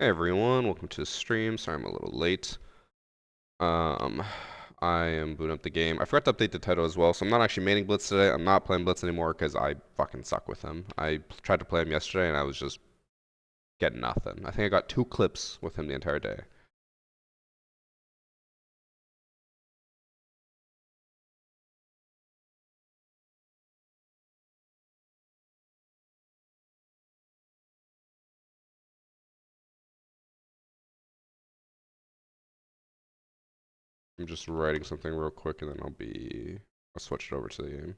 Hey everyone, welcome to the stream. Sorry I'm a little late. I am booting up the game. I forgot to update the title as well, so I'm not actually maining Blitz today. I'm not playing Blitz anymore because I fucking suck with him. I tried to play him yesterday and I was just getting nothing. I think I got 2 clips with him the entire day. I'm just writing something real quick and then I'll switch it over to the game.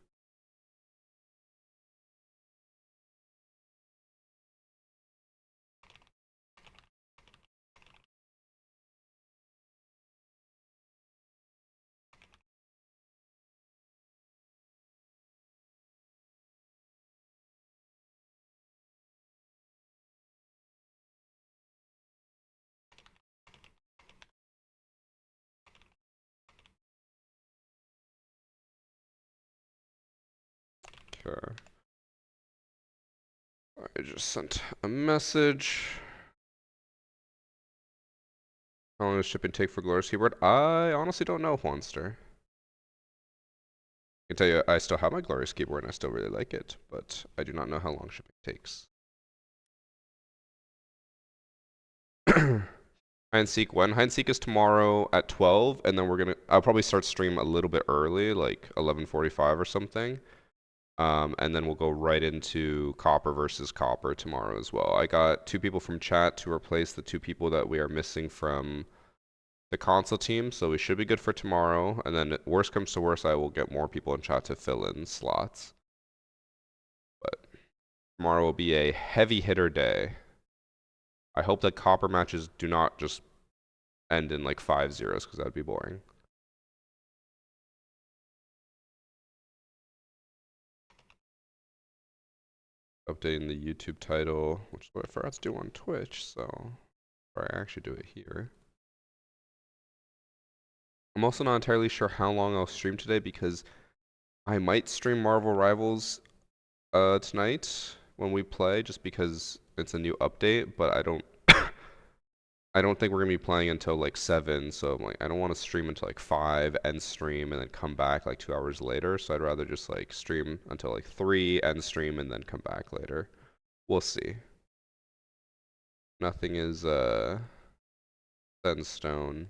Okay. I just sent a message. How long does shipping take for Glorious Keyboard? I honestly don't know, Juanster. I can tell you I still have my Glorious Keyboard and I still really like it, but I do not know how long shipping takes. Hide and seek when? Hide and seek is tomorrow at 12, and then I'll probably start stream a little bit early, like 11:45 or something. And then we'll go right into Copper versus Copper tomorrow as well. I got 2 people from chat to replace the 2 people that we are missing from the console team, so we should be good for tomorrow. And then worst comes to worst, I will get more people in chat to fill in slots. But tomorrow will be a heavy hitter day. I hope that Copper matches do not just end in like 5-0s because that would be boring. Updating the YouTube title, which is what I forgot to do on Twitch, so I actually do it here. I'm also not entirely sure how long I'll stream today because I might stream Marvel Rivals tonight when we play just because it's a new update, but I don't I don't think we're gonna be playing until like 7, so I'm like I don't want to stream until like 5, end stream, and then come back like 2 hours later, so I'd rather just like stream until like 3, end stream, and then come back later. We'll see. Nothing is set in stone.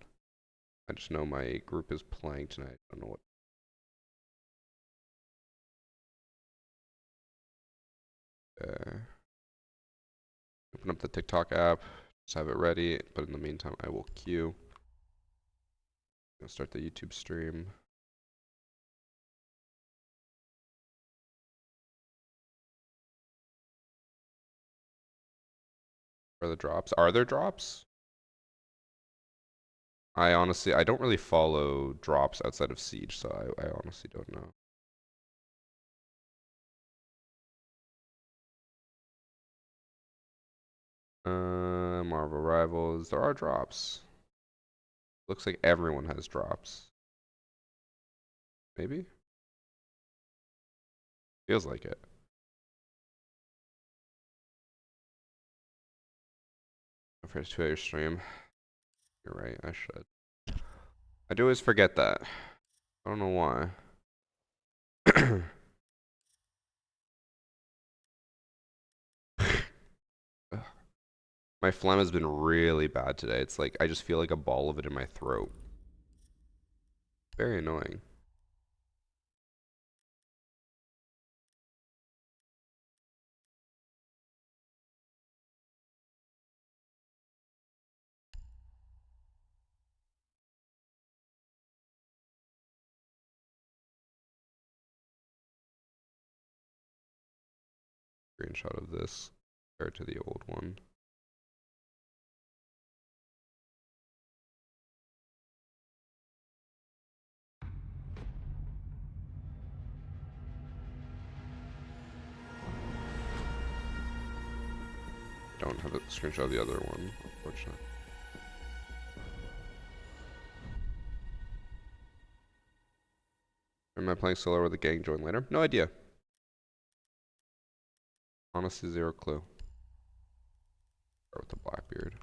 I just know my group is playing tonight. I don't know what. Open up the TikTok app. Just have it ready. But in the meantime, I will queue. I'll start the YouTube stream. Are the drops? Are there drops? I don't really follow drops outside of Siege, so I honestly don't know. Marvel Rivals. There are drops. Looks like everyone has drops. Maybe? Feels like it. First 2-hour stream. You're right, I should. I do always forget that. I don't know why. My phlegm has been really bad today. It's like I just feel like a ball of it in my throat. Very annoying. Screenshot of this compared to the old one. Don't have a screenshot of the other one, unfortunately. Am I playing solo or the gang join later? No idea. Honestly, zero clue. Start with the Blackbeard.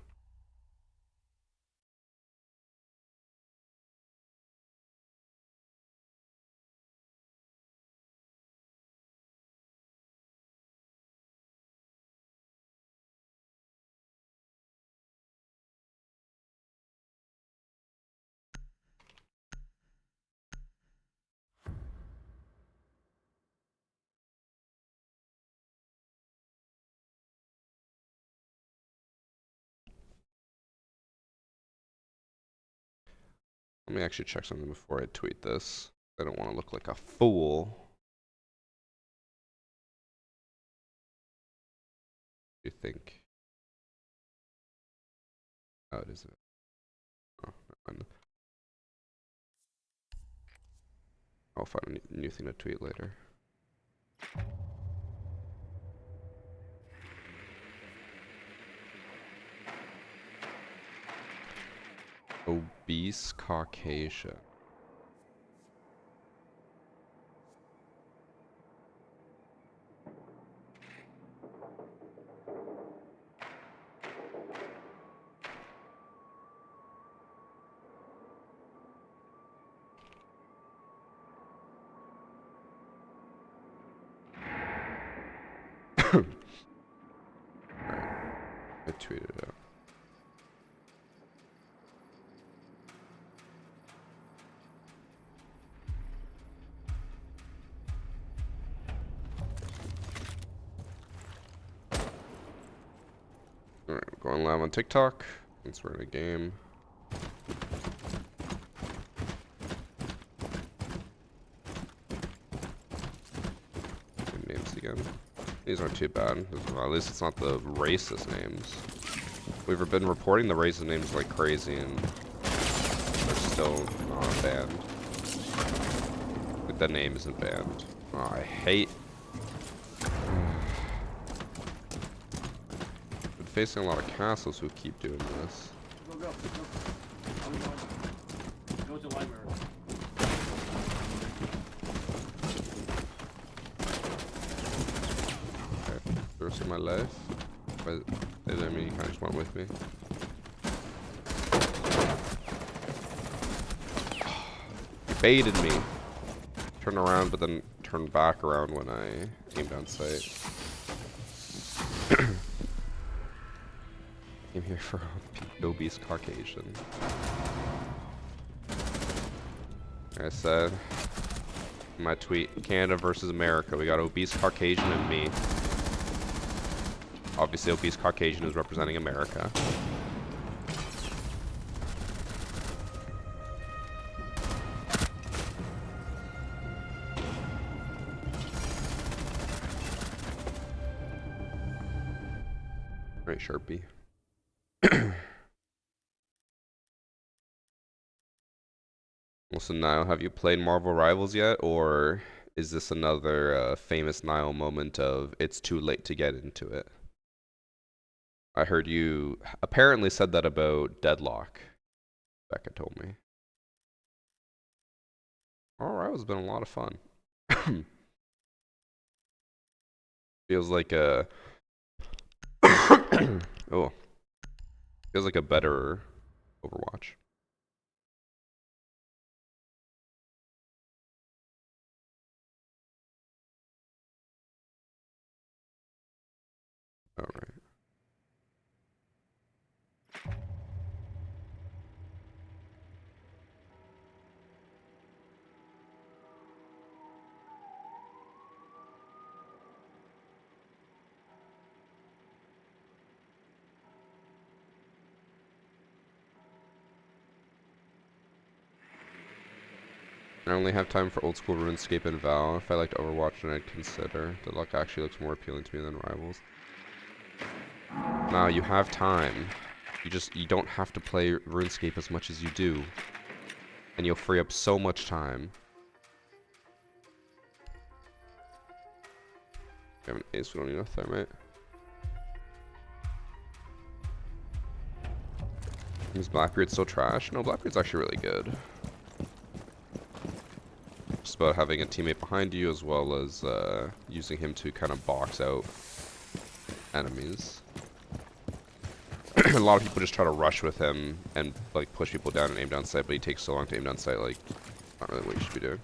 Let me actually check something before I tweet this. I don't want to look like a fool. What do you think? Oh, it isn't. Oh, never mind. I'll find a new thing to tweet later. Obese Caucasian. Alright. I tweeted it out. Alright, going live on TikTok since we're in a game. Names again. These aren't too bad. Well, at least it's not the racist names. We've been reporting the racist names like crazy, and they're still not banned. Like, the name isn't banned. Oh, I hate. Been facing a lot of castles who keep doing this. Go. Go to the library. The rest of my life. But I mean, you kind of just went with me. Baited me. Turn around, but then turn back around when I aim down sight. Came here for obese Caucasian. Like I said, in my tweet, Canada versus America. We got obese Caucasian and me. Obviously, obese Caucasian is representing America. Right, Sharpie. Listen, Niall, have you played Marvel Rivals yet, or is this another famous Niall moment of it's too late to get into it? I heard you apparently said that about Deadlock. Becca told me. Alright, it's been a lot of fun. Feels like a oh. Feels like a better Overwatch. Alright. I only have time for old school RuneScape and Val. If I liked Overwatch, then I'd consider. The luck actually looks more appealing to me than Rivals. Now you have time. You don't have to play RuneScape as much as you do. And you'll free up so much time. We have an ace, we don't need a thermite. Is Blackbeard still trash? No, Blackbeard's actually really good. Just about having a teammate behind you as well as using him to kind of box out enemies. A lot of people just try to rush with him and like push people down and aim down sight, but he takes so long to aim down sight, like not really what you should be doing.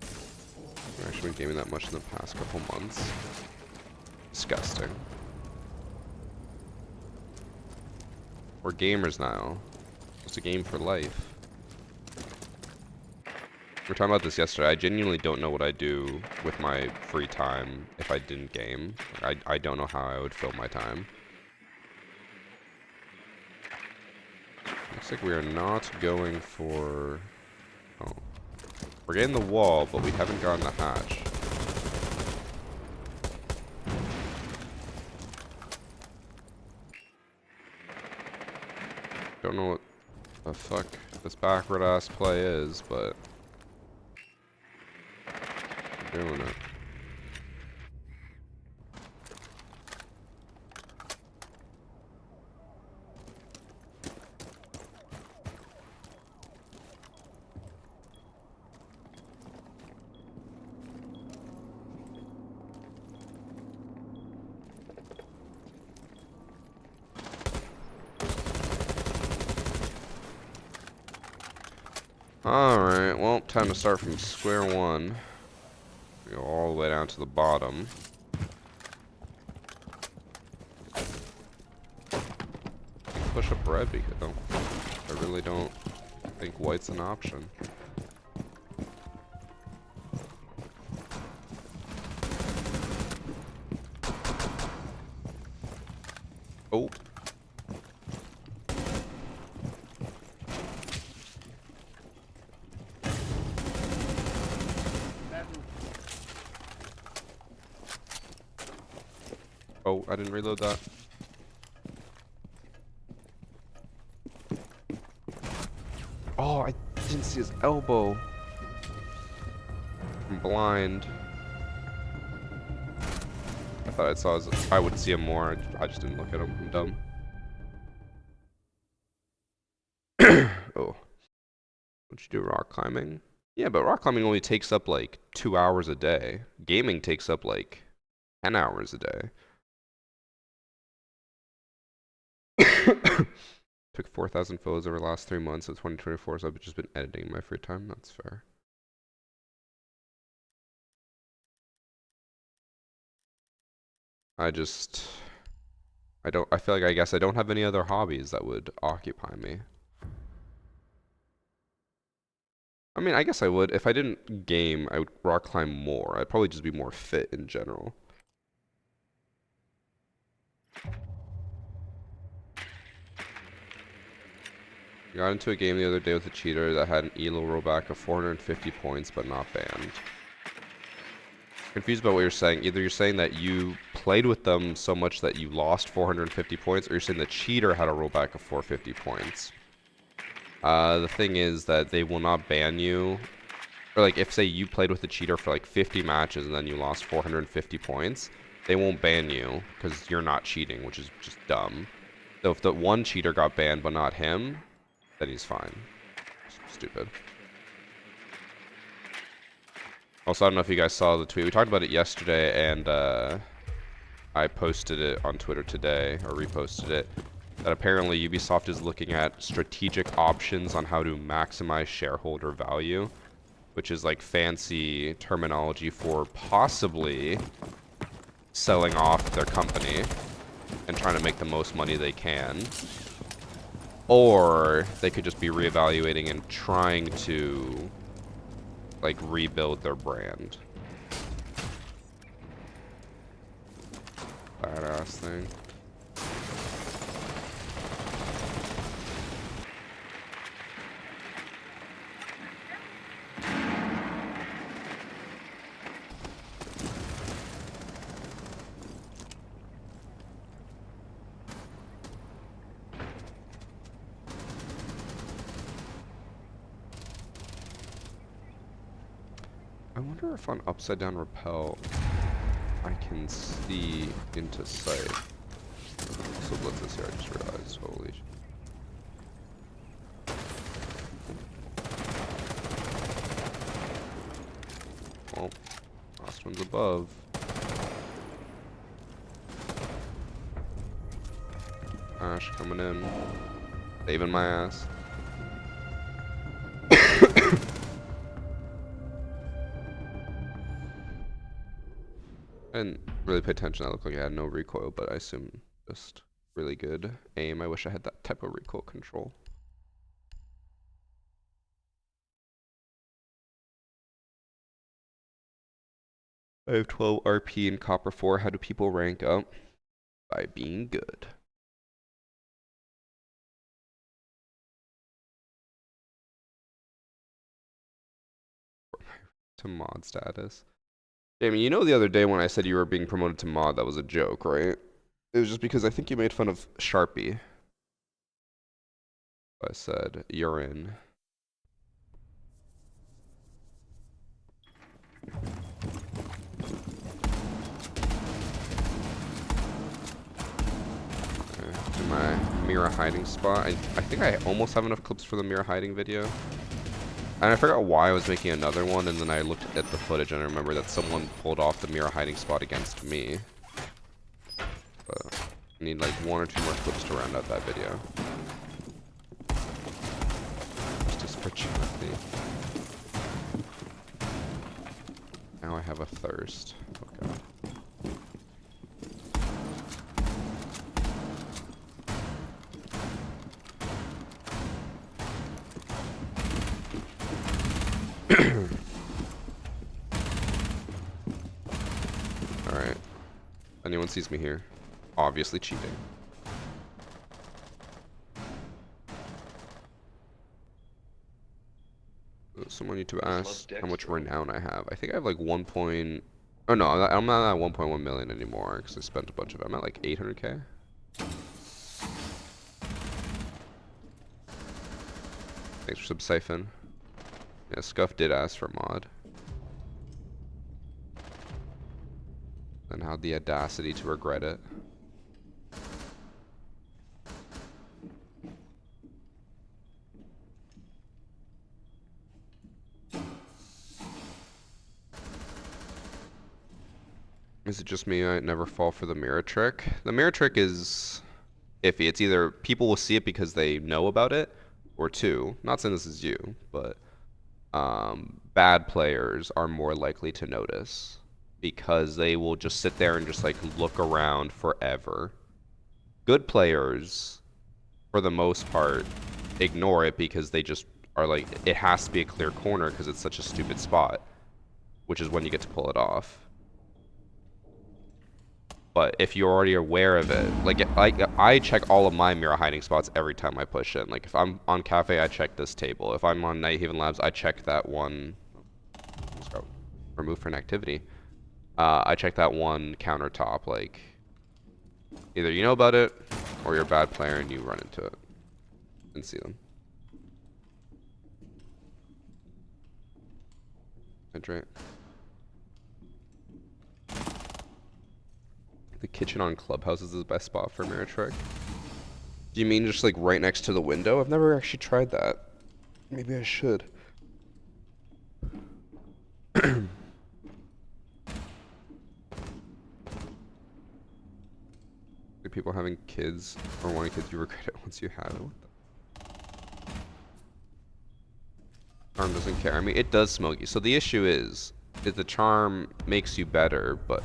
I've actually been gaming that much in the past couple months. Disgusting. We're gamers now. It's a game for life. We were talking about this yesterday. I genuinely don't know what I'd do with my free time if I didn't game. I don't know how I would fill my time. Looks like we are not going for... Oh. We're getting the wall, but we haven't gotten the hatch. Don't know what the fuck this backward ass play is, but we're doing it. Alright, well, time to start from square one. Go all the way down to the bottom. Push up red because I really don't think white's an option. Oh. Oh, I didn't reload that. Oh, I didn't see his elbow. I'm blind. I thought I saw his... I would see him more. I just didn't look at him. I'm dumb. Oh. Don't you do rock climbing? Yeah, but rock climbing only takes up like 2 hours a day. Gaming takes up like 10 hours a day. Took 4,000 photos over the last 3 months of 2024, so I've just been editing in my free time. That's fair. I feel like I guess I don't have any other hobbies that would occupy me. I mean, I guess I would. If I didn't game, I would rock climb more. I'd probably just be more fit in general. I got into a game the other day with a cheater that had an elo rollback of 450 points, but not banned. Confused about what you're saying. Either you're saying that you played with them so much that you lost 450 points, or you're saying the cheater had a rollback of 450 points. The thing is that they will not ban you. Or like if say you played with the cheater for like 50 matches and then you lost 450 points, they won't ban you because you're not cheating, which is just dumb. So if the one cheater got banned but not him, then he's fine. Stupid. Also, I don't know if you guys saw the tweet. We talked about it yesterday, and I posted it on Twitter today, or reposted it, that apparently Ubisoft is looking at strategic options on how to maximize shareholder value, which is like fancy terminology for possibly selling off their company and trying to make the most money they can. Or they could just be reevaluating and trying to like rebuild their brand. Badass thing. I wonder if on upside down rappel I can see into sight. So let's this here, I just realized, holy shit. Well, last one's above. Ash coming in. Saving my ass. I didn't really pay attention. That looked like it had no recoil, but I assume just really good aim. I wish I had that type of recoil control. I have 12 RP in Copper 4. How do people rank up? By being good. to mod status. Jamie, you know the other day when I said you were being promoted to mod, that was a joke, right? It was just because I think you made fun of Sharpie. I said, you're in. To my mirror hiding spot. I think I almost have enough clips for the mirror hiding video. And I forgot why I was making another one, and then I looked at the footage and I remember that someone pulled off the mirror hiding spot against me. But I need like 1 or 2 more clips to round out that video. Just for Timothy. Now I have a thirst. Okay. Alright. Anyone sees me here? Obviously cheating. Someone need to ask how much renown I have. I think I have like 1 point... Oh no, I'm not at 1.1 million anymore because I spent a bunch of it. I'm at like 800k. Thanks for Subsiphon. Yeah, Scuff did ask for mod. And had the audacity to regret it. Is it just me? I never fall for the mirror trick. The mirror trick is iffy. It's either people will see it because they know about it, or 2, not saying this is you, but bad players are more likely to notice because they will just sit there and just like look around forever. Good players, for the most part, ignore it because they just are like, it has to be a clear corner because it's such a stupid spot, which is when you get to pull it off. But if you're already aware of it, like I check all of my mirror hiding spots every time I push in. Like if I'm on cafe, I check this table. If I'm on Night Haven Labs, I check that one. Let's go. Remove for inactivity. I check that one countertop. Like either you know about it, or you're a bad player and you run into it and see them. Hydrate. The kitchen on Clubhouse is the best spot for mirror trick. Do you mean just like right next to the window? I've never actually tried that. Maybe I should. People having kids or wanting kids, you regret it once you have it. What the? Charm doesn't care. I mean, it does smoke you. So the issue is the charm makes you better, but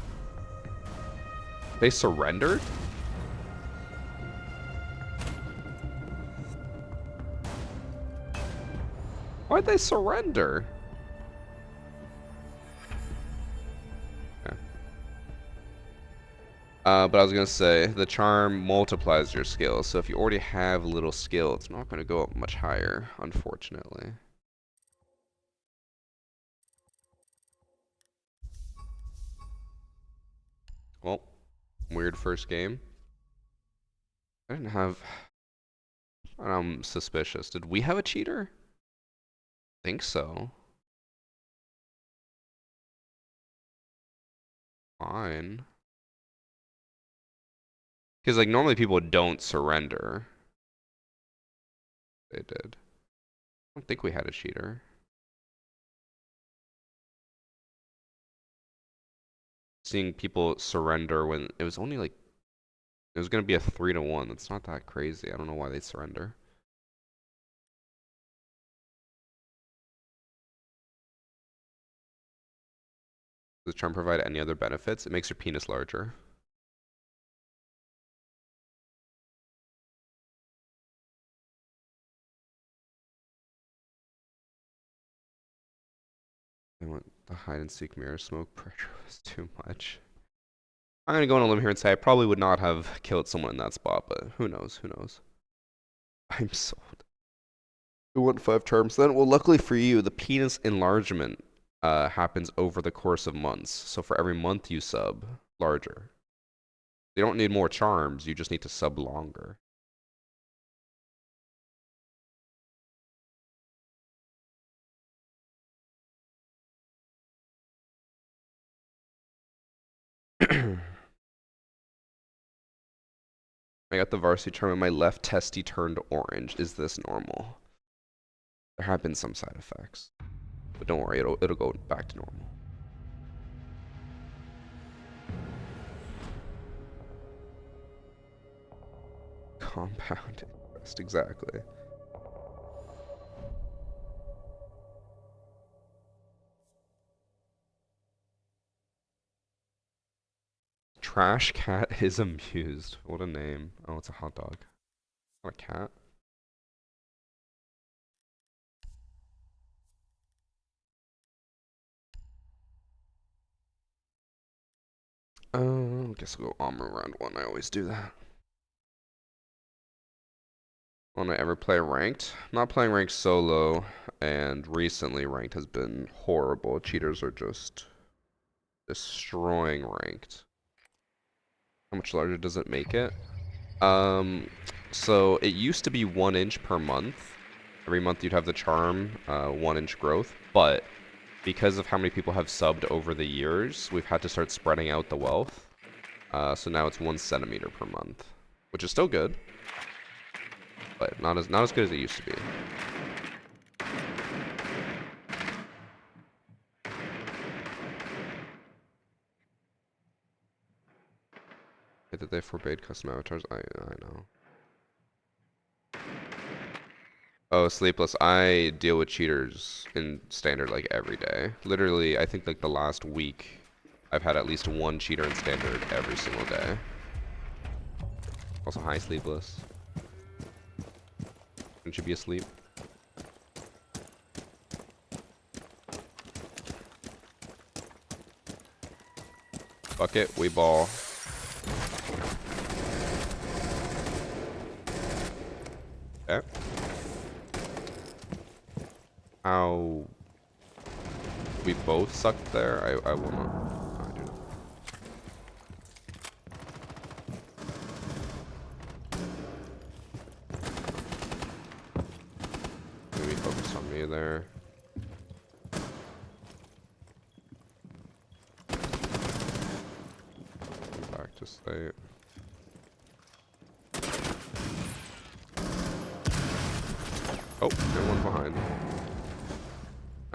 they surrendered? Why'd they surrender? Okay. But I was gonna say, the charm multiplies your skill, so if you already have little skill, it's not gonna go up much higher, unfortunately. Well, weird first game. I didn't have... I'm suspicious. Did we have a cheater? Think so. Fine. Because, like, normally people don't surrender. They did. I don't think we had a cheater. Seeing people surrender when it was only like... It was going to be a 3-1. That's not that crazy. I don't know why they surrender. Does the charm provide any other benefits? It makes your penis larger. I want the hide and seek mirror smoke pressure was too much. I'm gonna go on a limb here and say I probably would not have killed someone in that spot, but who knows? Who knows? I'm sold. Who want 5 charms then? Well, luckily for you, the penis enlargement happens over the course of months. So for every month you sub, larger. You don't need more charms, you just need to sub longer. I got the varsity charm and my left testy turned orange. Is this normal? There have been some side effects. But don't worry, it'll go back to normal. Compound interest, exactly. Trash cat is amused. What a name. Oh, it's a hot dog. Not a cat. Oh, guess I'll go armor round one. I always do that. When I ever play ranked? I'm not playing ranked solo, and recently ranked has been horrible. Cheaters are just destroying ranked. How much larger does it make it? So it used to be 1 inch per month. Every month you'd have the charm, 1 inch growth, but because of how many people have subbed over the years, we've had to start spreading out the wealth. So now it's 1 centimeter per month, which is still good, but not as good as it used to be. That they forbade custom avatars. I know. Oh, Sleepless. I deal with cheaters in standard like every day. Literally, I think like the last week, I've had at least one cheater in standard every single day. Also, hi, Sleepless. Shouldn't you be asleep? Bucket, we ball. Okay. How we both sucked there? I will not. I do not. Maybe focus on me there. Come back to state. Oh, no one behind.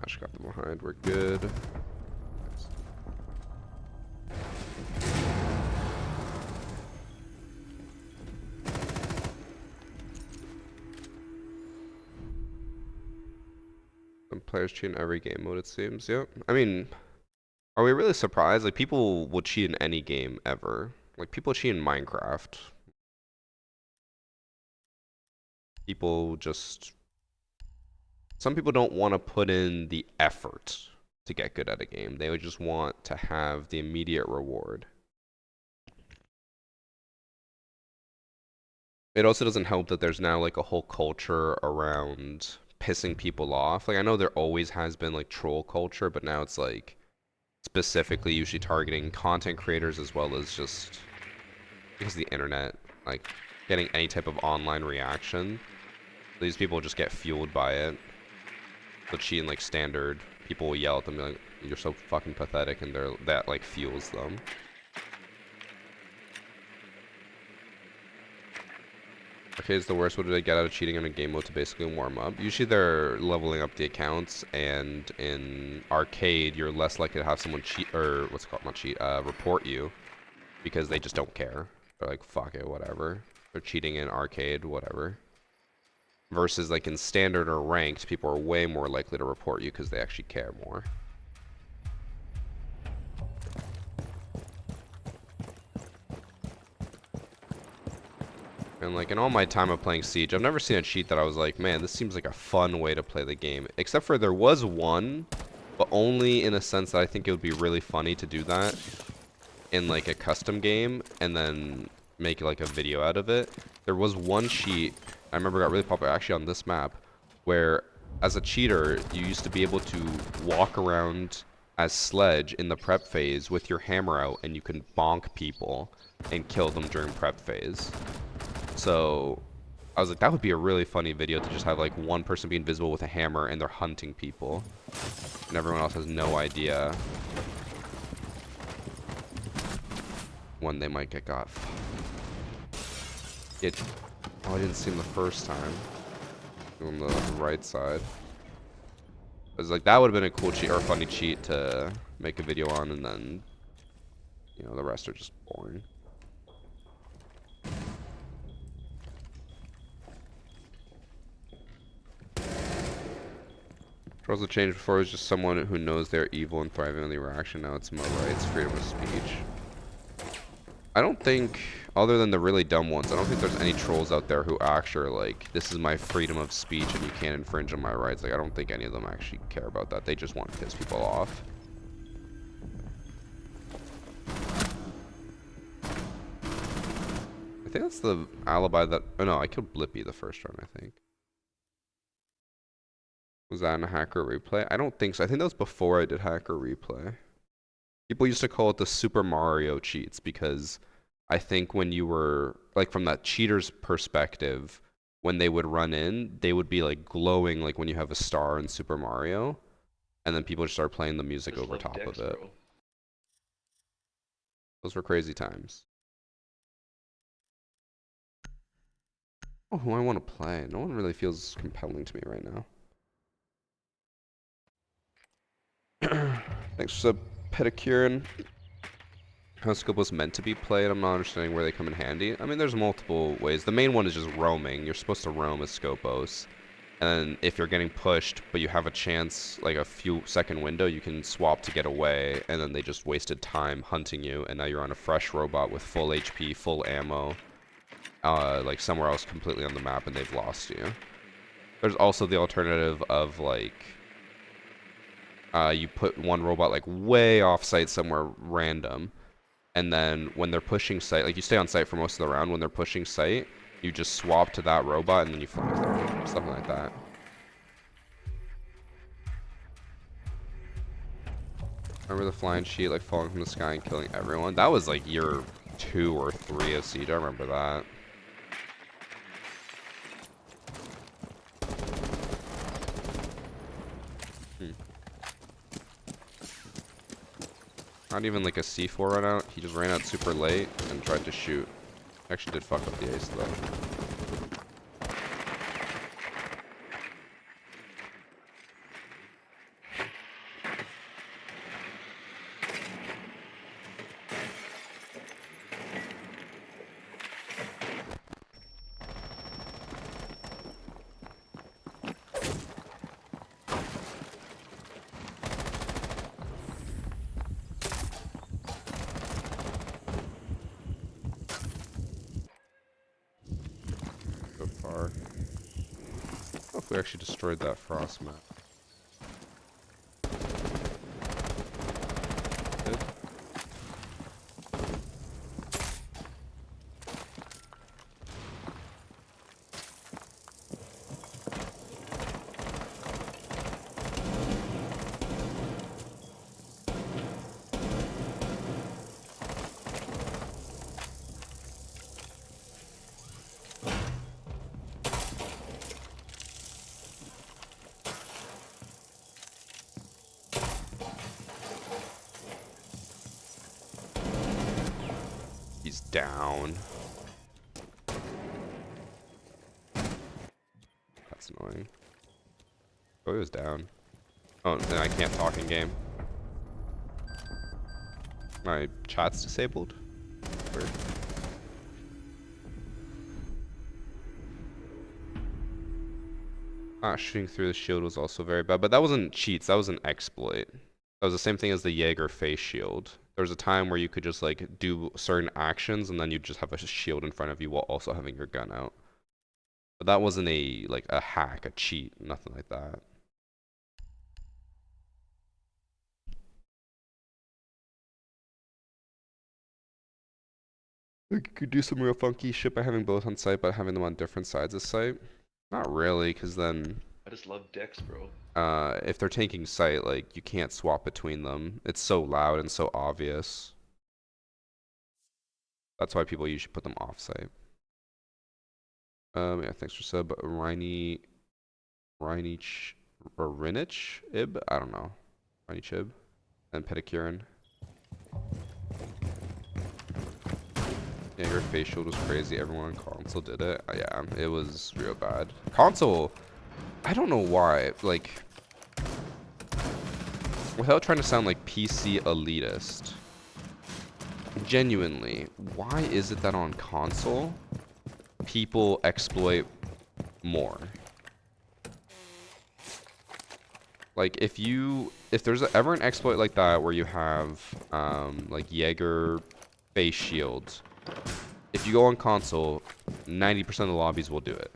Ash got them behind. We're good. Nice. Some players cheat in every game mode, it seems. Yep. I mean, are we really surprised? Like, people will cheat in any game ever. Like, people cheat in Minecraft. People just... Some people don't want to put in the effort to get good at a game. They would just want to have the immediate reward. It also doesn't help that there's now like a whole culture around pissing people off. Like I know there always has been like troll culture, but now it's like specifically usually targeting content creators as well as just because of the internet, like getting any type of online reaction. These people just get fueled by it. So cheating like standard, people will yell at them like, "You're so fucking pathetic," and that like fuels them. Arcade's the worst. What do they get out of cheating in a game mode to basically warm up? Usually they're leveling up the accounts, and in arcade you're less likely to have someone cheat, or what's it called, not cheat, report you, because they just don't care. They're like, fuck it, whatever. They're cheating in arcade, whatever. Versus like in standard or ranked, people are way more likely to report you because they actually care more. And like in all my time of playing Siege, I've never seen a cheat that I was like, man, this seems like a fun way to play the game. Except for there was one, but only in a sense that I think it would be really funny to do that in like a custom game and then make like a video out of it. There was one cheat I remember got really popular actually on this map where as a cheater, you used to be able to walk around as Sledge in the prep phase with your hammer out, and you can bonk people and kill them during prep phase. So I was like, that would be a really funny video to just have like one person be invisible with a hammer and they're hunting people, and everyone else has no idea when they might get got. Oh, I didn't see him the first time. On the right side. I was like, that would have been a cool cheat or a funny cheat to make a video on, and then, you know, the rest are just boring. Charles the change before was just someone who knows they're evil and thriving on the reaction. Now it's more rights, freedom of speech. I don't think, other than the really dumb ones, I don't think there's any trolls out there who actually are like, this is my freedom of speech and you can't infringe on my rights. Like, I don't think any of them actually care about that. They just want to piss people off. I think that's the alibi that, oh no, I killed Blippi the first run, I think. Was that in a hacker replay? I don't think so. I think that was before I did hacker replay. People used to call it the Super Mario cheats because I think when you were, like from that cheater's perspective, when they would run in, they would be like glowing like when you have a star in Super Mario. And then people just start playing the music over top of it. Bro. Those were crazy times. Oh, who I want to play? No one really feels compelling to me right now. Thanks for the pedicure. How scope was meant to be played, I'm not understanding where they come in handy. I mean, there's multiple ways. The main one is just roaming. You're supposed to roam as Scopos. And then if you're getting pushed, but you have a chance, like a few second window, you can swap to get away, and then they just wasted time hunting you, and now you're on a fresh robot with full HP, full ammo, like somewhere else completely on the map, and they've lost you. There's also the alternative of like, you put one robot like way off site somewhere random, and then when they're pushing site, like you stay on site for most of the round, when they're pushing site, you just swap to that robot and then you flank them, something like that. Remember the flying sheet, like falling from the sky and killing everyone? That was like year 2 or 3 of Siege, I remember that. Not even like a C4 run out, he just ran out super late and tried to shoot. Actually did fuck up the ace though. We actually destroyed that frost map. Good. He's down. That's annoying. Oh, he was down. Oh, then I can't talk in game. My chat's disabled. Weird. Shooting through the shield was also very bad, but that wasn't cheats, that was an exploit. That was the same thing as the Jaeger face shield. There was a time where you could just like do certain actions and then you'd just have a shield in front of you while also having your gun out. But that wasn't a like a hack, a cheat, nothing like that. You could do some real funky shit by having both on site, but having them on different sides of site. Not really, because then I just love decks, bro. If they're taking site, like you can't swap between them. It's so loud and so obvious. That's why people usually put them off site. Yeah, thanks for sub. Reinich or Rinich Ib? I don't know. Reinich Ib and Pedicurin. Yeah, your face shield was crazy. Everyone on console did it. Yeah, it was real bad. Console, I don't know why. Like, without trying to sound like PC elitist, genuinely, why is it that on console people exploit more? Like if there's ever an exploit like that where you have like Jaeger face shields, if you go on console, 90% of the lobbies will do it.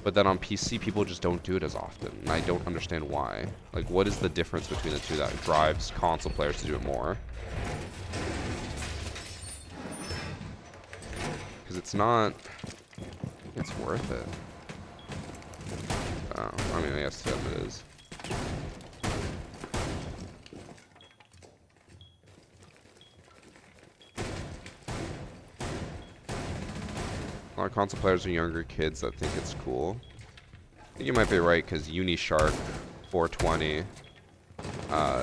But then on PC, people just don't do it as often, and I don't understand why. Like, what is the difference between the two that drives console players to do it more? Because it's not... It's worth it. Oh, I mean, I guess it is. A lot of console players are younger kids that think it's cool. I think you might be right, because Unishark420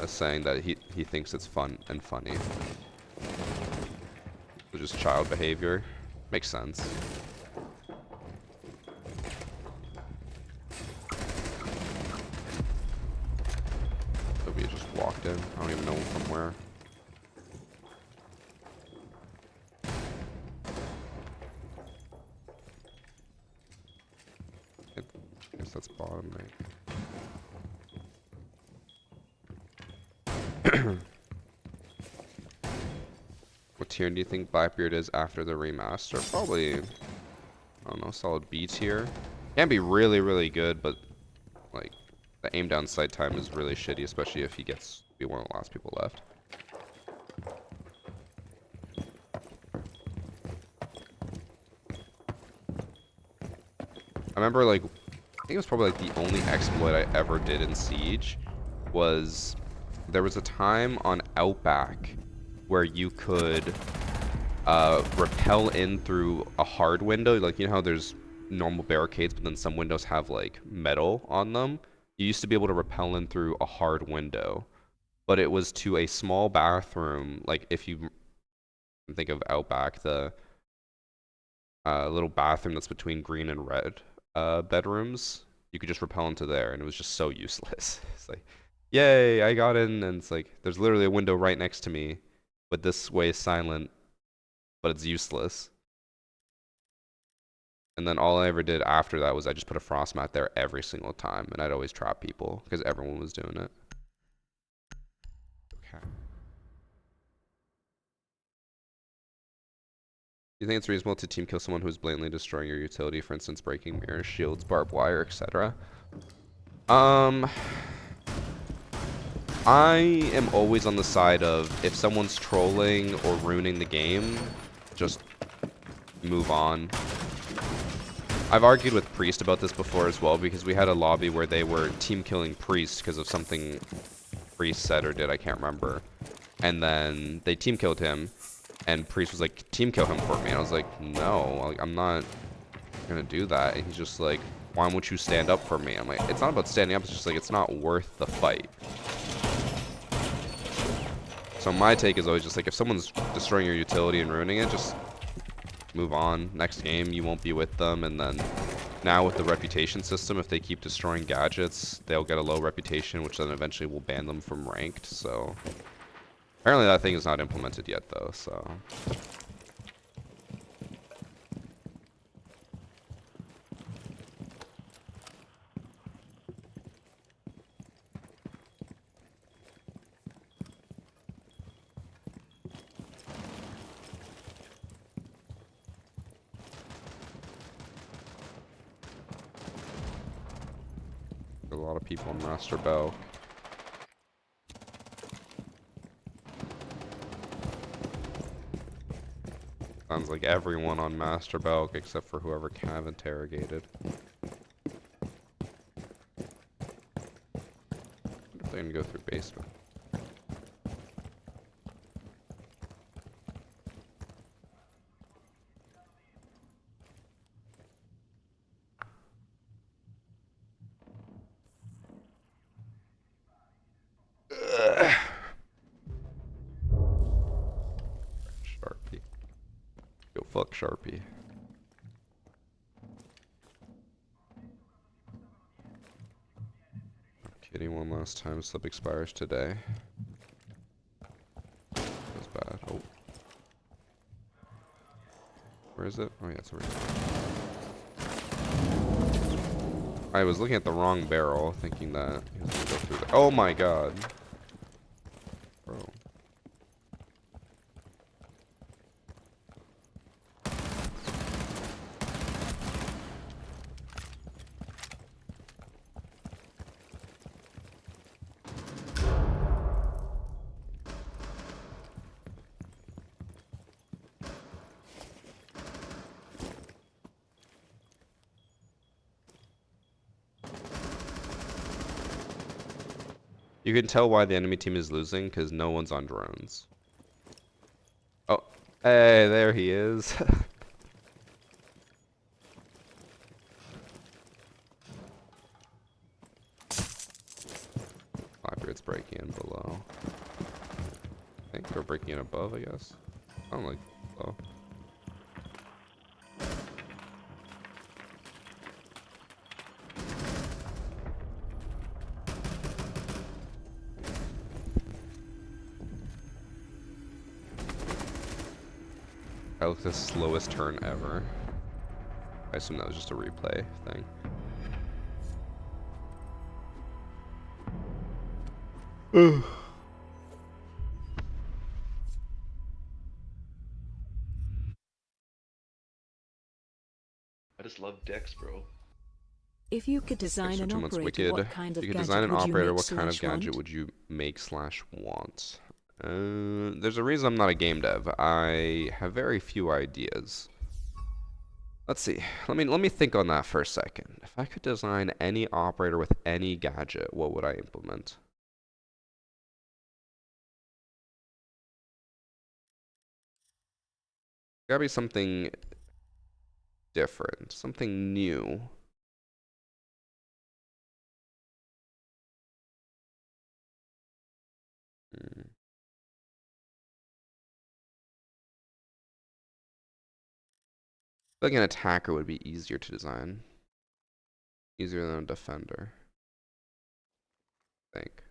is saying that he thinks it's fun and funny. So just child behavior. Makes sense. We just walked in. I don't even know from where. I guess that's bottom right. What tier do you think Blackbeard is after the remaster? Probably, I don't know, solid B tier. Can be really, really good, but like the aim down sight time is really shitty, especially if he gets to be one of the last people left. I remember like, I think it was probably like the only exploit I ever did in Siege was there was a time on Outback where you could rappel in through a hard window. Like, you know how there's normal barricades, but then some windows have like metal on them? You used to be able to rappel in through a hard window, but it was to a small bathroom. Like, if you think of Outback, the little bathroom that's between green and red bedrooms, you could just rappel into there, and it was just so useless. It's like, yay, I got in, and it's like, there's literally a window right next to me, but this way is silent, but it's useless. And then all I ever did after that was I just put a frost mat there every single time, and I'd always trap people because everyone was doing it. Okay. Do you think it's reasonable to team kill someone who's blatantly destroying your utility, for instance, breaking mirrors, shields, barbed wire, etc.? I am always on the side of if someone's trolling or ruining the game, just move on. I've argued with Priest about this before as well, because we had a lobby where they were team killing Priest because of something Priest said or did, I can't remember. And then they team killed him, and Priest was like, team kill him for me. And I was like, no, like, I'm not gonna do that. And he's just like, why won't you stand up for me? I'm like, it's not about standing up, it's just like, it's not worth the fight. So my take is always just like, if someone's destroying your utility and ruining it, just move on. Next game, you won't be with them, and then now with the reputation system, if they keep destroying gadgets, they'll get a low reputation, which then eventually will ban them from ranked, so... Apparently that thing is not implemented yet, though, so... A lot of people on Master Bell. Sounds like everyone on Master Belk except for whoever Cav interrogated. gonna go through basement. Sharpie. Go fuck Sharpie. Kidding, one last time. Sub expires today. That's bad. Oh. Where is it? Oh yeah, it's over here. I was looking at the wrong barrel, thinking that he was gonna go through there. Oh my god. Bro. You can tell why the enemy team is losing, because no one's on drones. Oh, hey, there he is. Blackbeard's breaking in below. I think they're breaking in above, I guess. I don't like below. That was the slowest turn ever. I assume that was just a replay thing. I just love decks, bro. If you could design an operator, what kind of gadget would you make what kind of gadget would you make slash want? There's a reason I'm not a game dev. I have very few ideas. Let's see. Let me think on that for a second. If I could design any operator with any gadget, what would I implement? Gotta be something different, something new. I feel like an attacker would be easier to design. Easier than a defender, I think.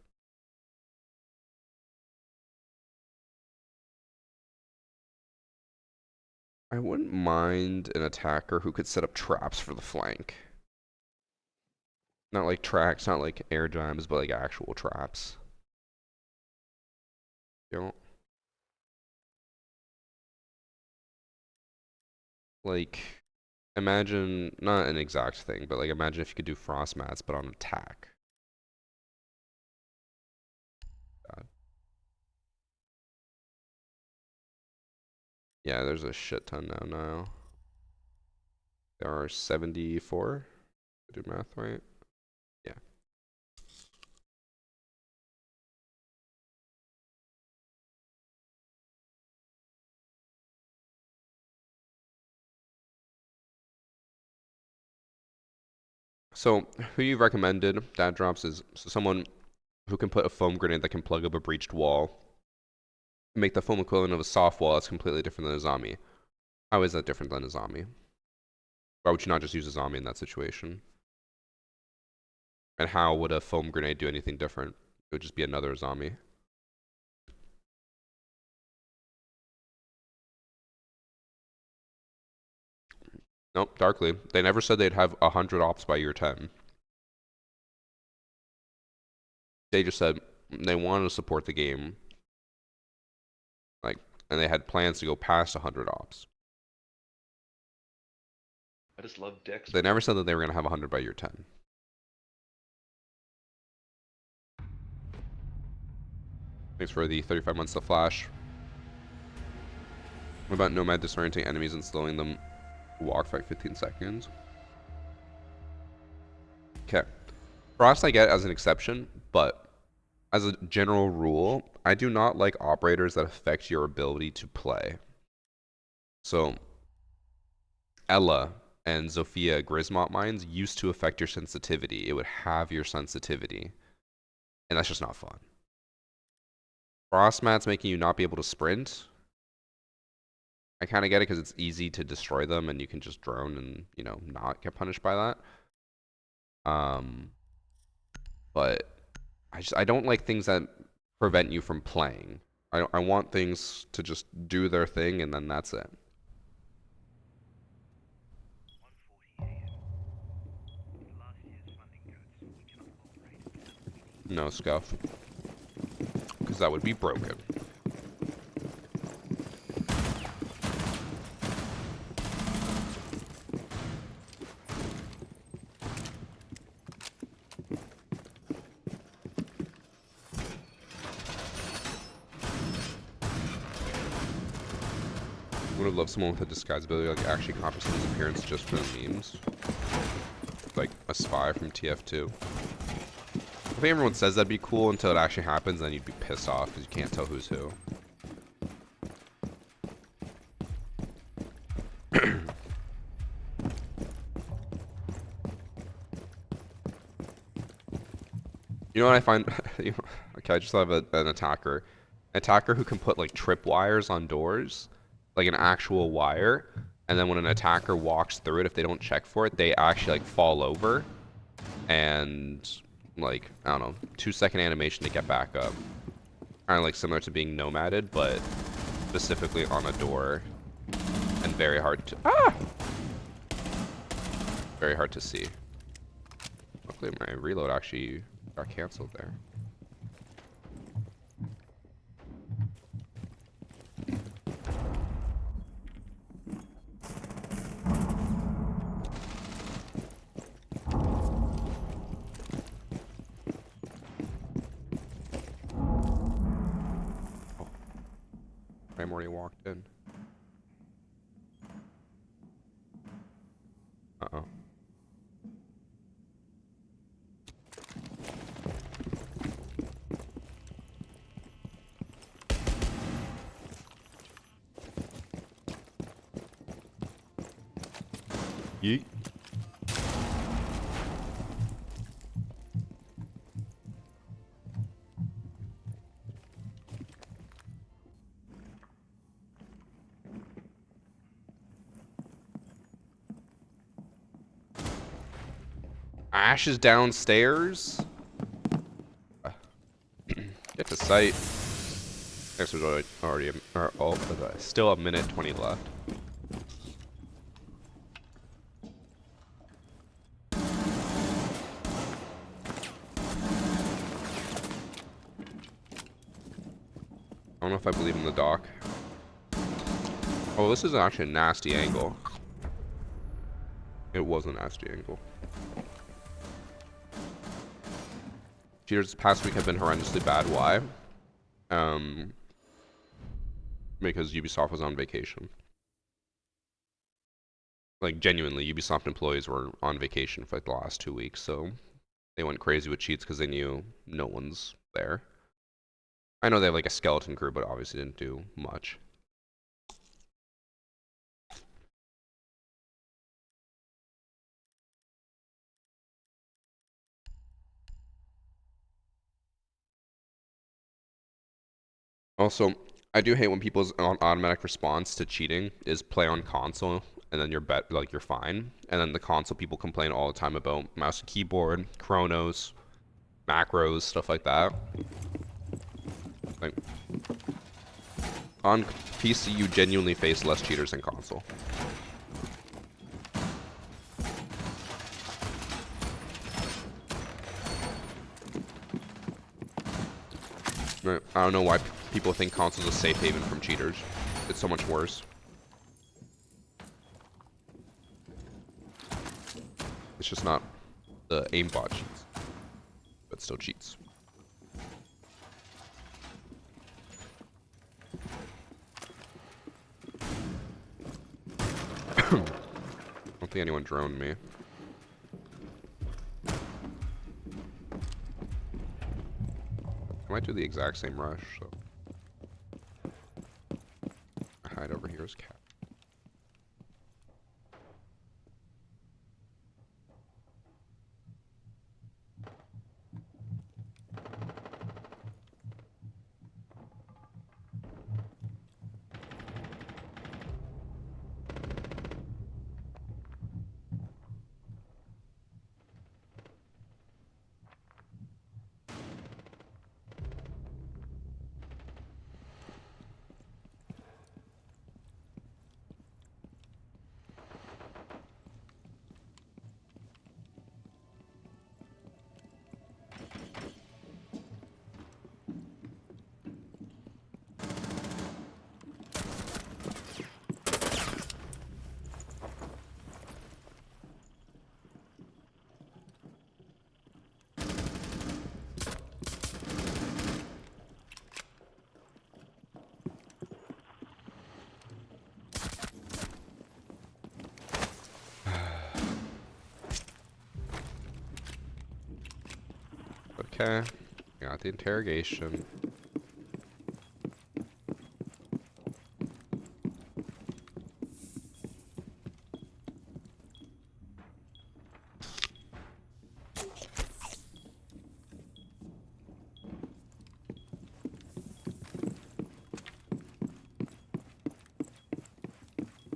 I wouldn't mind an attacker who could set up traps for the flank. Not like tracks, not like air jams, but like actual traps. You know? Like, imagine, not an exact thing, but like imagine if you could do frost mats, but on attack. God. Yeah, there's a shit ton now. There are 74. I do math right? Yeah. So, who you recommended that drops is someone who can put a foam grenade that can plug up a breached wall. Make the foam equivalent of a soft wall that's completely different than a zombie. How is that different than a zombie? Why would you not just use a zombie in that situation? And how would a foam grenade do anything different? It would just be another zombie. Nope, darkly. They never said they'd have 100 ops by year 10. They just said they wanted to support the game. Like, and they had plans to go past 100 ops. I just love decks. They never said that they were going to have 100 by year 10. Thanks for the 35 months to Flash. What about Nomad disorienting enemies and slowing them walk for like 15 seconds? Okay. Frost I get as an exception, but as a general rule, I do not like operators that affect your ability to play. So, Ella and Zofia Grismont mines used to affect your sensitivity. It would have your sensitivity. And that's just not fun. Frost mats making you not be able to sprint. I kind of get it because it's easy to destroy them and you can just drone and, you know, not get punished by that. But I don't like things that prevent you from playing. I want things to just do their thing and then that's it. No scuff. Because that would be broken. Would have loved someone with a disguise ability, like actually compensating his appearance just for the memes. Like a spy from TF2. I think everyone says that'd be cool until it actually happens, and then you'd be pissed off because you can't tell who's who. You know what I find? Okay, I just thought of an attacker. An attacker who can put like tripwires on doors, like an actual wire, and then when an attacker walks through it, if they don't check for it, they actually like fall over, and like I don't know, 2-second animation to get back up. Kind of like similar to being nomaded, but specifically on a door, and very hard to very hard to see. Luckily, my reload actually got canceled there. I'm already walked in. Uh-oh. Yeet. Ash is downstairs. Get to site. There's already still a minute 20 left. I don't know if I believe in the dock. Oh, this is actually a nasty angle. It was a nasty angle. Cheaters this past week have been horrendously bad. Why? Because Ubisoft was on vacation. Like, genuinely, Ubisoft employees were on vacation for like the last 2 weeks, so they went crazy with cheats because they knew no one's there. I know they have like a skeleton crew, but obviously didn't do much. Also, I do hate when people's automatic response to cheating is play on console, and then you're fine. And then the console people complain all the time about mouse and keyboard, chronos, macros, stuff like that. Like, on PC, you genuinely face less cheaters than console. I don't know why people think console's a safe haven from cheaters. It's so much worse. It's just not the aimbot cheats, but still cheats. I don't think anyone droned me. I might do the exact same rush, so. Hide over here is cat. Okay, got the interrogation.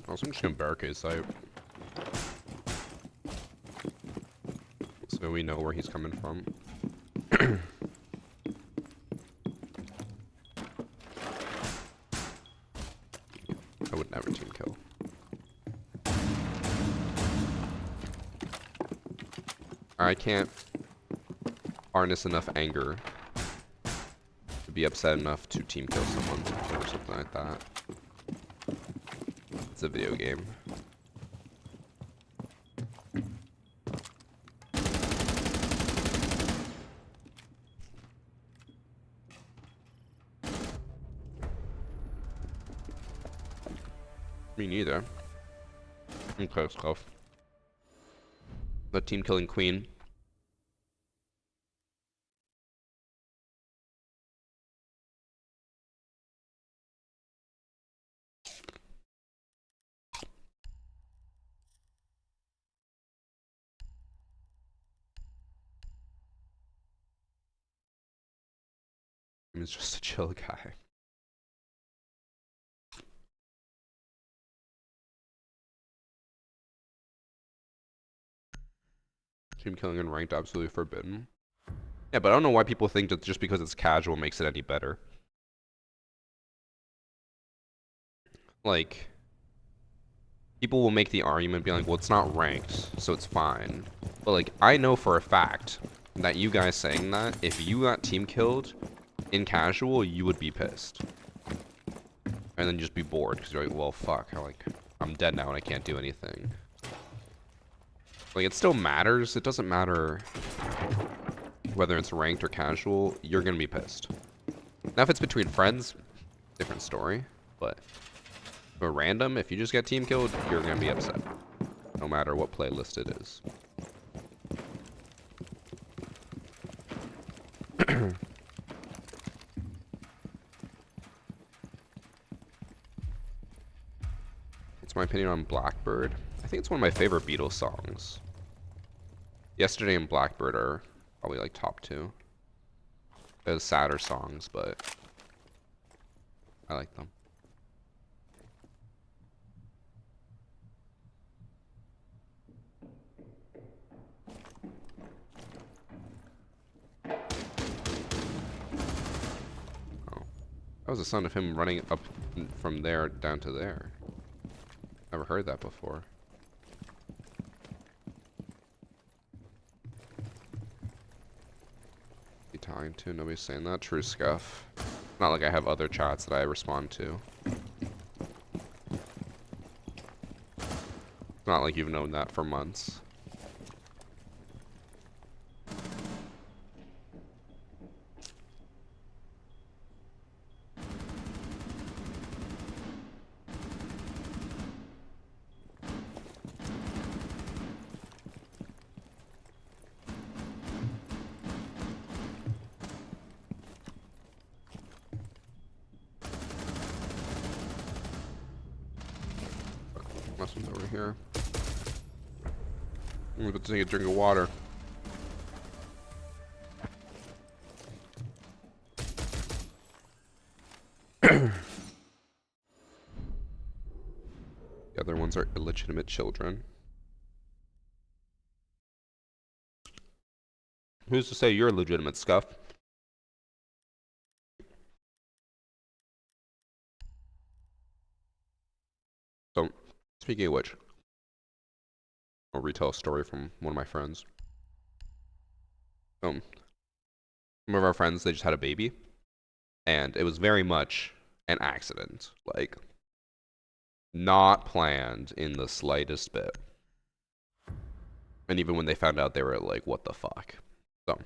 Also, I'm just gonna barricade site. So we know where he's coming from. I would never team kill. I can't harness enough anger to be upset enough to team kill someone or something like that. It's a video game. Me neither. Okay, it's close. The team killing queen. He's just a chill guy. Team killing in ranked absolutely forbidden. Yeah, but I don't know why people think that just because it's casual makes it any better. Like, people will make the argument being like, well, it's not ranked, so it's fine. But like, I know for a fact that you guys saying that, if you got team killed in casual, you would be pissed. And then just be bored, because you're like, well, fuck, I'm dead now and I can't do anything. Like, it still matters. It doesn't matter whether it's ranked or casual, you're gonna be pissed. Now, if it's between friends, different story. But for random, if you just get team killed, you're gonna be upset. No matter what playlist it is. What's my opinion on Blackbird? I think it's one of my favorite Beatles songs. Yesterday and Blackbird are probably like top 2. They're sadder songs, but I like them. Oh, that was the sound of him running up from there down to there. Never heard that before. Talking to, nobody's saying that. True scuff. Not like I have other chats that I respond to. Not like you've known that for months. Nothing's over here. I'm about to take a drink of water. The other ones are illegitimate children. Who's to say you're legitimate, Scuff? So, speaking of which, I'll retell a story from one of my friends. Some of our friends, they just had a baby, and it was very much an accident. Like, not planned in the slightest bit. And even when they found out, they were like, what the fuck? So,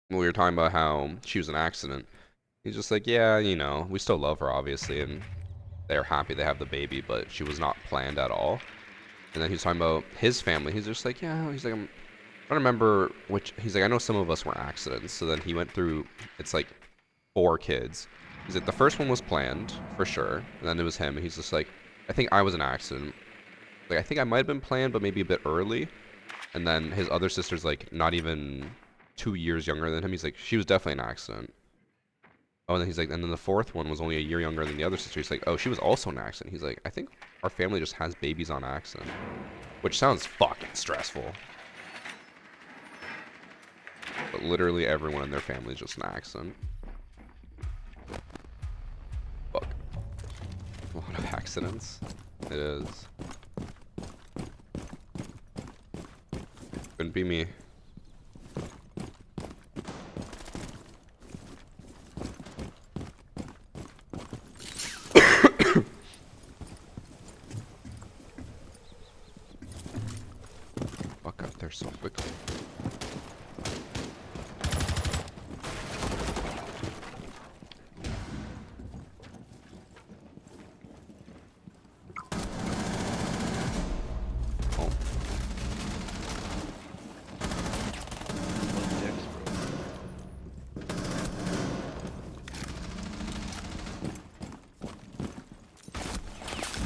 when we were talking about how she was an accident, he's just like, yeah, you know, we still love her, obviously, and they're happy they have the baby, but she was not planned at all. And then he's talking about his family. He's just like, yeah, he's like, I don't remember which, he's like, I know some of us were accidents. So then he went through, it's like 4 kids. He's like, the first one was planned, for sure. And then it was him, and he's just like, I think I was an accident. Like, I think I might have been planned, but maybe a bit early. And then his other sister's like, not even 2 years younger than him. He's like, she was definitely an accident. Oh, and then he's like, and then the 4th one was only a year younger than the other sister. He's like, oh, she was also an accident. He's like, I think our family just has babies on accident. Which sounds fucking stressful. But literally everyone in their family is just an accident. Fuck. A lot of accidents. It is. Couldn't be me. Fuck up there so quickly.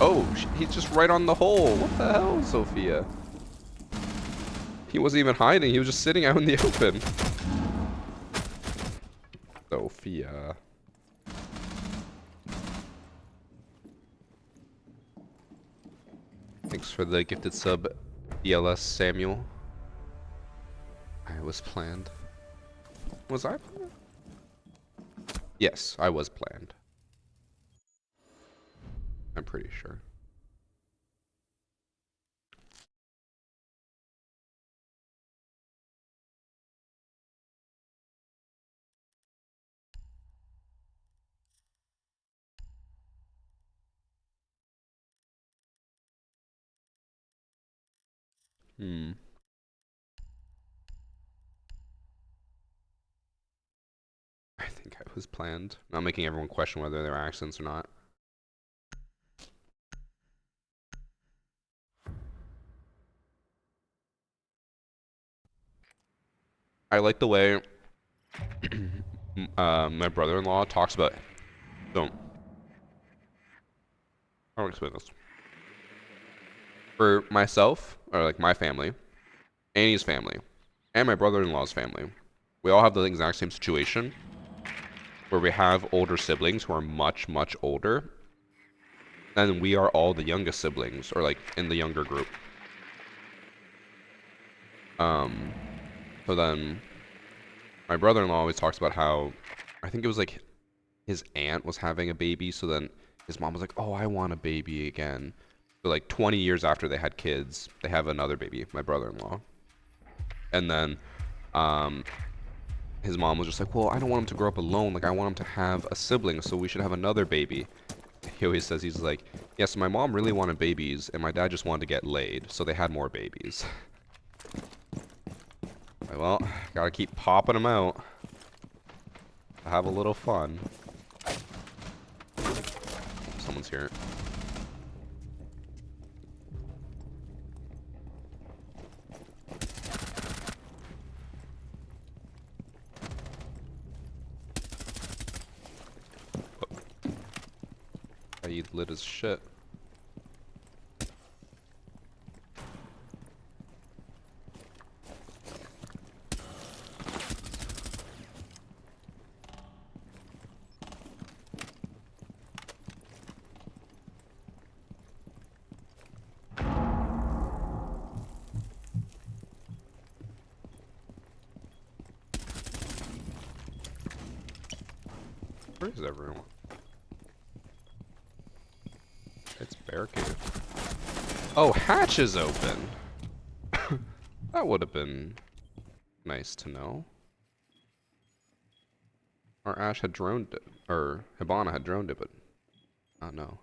Oh, he's just right on the hole. What the hell, Sophia? He wasn't even hiding. He was just sitting out in the open. Sophia. Thanks for the gifted sub, DLS Samuel. I was planned. Was I planned? Yes, I was planned. I'm pretty sure. I think I was planned. Not making everyone question whether they were accidents or not. I like the way my brother-in-law talks about. Don't. How do I explain this? For myself, or like my family, Annie's family, and my brother-in-law's family, we all have the exact same situation, where we have older siblings who are much, much older, and we are all the youngest siblings, or like in the younger group. So then my brother-in-law always talks about how, I think it was like his aunt was having a baby, so then his mom was like, oh, I want a baby again. So like 20 years after they had kids, they have another baby, my brother-in-law. And then his mom was just like, well, I don't want him to grow up alone. Like, I want him to have a sibling, so we should have another baby. He always says, he's like, yeah, so my mom really wanted babies, and my dad just wanted to get laid, so they had more babies. Like, well, gotta keep popping them out. Have a little fun. Someone's here. He lit as shit. Where is everyone? It's barricaded. Oh, hatch is open. That would have been nice to know. Or Ash had droned it, or Hibana had droned it, but oh no.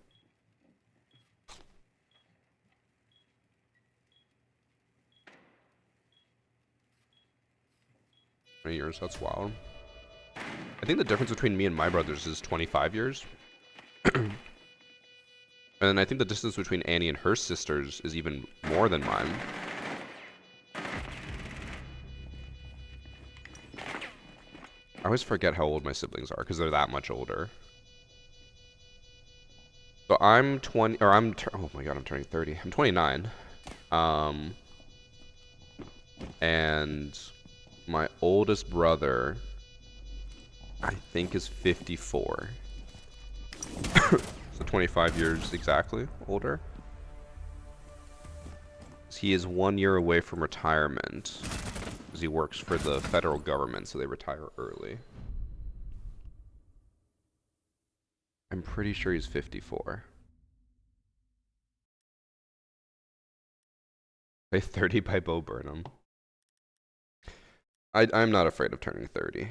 20 years, that's wild. I think the difference between me and my brothers is 25 years. And I think the distance between Annie and her sisters is even more than mine. I always forget how old my siblings are because they're that much older. So I'm 20, or oh my god, I'm turning 30. I'm 29. And my oldest brother, I think, is 54. So 25 years exactly older. He is 1 year away from retirement because he works for the federal government, so they retire early. I'm pretty sure he's 54. Play 30 by Bo Burnham. I'm not afraid of turning 30.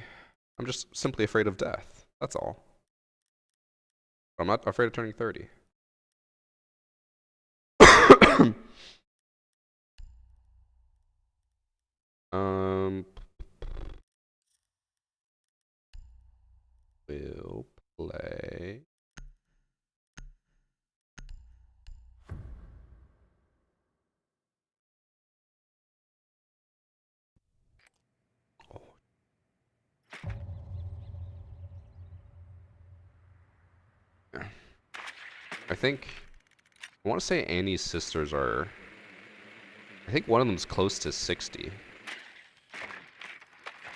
I'm just simply afraid of death. That's all. I'm not afraid of turning 30. We'll play. Yeah. I want to say Annie's sisters are, I think one of them's close to 60.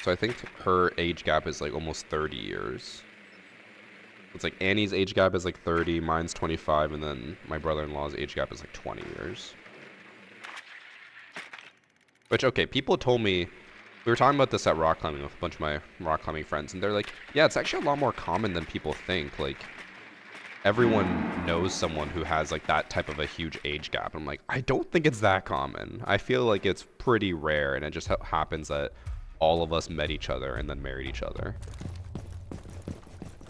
So I think her age gap is like almost 30 years. It's like Annie's age gap is like 30, mine's 25, and then my brother-in-law's age gap is like 20 years. Which, okay, people told me, we were talking about this at rock climbing with a bunch of my rock climbing friends, and they're like, yeah, it's actually a lot more common than people think. Like, everyone knows someone who has like that type of a huge age gap. I'm like, I don't think it's that common. I feel like it's pretty rare, and it just happens that all of us met each other and then married each other.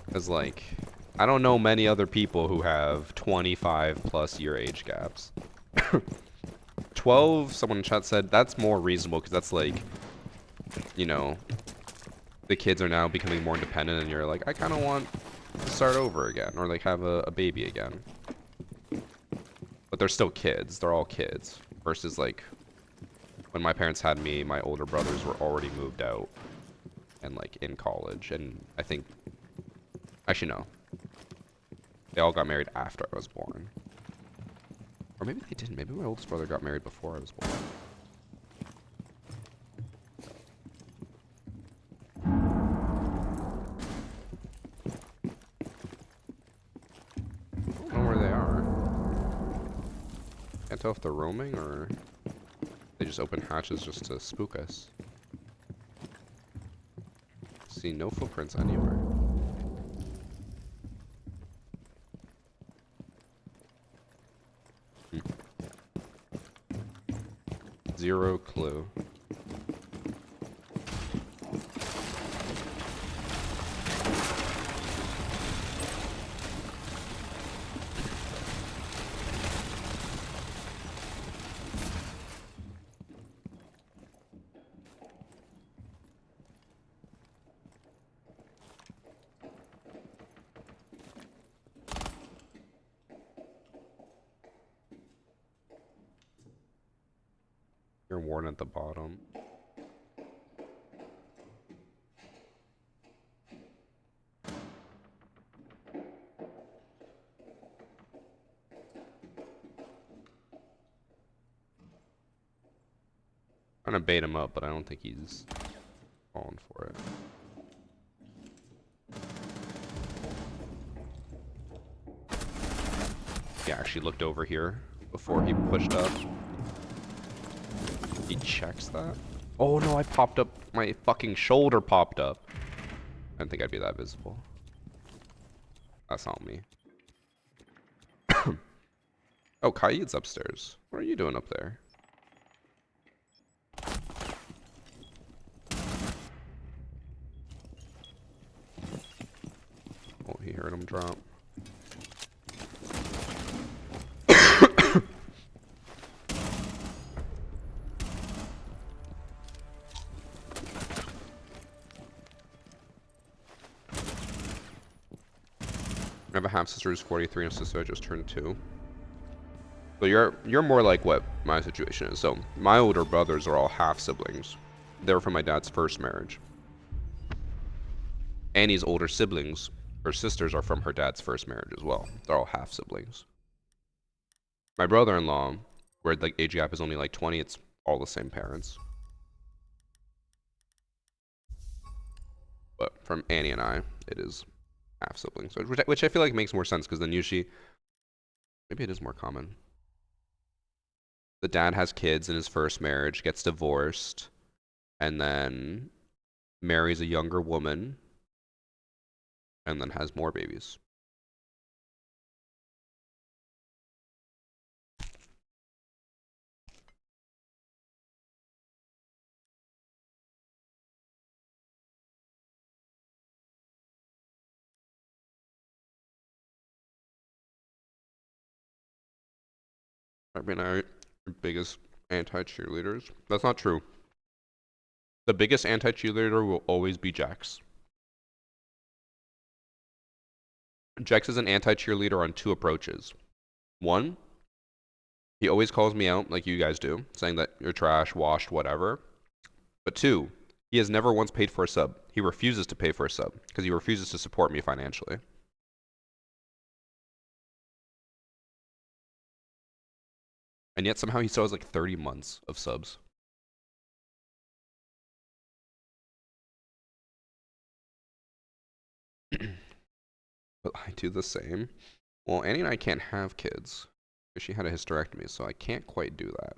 Because, like, I don't know many other people who have 25 plus year age gaps. 12, someone in chat said, that's more reasonable because that's like, you know, the kids are now becoming more independent and you're like, I kind of want to start over again or like have a baby again. But they're still kids. They're all kids. Versus like when my parents had me, my older brothers were already moved out and like in college. And I think, actually no, they all got married after I was born. Or maybe they didn't. Maybe my oldest brother got married before I was born. I don't know where they are. Can't tell if they're roaming or they just open hatches just to spook us. See no footprints anywhere. Zero clue. You're worn at the bottom. Trying to bait him up, but I don't think he's falling for it. He actually looked over here before he pushed up. He checks that. Oh no, I popped up. My fucking shoulder popped up. I didn't think I'd be that visible. That's not me. Oh, Kaid's upstairs. What are you doing up there? Oh, he heard him drop. I have a half sister who's 43 and a sister I just turned 2. So you're more like what my situation is. So my older brothers are all half siblings. They were from my dad's first marriage. Annie's older siblings, her sisters, are from her dad's first marriage as well. They're all half siblings. My brother-in-law, where the age gap is only like 20, it's all the same parents. But from Annie and I, it is half siblings, which I feel like makes more sense because then usually, maybe it is more common. The dad has kids in his first marriage, gets divorced, and then marries a younger woman, and then has more babies. I mean, our biggest anti-cheerleaders. That's not true. The biggest anti-cheerleader will always be Jax. Jax is an anti-cheerleader on 2 approaches. 1, he always calls me out like you guys do, saying that you're trash, washed, whatever. But 2, he has never once paid for a sub. He refuses to pay for a sub because he refuses to support me financially. And yet somehow he still has like 30 months of subs. But I do the same. Well, Annie and I can't have kids because she had a hysterectomy, so I can't quite do that.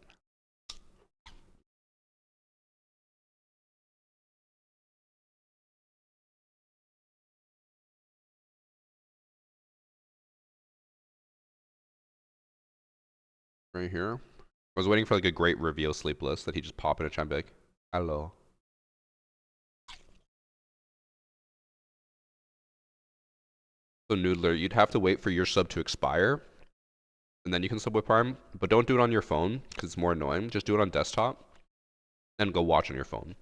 Right here. I was waiting for like a great reveal sleep list that he just pop in a chat big. Hello. So Noodler, you'd have to wait for your sub to expire, and then you can sub with Prime, but don't do it on your phone because it's more annoying. Just do it on desktop, and go watch on your phone.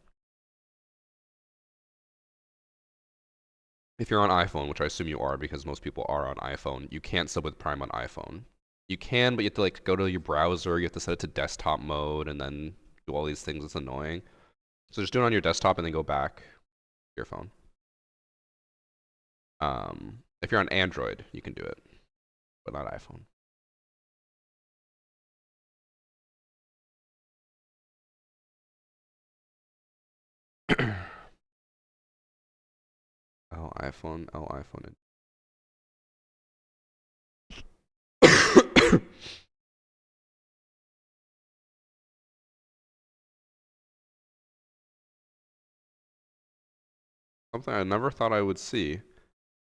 If you're on iPhone, which I assume you are because most people are on iPhone, you can't sub with Prime on iPhone. You can, but you have to like go to your browser, you have to set it to desktop mode, and then do all these things. It's annoying. So just do it on your desktop and then go back to your phone. If you're on Android, you can do it, but not iPhone. Oh, iPhone. Oh, iPhone. Something I never thought I would see.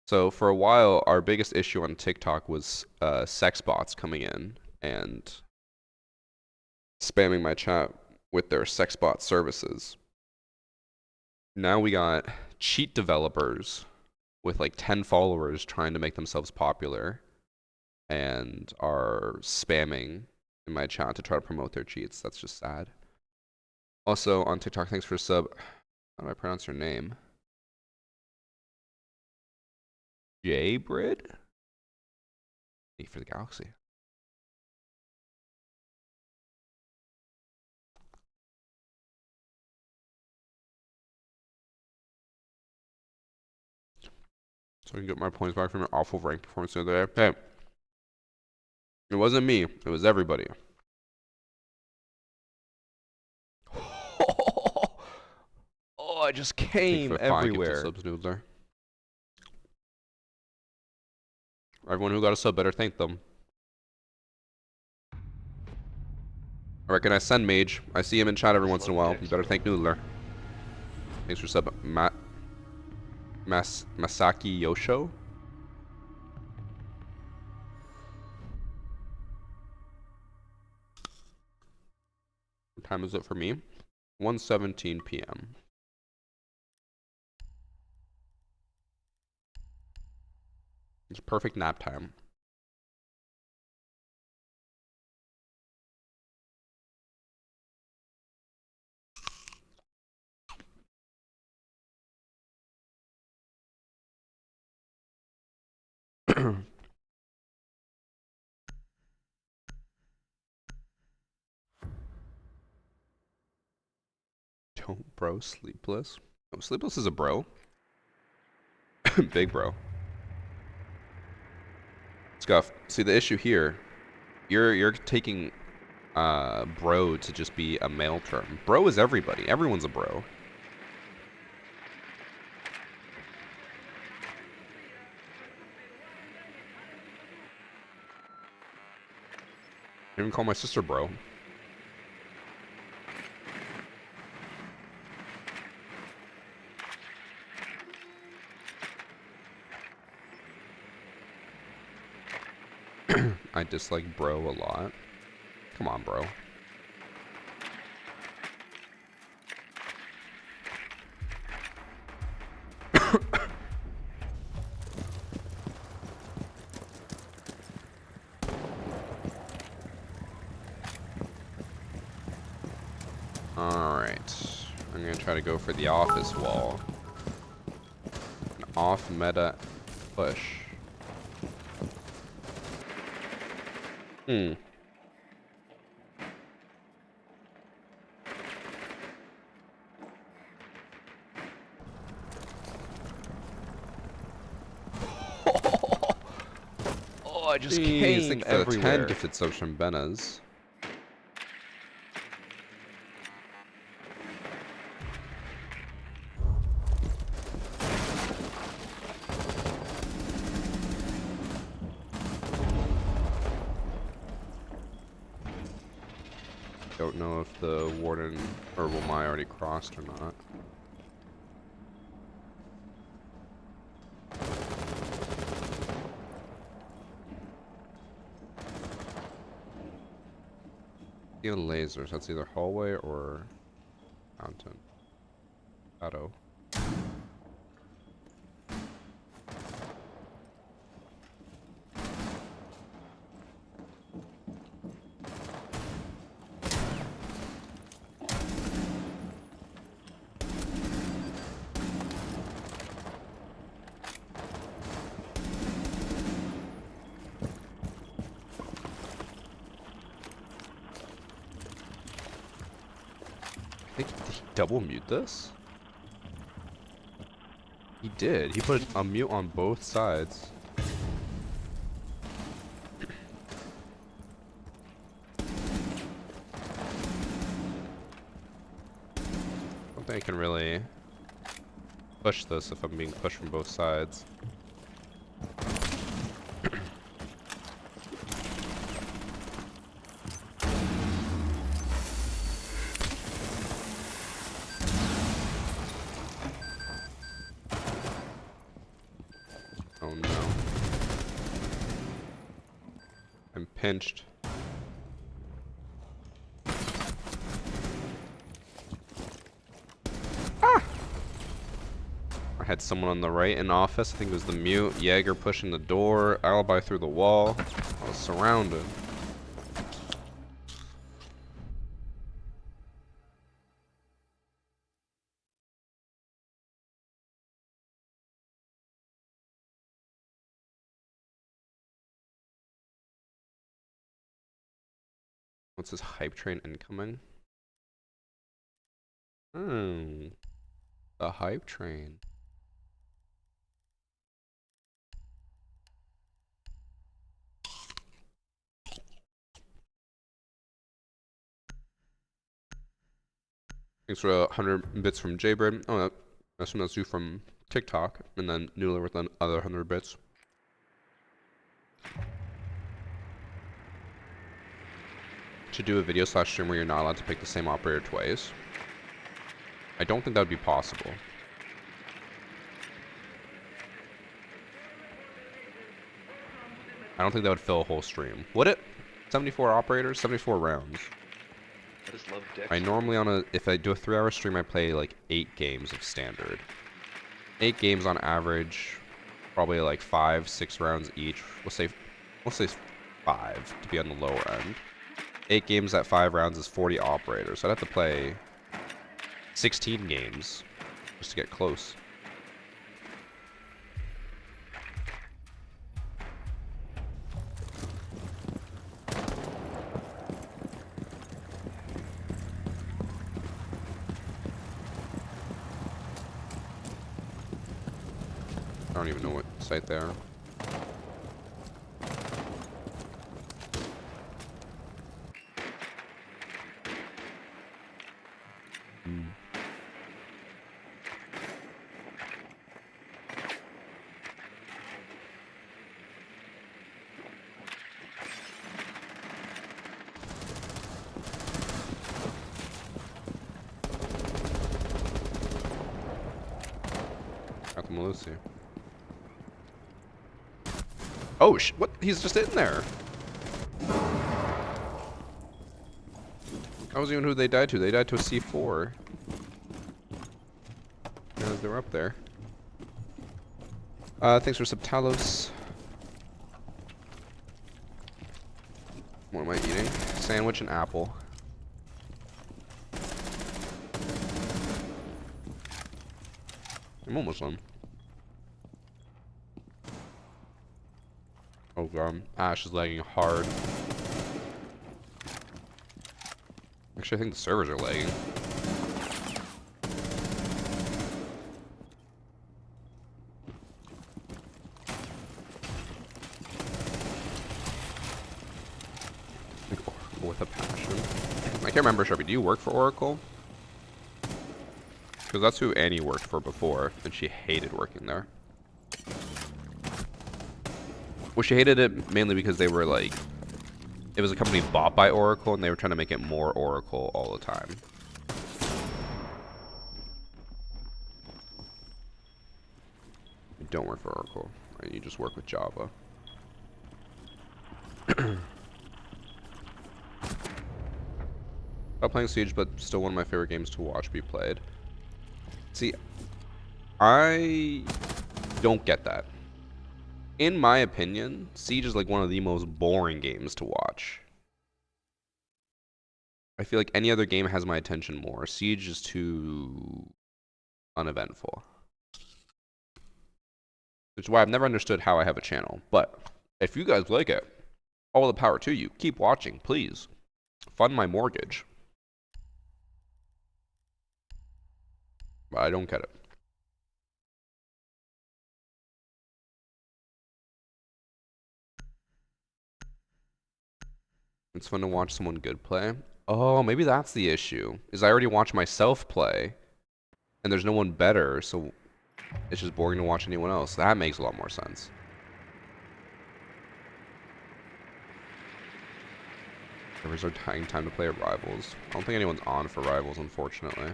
So for a while, our biggest issue on TikTok was sex bots coming in and spamming my chat with their sex bot services. Now we got cheat developers with like 10 followers trying to make themselves popular and are spamming in my chat to try to promote their cheats. That's just sad. Also on TikTok, thanks for sub. How do I pronounce your name? Jaybrid? Need for the galaxy. So I can get my points back from your awful rank performance the other day. Hey, it wasn't me. It was everybody. Oh, I just came everywhere. Subs, Noodler. Everyone who got a sub better thank them. Alright, can I send Mage? I see him in chat every once in a while. You better thank Noodler. Thanks for sub. Masaki Yosho? time is it for me? 1:17 p.m. It's perfect nap time. Don't bro sleepless. Oh, sleepless is a bro. Big bro. Scuff. See the issue here. You're taking bro to just be a male term. Bro is everybody. Everyone's a bro. I even call my sister bro. I dislike bro a lot. Come on, bro. Alright. I'm gonna try to go for the office wall. An off meta push. Hmm. Oh, I just Jeez, came thank you for the 10 everywhere. gifted subs from Benas. Don't know if the warden or Wilmai already crossed or not. The lasers, that's either hallway or mountain. Shadow. I think did he double mute this? He did. He put a mute on both sides. I don't think I can really push this if I'm being pushed from both sides. Oh no. I'm pinched. Ah! I had someone on the right in office. I think it was the mute. Jaeger pushing the door. Alibi through the wall. I was surrounded. What's this hype train incoming? Hmm. The hype train. Thanks for 100 bits from Jaybird. Oh, that's you from TikTok. And then Noodler with another 100 bits. To do a video slash stream where you're not allowed to pick the same operator twice. I don't think that would be possible. I don't think that would fill a whole stream. Would it? 74 operators, 74 rounds. I just love decks. I normally if I do a 3-hour stream, I play like 8 games of standard. 8 games on average, probably like 5-6 rounds each. We'll say 5 to be on the lower end. 8 games at 5 rounds is 40 operators. So I'd have to play 16 games just to get close. I don't even know what site they are. Got the Malusi. Oh, what? He's just in there. That wasn't even who they died to. They died to a C4. Yeah, they were up there. Thanks for Subtalos. What am I eating? Sandwich and apple. I'm almost done. Oh god, Ash is lagging hard. Actually, I think the servers are lagging. With a passion. I can't remember, Sharpie, do you work for Oracle? Because that's who Annie worked for before, and she hated working there. Well, she hated it mainly because they were like, it was a company bought by Oracle, and they were trying to make it more Oracle all the time. You don't work for Oracle, right? You just work with Java. Stop playing Siege, but still one of my favorite games to watch be played. See, I don't get that. In my opinion, Siege is like one of the most boring games to watch. I feel like any other game has my attention more. Siege is too uneventful. Which is why I've never understood how I have a channel. But if you guys like it, all the power to you. Keep watching, please. Fund my mortgage. But I don't get it. It's fun to watch someone good play. Oh, maybe that's the issue. Is I already watch myself play, and there's no one better, so it's just boring to watch anyone else. That makes a lot more sense. Servers are tying time to play at Rivals. I don't think anyone's on for Rivals, unfortunately.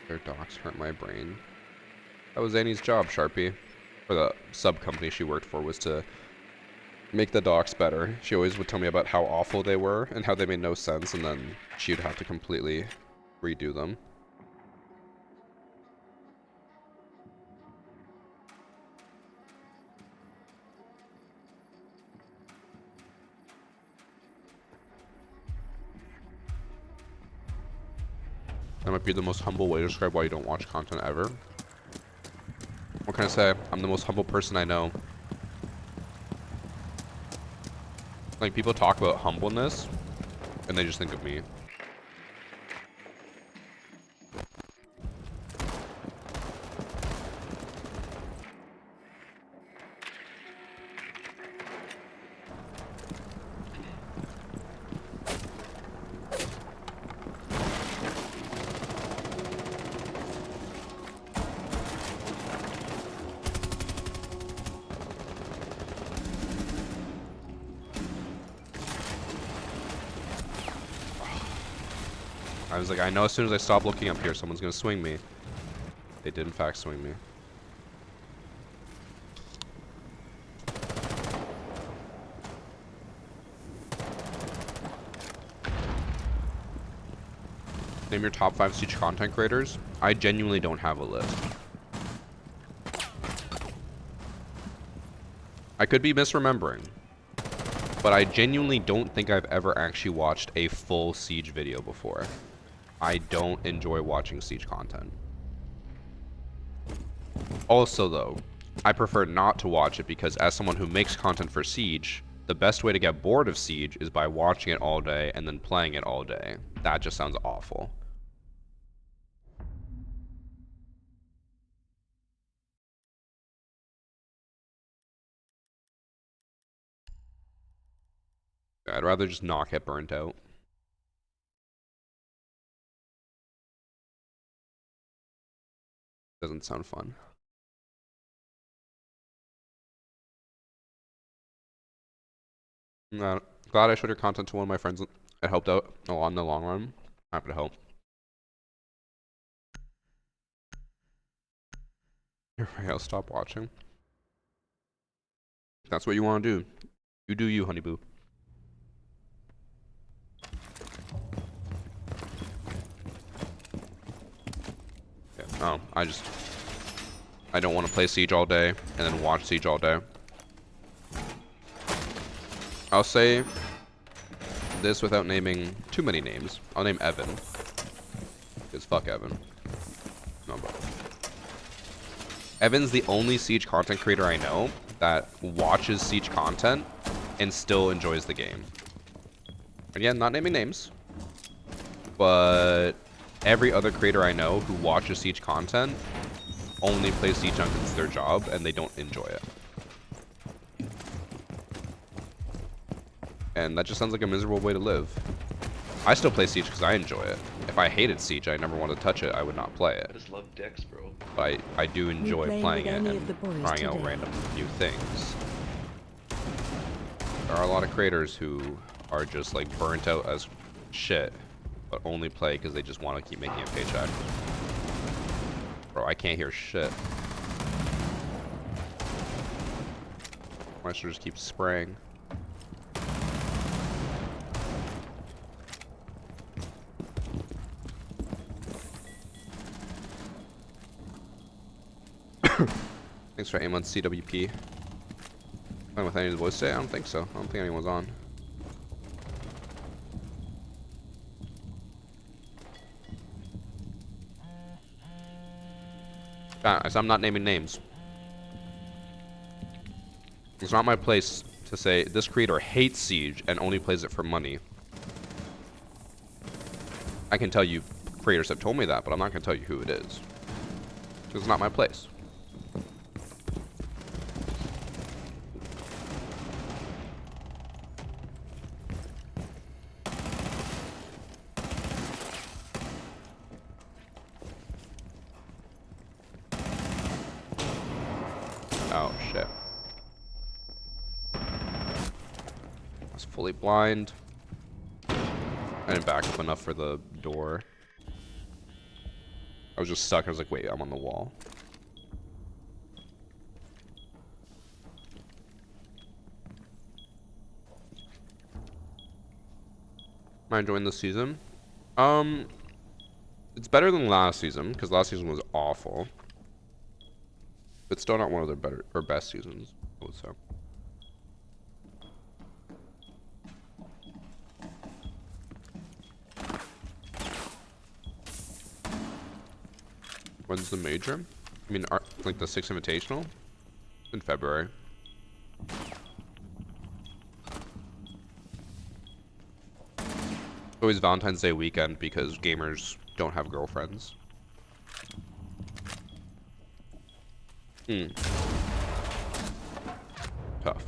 Their docs hurt my brain. That was Annie's job, Sharpie. Or the sub company she worked for was to make the docs better. She always would tell me about how awful they were and how they made no sense, and then she would have to completely redo them. That might be the most humble way to describe why you don't watch content ever. What can I say? I'm the most humble person I know. Like, people talk about humbleness, and they just think of me. I was like, I know as soon as I stop looking up here, someone's gonna swing me. They did in fact swing me. name your top 5 Siege content creators, I genuinely don't have a list. I could be misremembering, but I genuinely don't think I've ever actually watched a full Siege video before. I don't enjoy watching Siege content. Also though, I prefer not to watch it because as someone who makes content for Siege, the best way to get bored of Siege is by watching it all day and then playing it all day. That just sounds awful. I'd rather just not get burnt out. Doesn't sound fun. I'm glad I showed your content to one of my friends. It helped out a lot in the long run. Happy to help. I'll stop watching. If that's what you want to do. You do you, honey boo. Yeah, I don't want to play Siege all day and then watch Siege all day. I'll say this without naming too many names. I'll name Evan. Because fuck Evan. No, but Evan's the only Siege content creator I know that watches Siege content and still enjoys the game. Again, not naming names, but every other creator I know who watches Siege content only plays Siege because it's their job and they don't enjoy it. And that just sounds like a miserable way to live. I still play Siege because I enjoy it. If I hated Siege, I never wanted to touch it, I would not play it. I just love decks, bro. But I do enjoy playing it and trying out random new things. There are a lot of creators who are just like burnt out as shit, but only play because they just want to keep making a paycheck. Bro, I can't hear shit. I should just keep spraying. Thanks for aim on CWP. Playing with any of the voice today? I don't think so. I don't think anyone's on. I'm not naming names. It's not my place to say this creator hates Siege and only plays it for money. I can tell you creators have told me that, but I'm not going to tell you who it is. Because it's not my place. Oh, shit. I was fully blind. I didn't back up enough for the door. I was just stuck. I was like, wait, I'm on the wall. Am I enjoying this season? It's better than last season, because last season was awful. But still not one of their better or best seasons, I would say. When's the major? I mean, like the 6th Invitational? In February. It's always Valentine's Day weekend because gamers don't have girlfriends. Tough.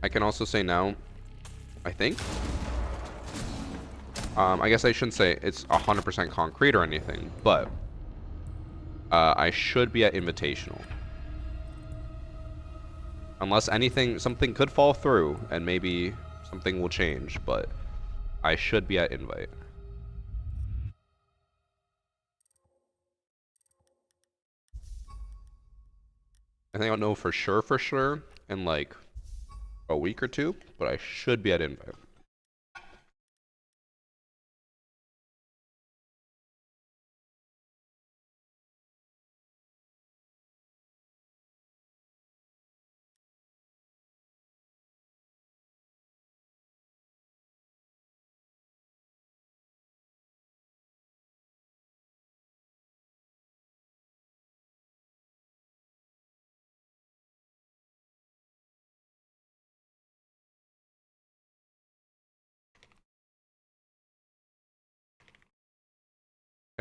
I can also say now, I think. I guess I shouldn't say it's 100% concrete or anything, but I should be at Invitational. Unless something could fall through, and maybe something will change, but I should be at Invite. I think I'll know for sure in like a week or two, but I should be at Invite.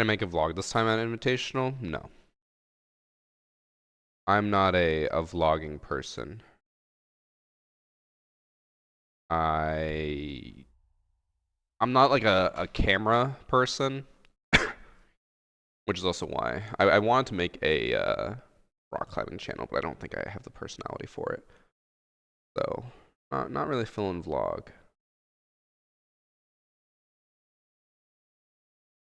I make a vlog this time at Invitational? No. I'm not a vlogging person. I'm not like a camera person, which is also why I wanted to make a rock climbing channel, but I don't think I have the personality for it. So, not really feeling vlog.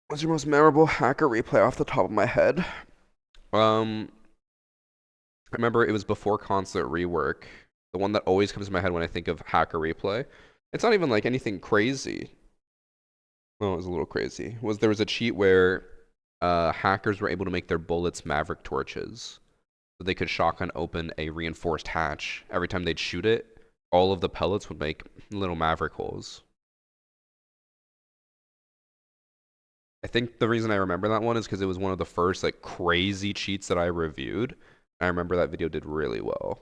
What's your most memorable hacker replay off the top of my head? I remember it was before concert rework. The one that always comes to my head when I think of hacker replay. It's not even like anything crazy. Well, it was a little crazy. There was a cheat where hackers were able to make their bullets maverick torches. So they could shotgun open a reinforced hatch. Every time they'd shoot it, all of the pellets would make little maverick holes. I think the reason I remember that one is because it was one of the first like crazy cheats that I reviewed. I remember that video did really well.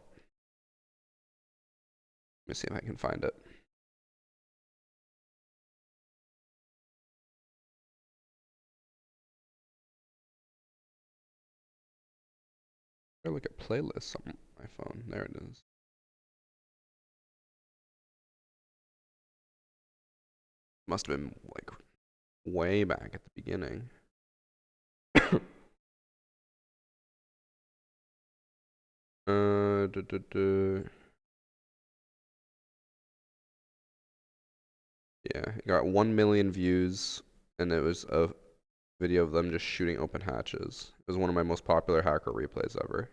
Let me see if I can find it. I look at playlists on my phone. There it is. Must have been like way back at the beginning. Yeah, it got 1 million views, and it was a video of them just shooting open hatches. It was one of my most popular hacker replays ever.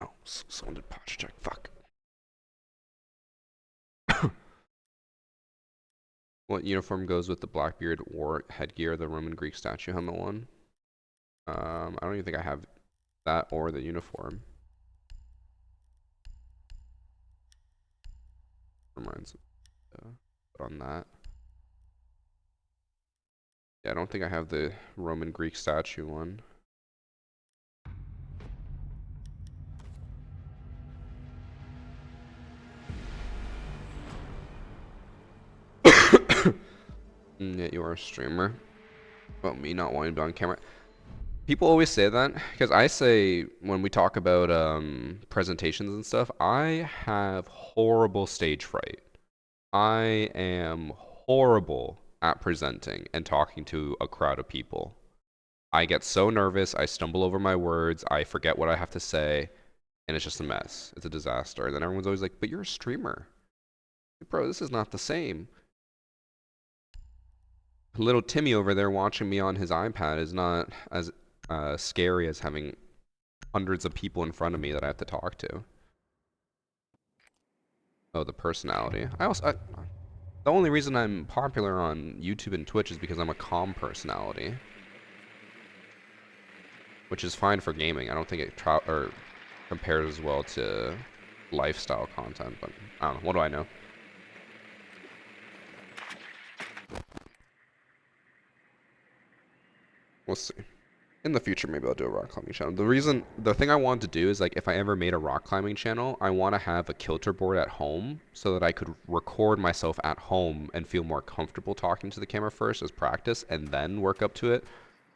Oh, someone did posture check. Fuck. What uniform goes with the Blackbeard war headgear, the Roman Greek statue helmet one? I don't even think I have that or the uniform. Reminds me. Put on that. Yeah, I don't think I have the Roman Greek statue one. Yeah, you are a streamer. Well, me not wanting to be on camera. People always say that because I say when we talk about presentations and stuff, I have horrible stage fright. I am horrible at presenting and talking to a crowd of people. I get so nervous, I stumble over my words, I forget what I have to say, and it's just a mess. It's a disaster. And then everyone's always like, but you're a streamer. Bro, this is not the same. Little Timmy over there watching me on his iPad is not as scary as having hundreds of people in front of me that I have to talk to. Oh, the personality. The only reason I'm popular on YouTube and Twitch is because I'm a calm personality, which is fine for gaming. I don't think it compares as well to lifestyle content, but I don't know. What do I know? We'll see. In the future, maybe I'll do a rock climbing channel. The thing I want to do is like if I ever made a rock climbing channel, I want to have a kilter board at home so that I could record myself at home and feel more comfortable talking to the camera first as practice and then work up to it.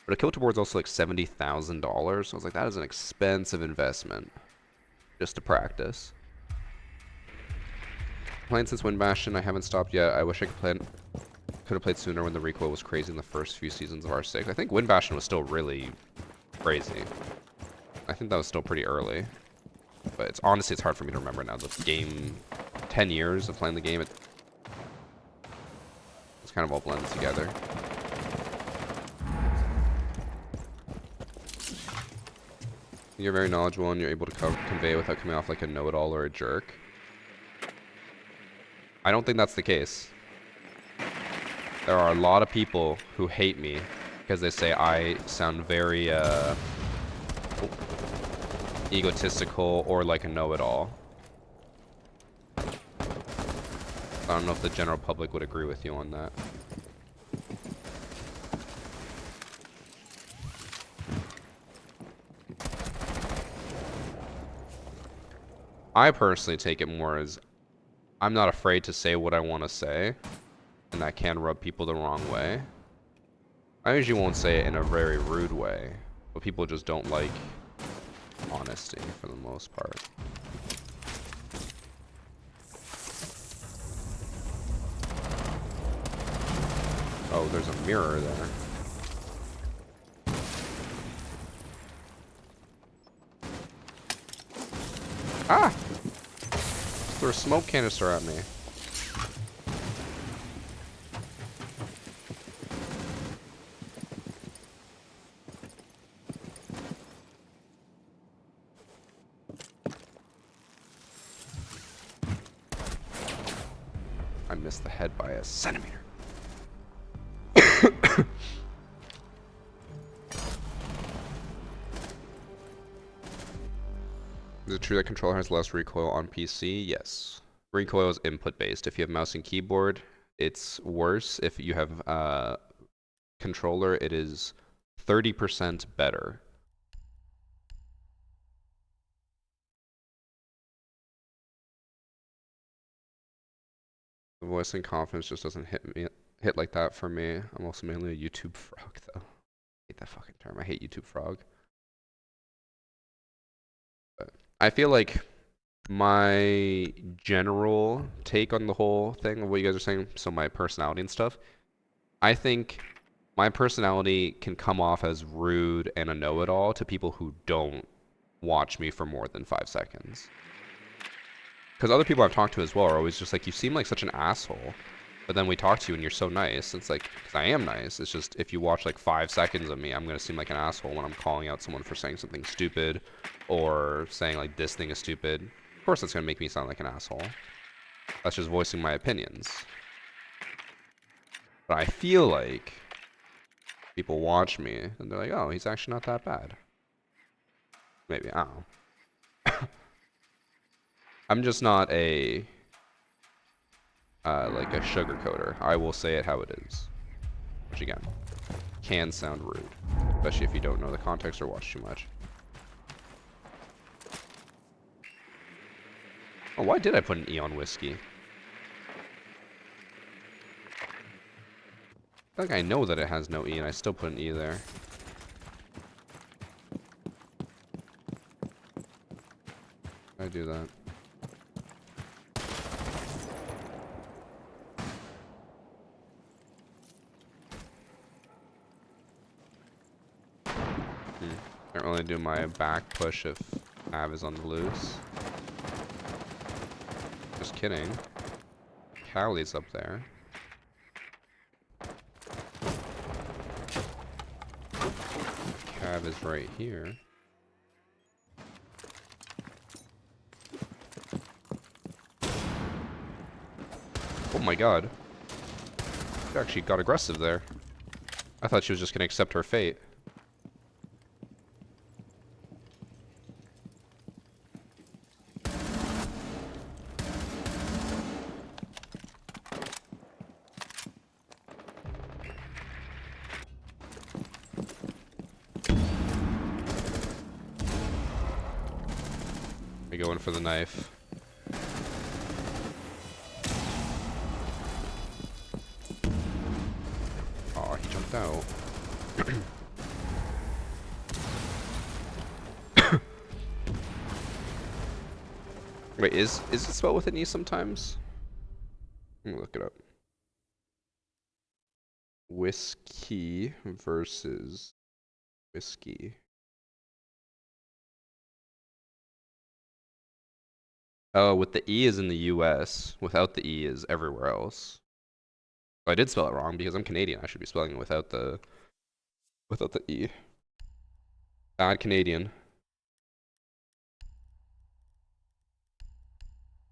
But a kilter board's also like $70,000. So I was like, that is an expensive investment just to practice. Playing since Wind Bastion, I haven't stopped yet. I wish I could have played sooner when the recoil was crazy in the first few seasons of R6. I think Wind Bastion was still really crazy. I think that was still pretty early. But honestly, it's hard for me to remember now. The game, 10 years of playing the game, it's kind of all blended together. You're very knowledgeable and you're able to convey without coming off like a know-it-all or a jerk. I don't think that's the case. There are a lot of people who hate me because they say I sound very egotistical or like a know-it-all. I don't know if the general public would agree with you on that. I personally take it more as I'm not afraid to say what I want to say. and that can rub people the wrong way. I usually won't say it in a very rude way, but people just don't like honesty for the most part. Oh, there's a mirror there. Ah! Threw a smoke canister at me. I missed the head by a centimeter. Is it true that controller has less recoil on PC? Yes. Recoil is input based. If you have mouse and keyboard, it's worse. If you have controller, it is 30% better. The voice and confidence just doesn't hit like that for me. I'm also mainly a YouTube frog though. I hate that fucking term. I hate YouTube frog. But I feel like my general take on the whole thing of what you guys are saying, so my personality and stuff, I think my personality can come off as rude and a know-it-all to people who don't watch me for more than 5 seconds. Because other people I've talked to as well are always just like, you seem like such an asshole, but then we talk to you and you're so nice. It's like, because I am nice. It's just, if you watch like 5 seconds of me, I'm going to seem like an asshole when I'm calling out someone for saying something stupid or saying like, this thing is stupid. Of course that's going to make me sound like an asshole. That's just voicing my opinions. But I feel like people watch me and they're like, oh, he's actually not that bad. Maybe, I don't know. I'm just not a like a sugarcoater. I will say it how it is. Which again, can sound rude. Especially if you don't know the context or watch too much. Oh, why did I put an E on whiskey? I feel like I know that it has no E and I still put an E there. I do that. Can't really do my back push if Av is on the loose. Just kidding. Cowley's up there. Cav is right here. Oh my god. She actually got aggressive there. I thought she was just gonna accept her fate. We go in for the knife. Oh, he jumped out. Wait, is it spelled with an E sometimes? Let me look it up. Whiskey versus whiskey. Oh, with the E is in the US. Without the E is everywhere else. Oh, I did spell it wrong because I'm Canadian. I should be spelling it without the E. Bad Canadian.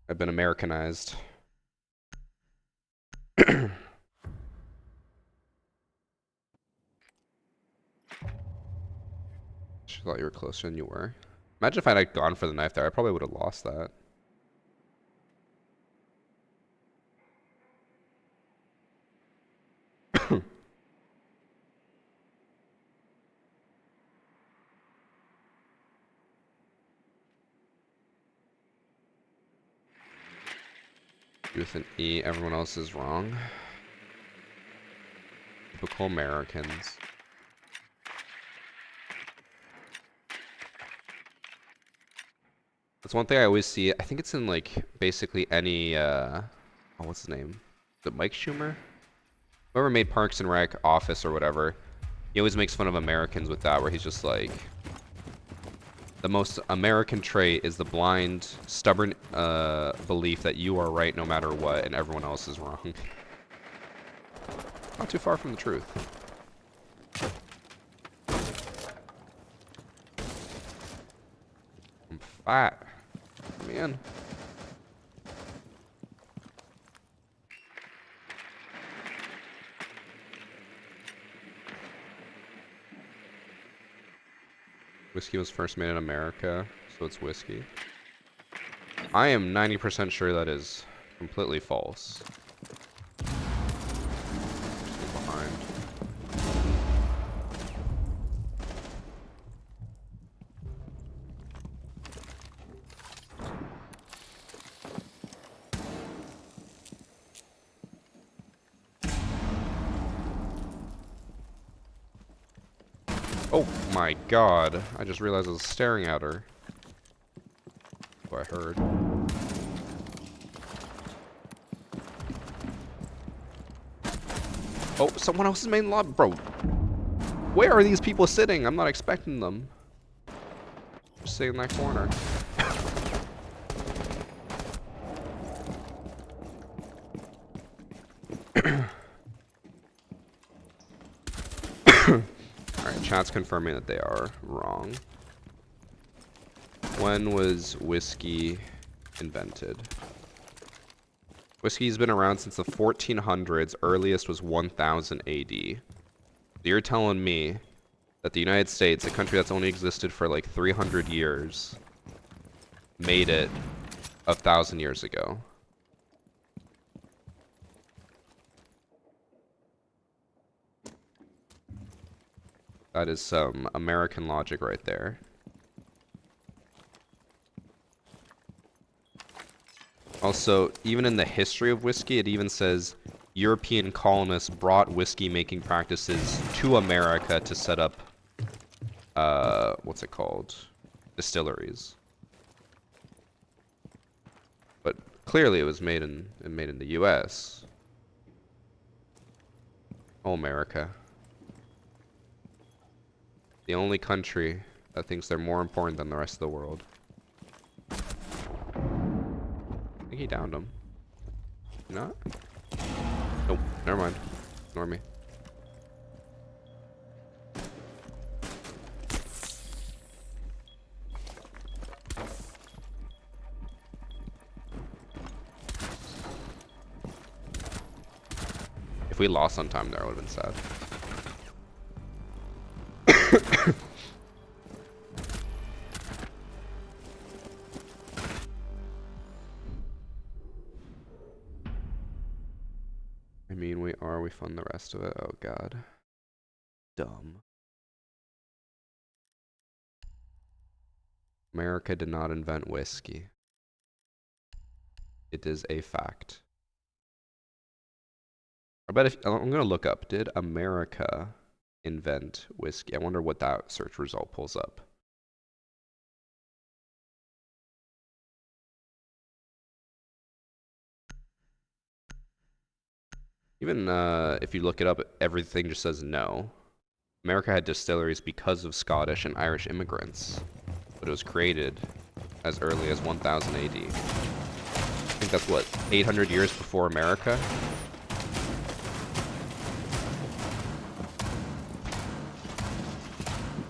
I've been Americanized. She thought you were closer than you were. Imagine if I had gone for the knife there. I probably would have lost that. With an E, everyone else is wrong. Typical Americans. That's one thing I always see. I think it's in like basically any oh, what's his name? Is it Mike Schumer? Whoever made Parks and Rec, Office, or whatever. He always makes fun of Americans with that, where he's just like, the most American trait is the blind, stubborn belief that you are right no matter what, and everyone else is wrong. Not too far from the truth. I'm fat. Man. Whiskey was first made in America, so it's whiskey. I am 90% sure that is completely false. Just behind. Oh my god, I just realized I was staring at her. What I heard. Oh, someone else's main lobby. Bro, where are these people sitting? I'm not expecting them. Just sitting in that corner. Alright, chat's confirming that they are wrong. When was whiskey invented? Whiskey's been around since the 1400s. Earliest was 1000 AD. So you're telling me that the United States, a country that's only existed for like 300 years, made it 1,000 years ago? That is some American logic right there. Also, even in the history of whiskey, it even says European colonists brought whiskey making practices to America to set up, what's it called? Distilleries. But clearly it was made in the US. Oh, America. The only country that thinks they're more important than the rest of the world. I think he downed him. Not? Nope, never mind. Ignore me. If we lost on time there, I would have been sad. I mean, we fund the rest of it. Oh, God. Dumb. America did not invent whiskey. It is a fact. I bet I'm going to look up, did America invent whiskey? I wonder what that search result pulls up. Even if you look it up, everything just says no. America had distilleries because of Scottish and Irish immigrants, but it was created as early as 1000 AD. I think that's what, 800 years before America?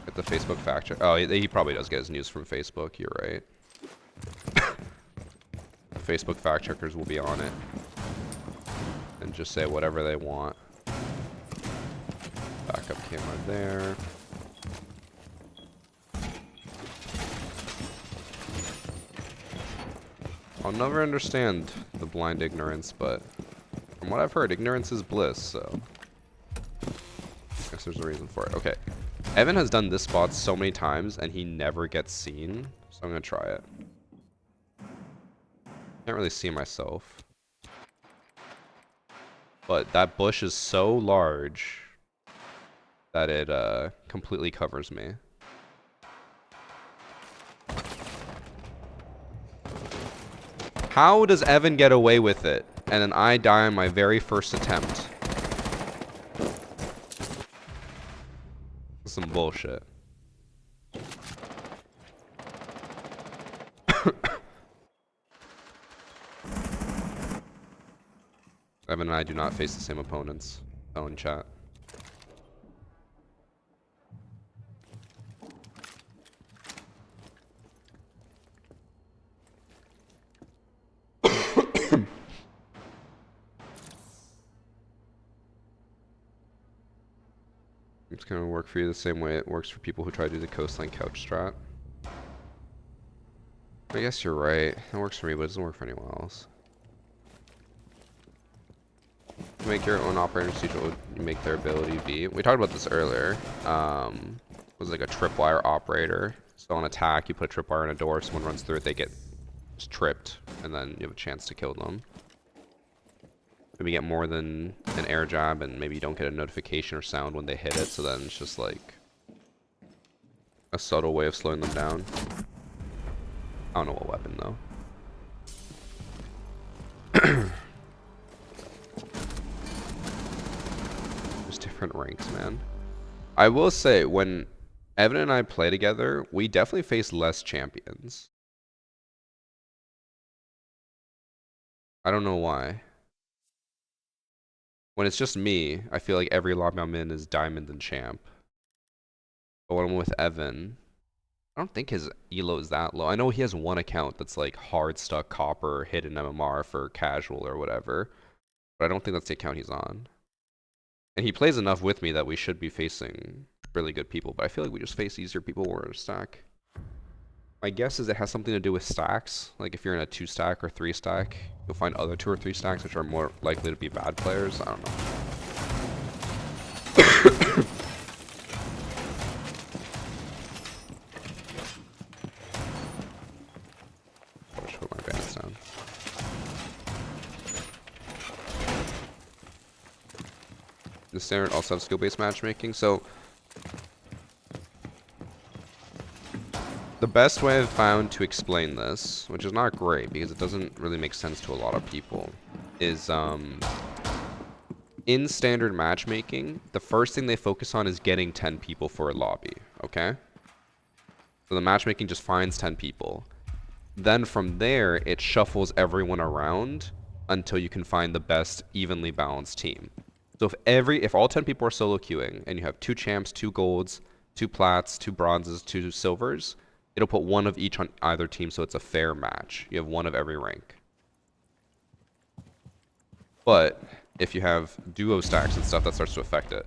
Get the Facebook fact check. Oh, he probably does get his news from Facebook, you're right. The Facebook fact checkers will be on it and just say whatever they want. Backup camera there. I'll never understand the blind ignorance, but from what I've heard, ignorance is bliss, so I guess there's a reason for it. Okay. Evan has done this spot so many times and he never gets seen, so I'm gonna try it. Can't really see myself. But that bush is so large that it completely covers me. How does Evan get away with it? And then I die on my very first attempt. Some bullshit. Evan and I do not face the same opponents. Oh, in chat. It's gonna work for you the same way it works for people who try to do the coastline couch strat. I guess you're right. It works for me, but it doesn't work for anyone else. You make your own operator see what you make their ability be. We talked about this earlier. It was like a tripwire operator. So on attack, you put a tripwire in a door. If someone runs through it, they get just tripped, and then you have a chance to kill them. Maybe get more than an air jab, and maybe you don't get a notification or sound when they hit it. So then it's just like a subtle way of slowing them down. I don't know what weapon though. There's different ranks, man. I will say, when Evan and I play together, we definitely face less champions. I don't know why. When it's just me, I feel like every lobby I'm in is diamond and champ. But when I'm with Evan, I don't think his elo is that low. I know he has one account that's like hard stuck copper, hidden MMR for casual or whatever. But I don't think that's the account he's on. And he plays enough with me that we should be facing really good people. But I feel like we just face easier people when we're in a stack. My guess is it has something to do with stacks. Like if you're in a 2-stack or 3-stack, you'll find other 2 or 3 stacks which are more likely to be bad players. I don't know. I should put my bandits down. The standard also have skill-based matchmaking. So the best way I've found to explain this, which is not great because it doesn't really make sense to a lot of people, is in standard matchmaking, the first thing they focus on is getting 10 people for a lobby, okay? So the matchmaking just finds 10 people. Then from there, it shuffles everyone around until you can find the best evenly balanced team. So if all 10 people are solo queuing and you have 2 champs, 2 golds, 2 plats, 2 bronzes, 2 silvers, it'll put 1 of each on either team, so it's a fair match. You have 1 of every rank. But if you have duo stacks and stuff, that starts to affect it.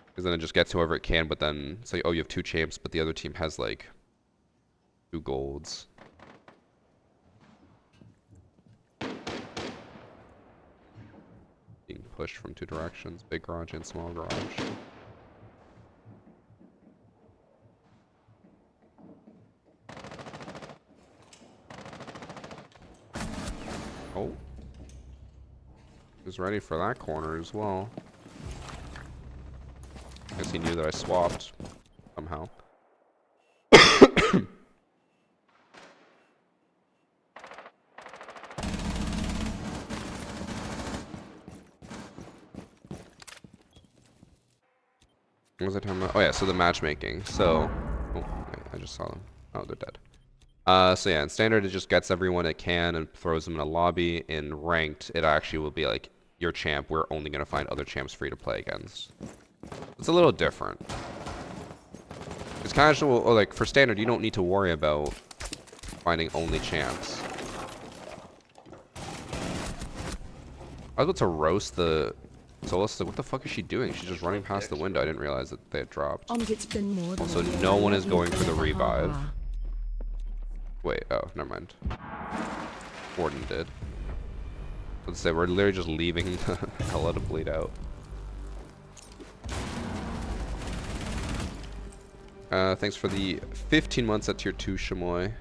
Because then it just gets whoever it can, but then it's like, oh, you have 2 champs, but the other team has like 2 golds. Being pushed from 2 directions, big garage and small garage. Oh. He's ready for that corner as well. Guess he knew that I swapped somehow. What was I talking about? Oh yeah, so the matchmaking. So, oh, okay, I just saw them. Oh, they're dead. So yeah, in standard it just gets everyone it can and throws them in a lobby. In ranked, it actually will be like, your champ, we're only gonna find other champs free to play against. It's a little different. It's casual, or like for standard, you don't need to worry about finding only champs. I was about to roast the Solus. What the fuck is she doing? She's just running past the window. I didn't realize that they had dropped. Also, no one is going for the revive. Wait, oh, never mind. Warden did. Let's say we're literally just leaving to let him bleed out. Thanks for the 15 months at tier 2, Shamoy.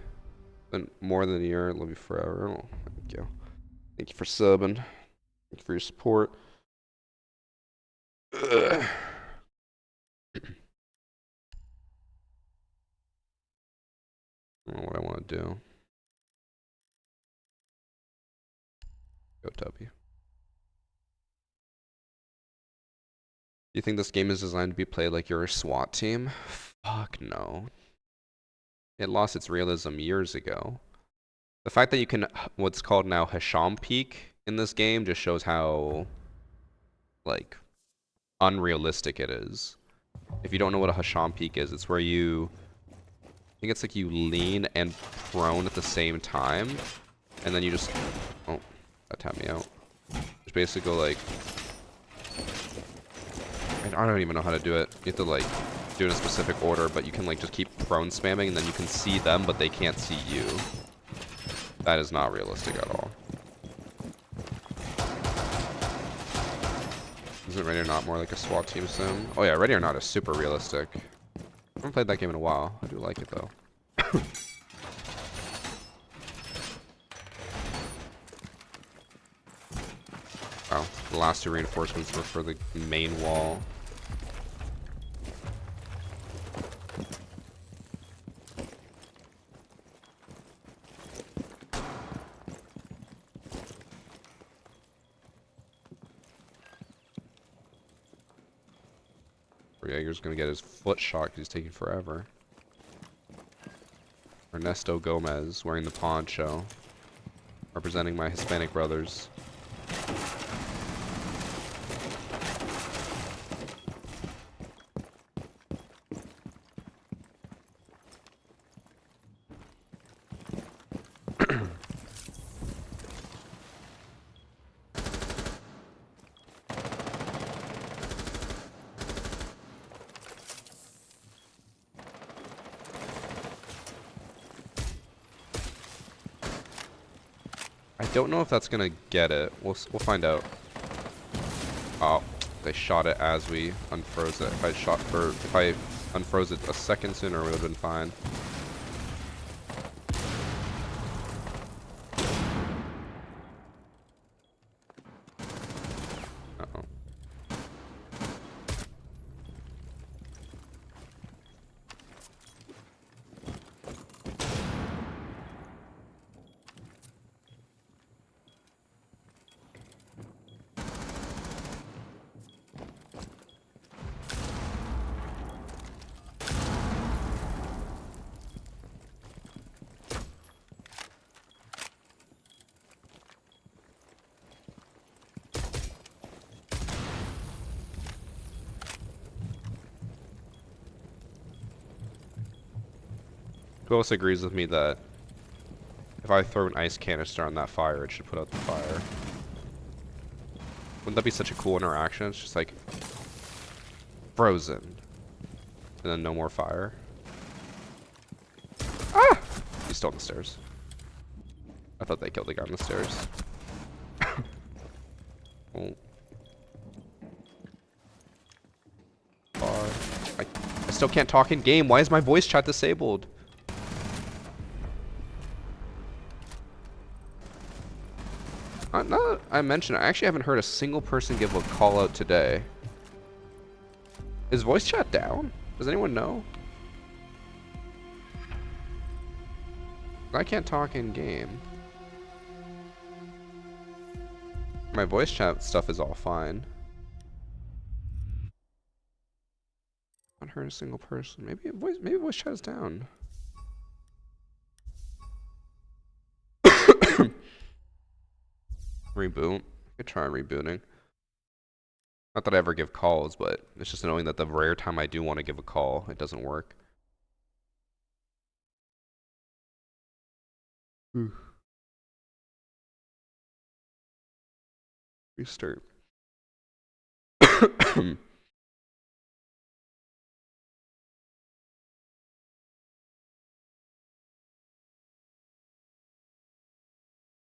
Been more than a year. Love you forever. Oh, thank you. Thank you for subbing. Thank you for your support. I don't know what I want to do. Go W. Do you think this game is designed to be played like you're a SWAT team? Fuck no. It lost its realism years ago. The fact that you can, what's called now Hasham peek in this game just shows how, like, unrealistic it is. If you don't know what a Hasham peek is, it's where you, I think it's like you lean and prone at the same time, and then you just, oh, that tapped me out. Just basically go like, I don't even know how to do it. You have to like do it in a specific order, but you can like just keep prone spamming, and then you can see them, but they can't see you. That is not realistic at all. Isn't Ready or Not more like a SWAT team sim? Oh yeah, Ready or Not is super realistic. I haven't played that game in a while. I do like it though. Oh, the last two reinforcements were for the main wall. Jaeger's gonna get his foot shot because he's taking forever. Ernesto Gomez wearing the poncho, representing my Hispanic brothers. I don't know if that's gonna get it. We'll find out. Oh, they shot it as we unfroze it. If I unfroze it a second sooner, it would have been fine. Uh-oh. Who else agrees with me that if I throw an ice canister on that fire, it should put out the fire? Wouldn't that be such a cool interaction? It's just like frozen, and then no more fire. Ah! He's still on the stairs. I thought they killed the guy on the stairs. Oh. I still can't talk in game. Why is my voice chat disabled? Now that I mentioned, I actually haven't heard a single person give a call out today. Is voice chat down? Does anyone know? I can't talk in game. My voice chat stuff is all fine. I haven't heard a single person. Maybe voice chat is down. Reboot. I could try rebooting. Not that I ever give calls, but it's just knowing that the rare time I do want to give a call, it doesn't work. Restart.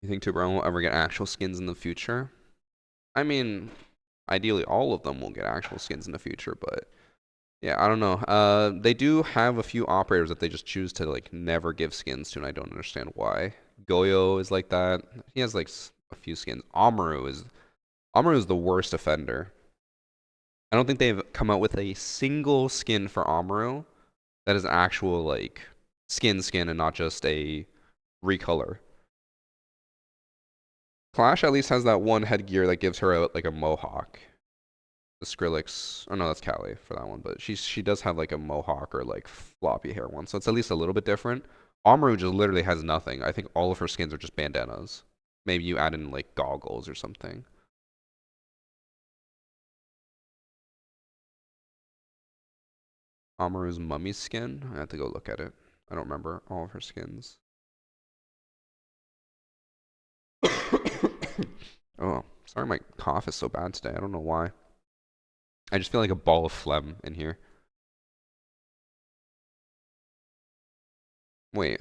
You think Tiburon will ever get actual skins in the future? I mean, ideally all of them will get actual skins in the future, but yeah, I don't know. They do have a few operators that they just choose to like never give skins to, and I don't understand why. Goyo is like that. He has like a few skins. Amaru is the worst offender. I don't think they've come out with a single skin for Amuro that is actual, like, skin and not just a recolor. Clash at least has that one headgear that gives her like a mohawk. The Skrillex, oh no, that's Callie for that one, but she does have like a mohawk or like floppy hair one, so it's at least a little bit different. Amaru just literally has nothing. I think all of her skins are just bandanas. Maybe you add in like goggles or something. Amaru's mummy skin, I have to go look at it. I don't remember all of her skins. Oh, sorry my cough is so bad today. I don't know why. I just feel like a ball of phlegm in here. Wait.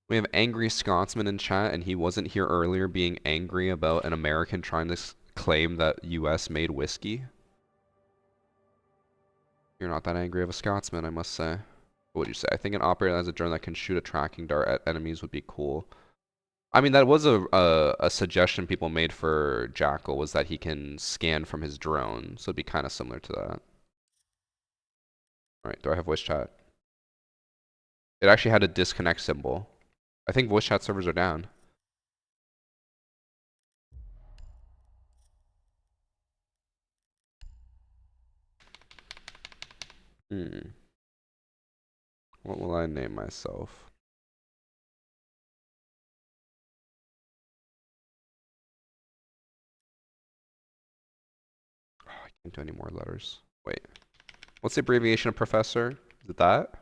We have Angry Scotsman in chat, and he wasn't here earlier being angry about an American trying to claim that US made whiskey. You're not that angry of a Scotsman, I must say. What would you say? I think an operator that has a drone that can shoot a tracking dart at enemies would be cool. I mean, that was a suggestion people made for Jackal, was that he can scan from his drone, so it'd be kind of similar to that. Alright, do I have voice chat? It actually had a disconnect symbol. I think voice chat servers are down. What will I name myself? Oh, I can't do any more letters. Wait. What's the abbreviation of professor? Is it that?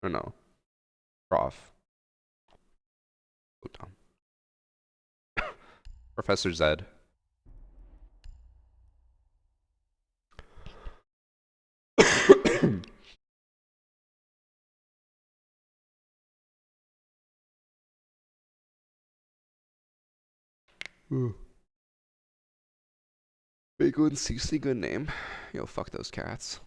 Or no? Prof. So dumb. Professor Zed. Bacon and Cece, good name. Yo, fuck those cats.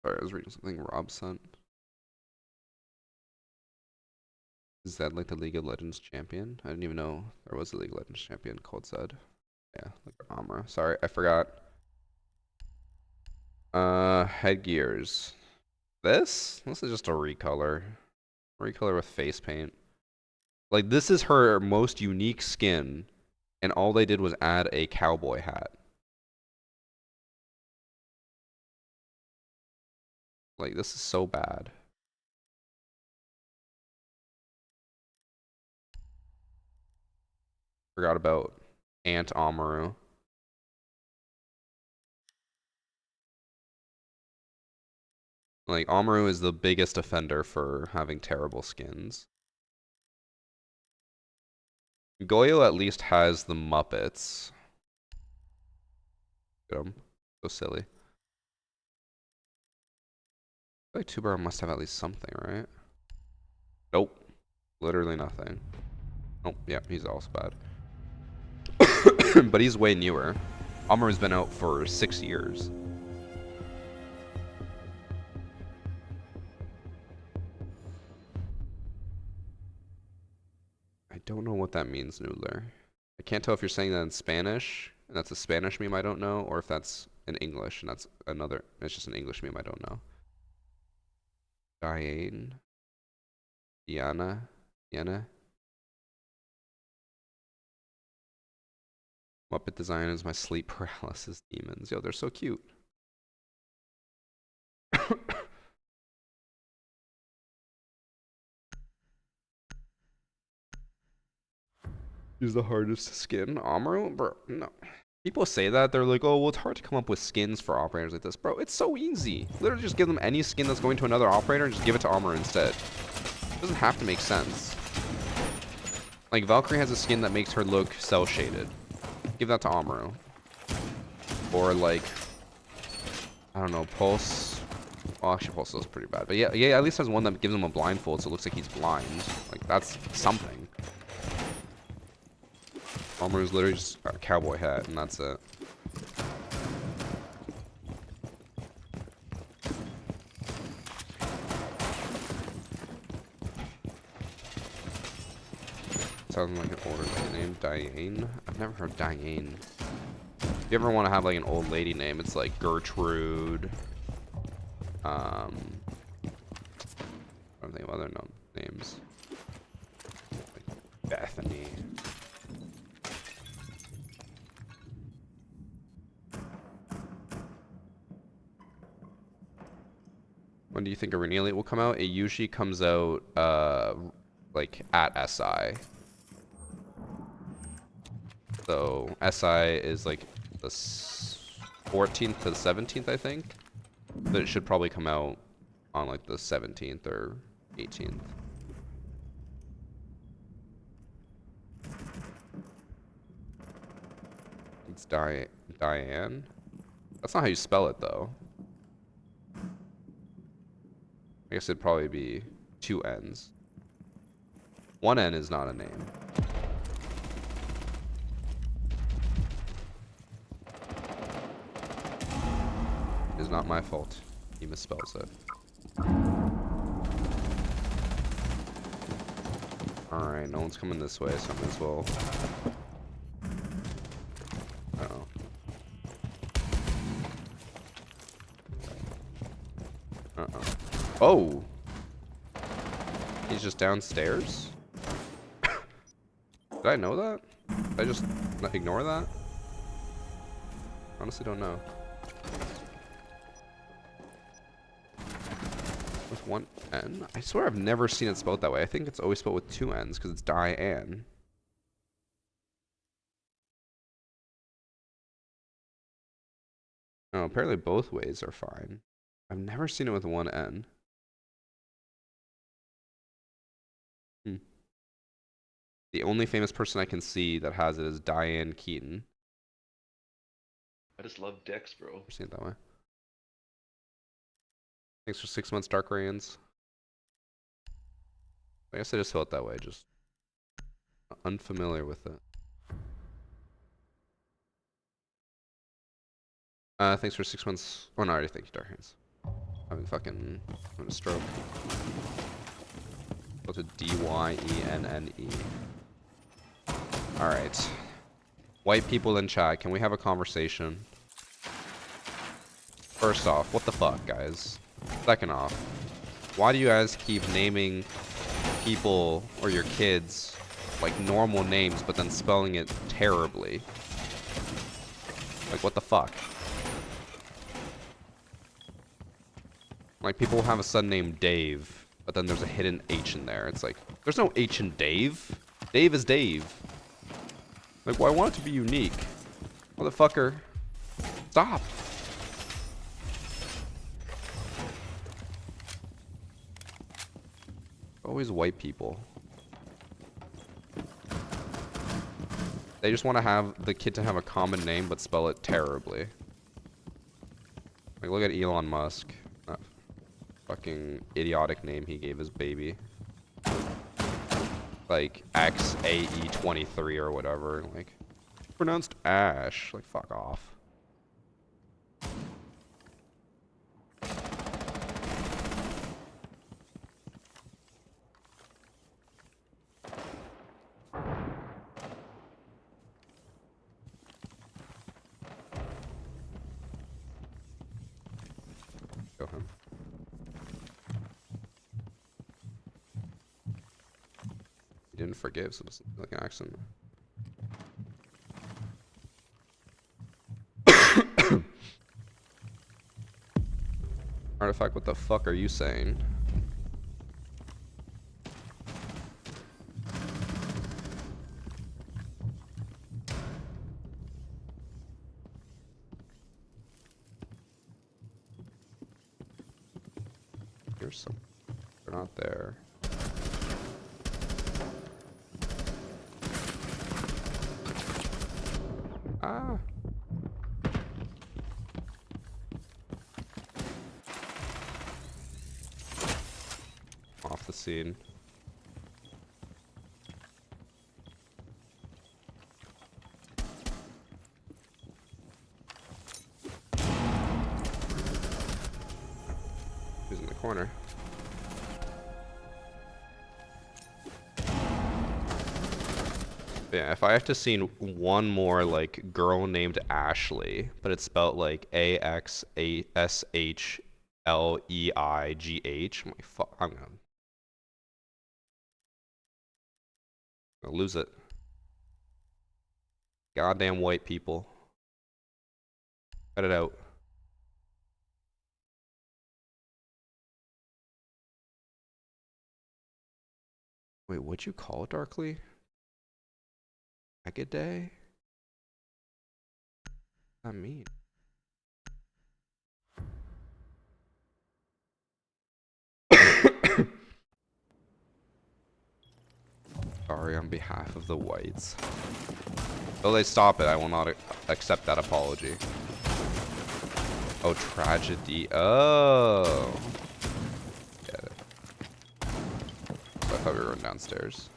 Sorry, I was reading something Rob sent. Is Zed like the League of Legends champion? I didn't even know there was a League of Legends champion called Zed. Yeah, like Amra. Sorry, I forgot. Headgears. This is just a recolor. Recolor with face paint. Like, this is her most unique skin, and all they did was add a cowboy hat. Like, this is so bad. Forgot about Aunt Amaru. Like, Amaru is the biggest offender for having terrible skins. Goyo at least has the Muppets. So silly. I feel like Tuber must have at least something, right? Nope. Literally nothing. Oh, yeah, he's also bad. But he's way newer. Amaru's been out for 6 years. I don't know what that means, Noodler. I can't tell if you're saying that in Spanish, and that's a Spanish meme I don't know, or if that's in English, and that's another, it's just an English meme I don't know. Diane? Diana? Muppet design is my sleep paralysis demons. Yo, they're so cute. He's the hardest skin. Amaru? Bro, no. People say that, they're like, oh, well, it's hard to come up with skins for operators like this. Bro, it's so easy. Literally just give them any skin that's going to another operator and just give it to Amaru instead. It doesn't have to make sense. Like, Valkyrie has a skin that makes her look cel-shaded. Give that to Amaru. Or, like, I don't know, Pulse. Oh, actually, Pulse is pretty bad. But yeah, yeah, at least has one that gives him a blindfold, so it looks like he's blind. Like, that's something. Armor is literally just a cowboy hat, and that's it. Sounds like an older lady name. Diane? I've never heard Diane. If you ever want to have like an old lady name, it's like Gertrude. I don't think of other names. Like Bethany. When do you think a Renelia will come out? It usually comes out like at SI. So SI is like the 14th to the 17th, I think. But it should probably come out on like the 17th or 18th. It's Diane. That's not how you spell it, though. I guess it'd probably be 2 N's. 1 N is not a name. It is not my fault. He misspells it. Alright, no one's coming this way, so I might as well. Uh-oh. Uh-oh. Oh! He's just downstairs? Did I know that? Did I just ignore that? Honestly don't know. With 1 N? I swear I've never seen it spelled that way. I think it's always spelled with 2 N's because it's Diane. Oh, apparently both ways are fine. I've never seen it with 1 N. The only famous person I can see that has it is Diane Keaton. I just love Dex, bro. I've seen it that way. Thanks for 6 months, Dark Rayans. I guess I just felt that way, just unfamiliar with it. Thanks for 6 months. Oh, no, I already thank you, Dark Rayans. Having a stroke. Go to D-Y-E-N-N-E. Alright. White people in chat, can we have a conversation? First off, what the fuck, guys? Second off, why do you guys keep naming people or your kids like normal names but then spelling it terribly? Like, what the fuck? Like, people will have a son named Dave, but then there's a hidden H in there. It's like, there's no H in Dave. Dave is Dave. Like, well, I want it to be unique. Motherfucker. Stop. Always white people. They just want to have the kid to have a common name but spell it terribly. Like, look at Elon Musk. That fucking idiotic name he gave his baby. Like, XAE23 or whatever. Like, pronounced Ash. Like, fuck off. Kill him. He didn't forgive, so it's like an accident. Artifact, what the fuck are you saying? Here's some. They're not there. Ah. seen. Who's in the corner? Yeah, if I have to see one more like girl named Ashley, but it's spelled like AXASHLEIGH, I'm like, fuck, I'm gonna lose it. Goddamn white people. Cut it out. Wait, what'd you call it, Darkly? Hackaday? What does that mean? Sorry on behalf of the whites. Though they stop it, I will not accept that apology. Oh, tragedy. Oh. Get it. I thought we were going downstairs.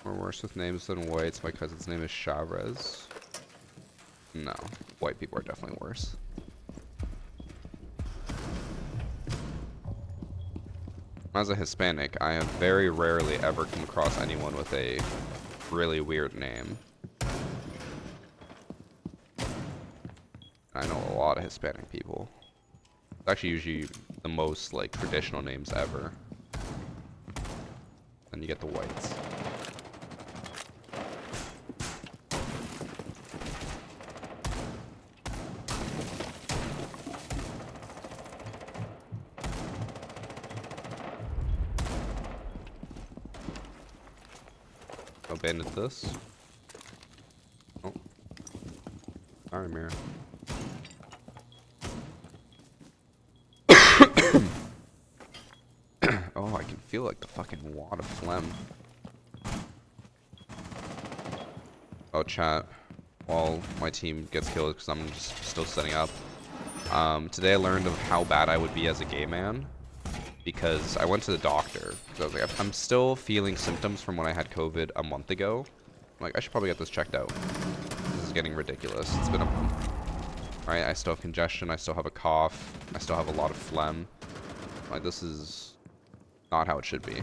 We're worse with names than whites. My cousin's name is Chavez. No, white people are definitely worse. As a Hispanic, I have very rarely ever come across anyone with a really weird name. I know a lot of Hispanic people. It's actually usually the most like traditional names ever. Then you get the whites. Abandoned this. Oh. Sorry, Mira. Oh, I can feel like the fucking wad of phlegm. Oh, chat. While my team gets killed because I'm just still setting up. Today I learned of how bad I would be as a gay man. Because I went to the doctor. Because I was like, I'm still feeling symptoms from when I had COVID a month ago. I'm like, I should probably get this checked out. This is getting ridiculous. It's been a month. Right? I still have congestion. I still have a cough. I still have a lot of phlegm. Like, this is not how it should be.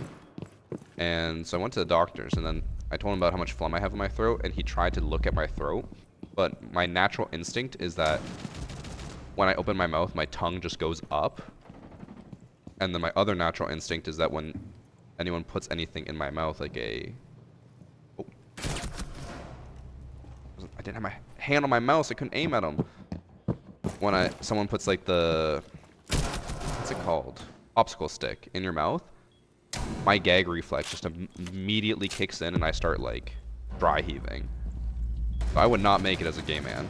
And so I went to the doctors, and then I told him about how much phlegm I have in my throat, and he tried to look at my throat. But my natural instinct is that when I open my mouth, my tongue just goes up. And then my other natural instinct is that when anyone puts anything in my mouth, like a... Oh. I didn't have my hand on my mouse, I couldn't aim at them. When someone puts like the... What's it called? Popsicle stick in your mouth, my gag reflex just immediately kicks in and I start like dry heaving. So I would not make it as a gay man.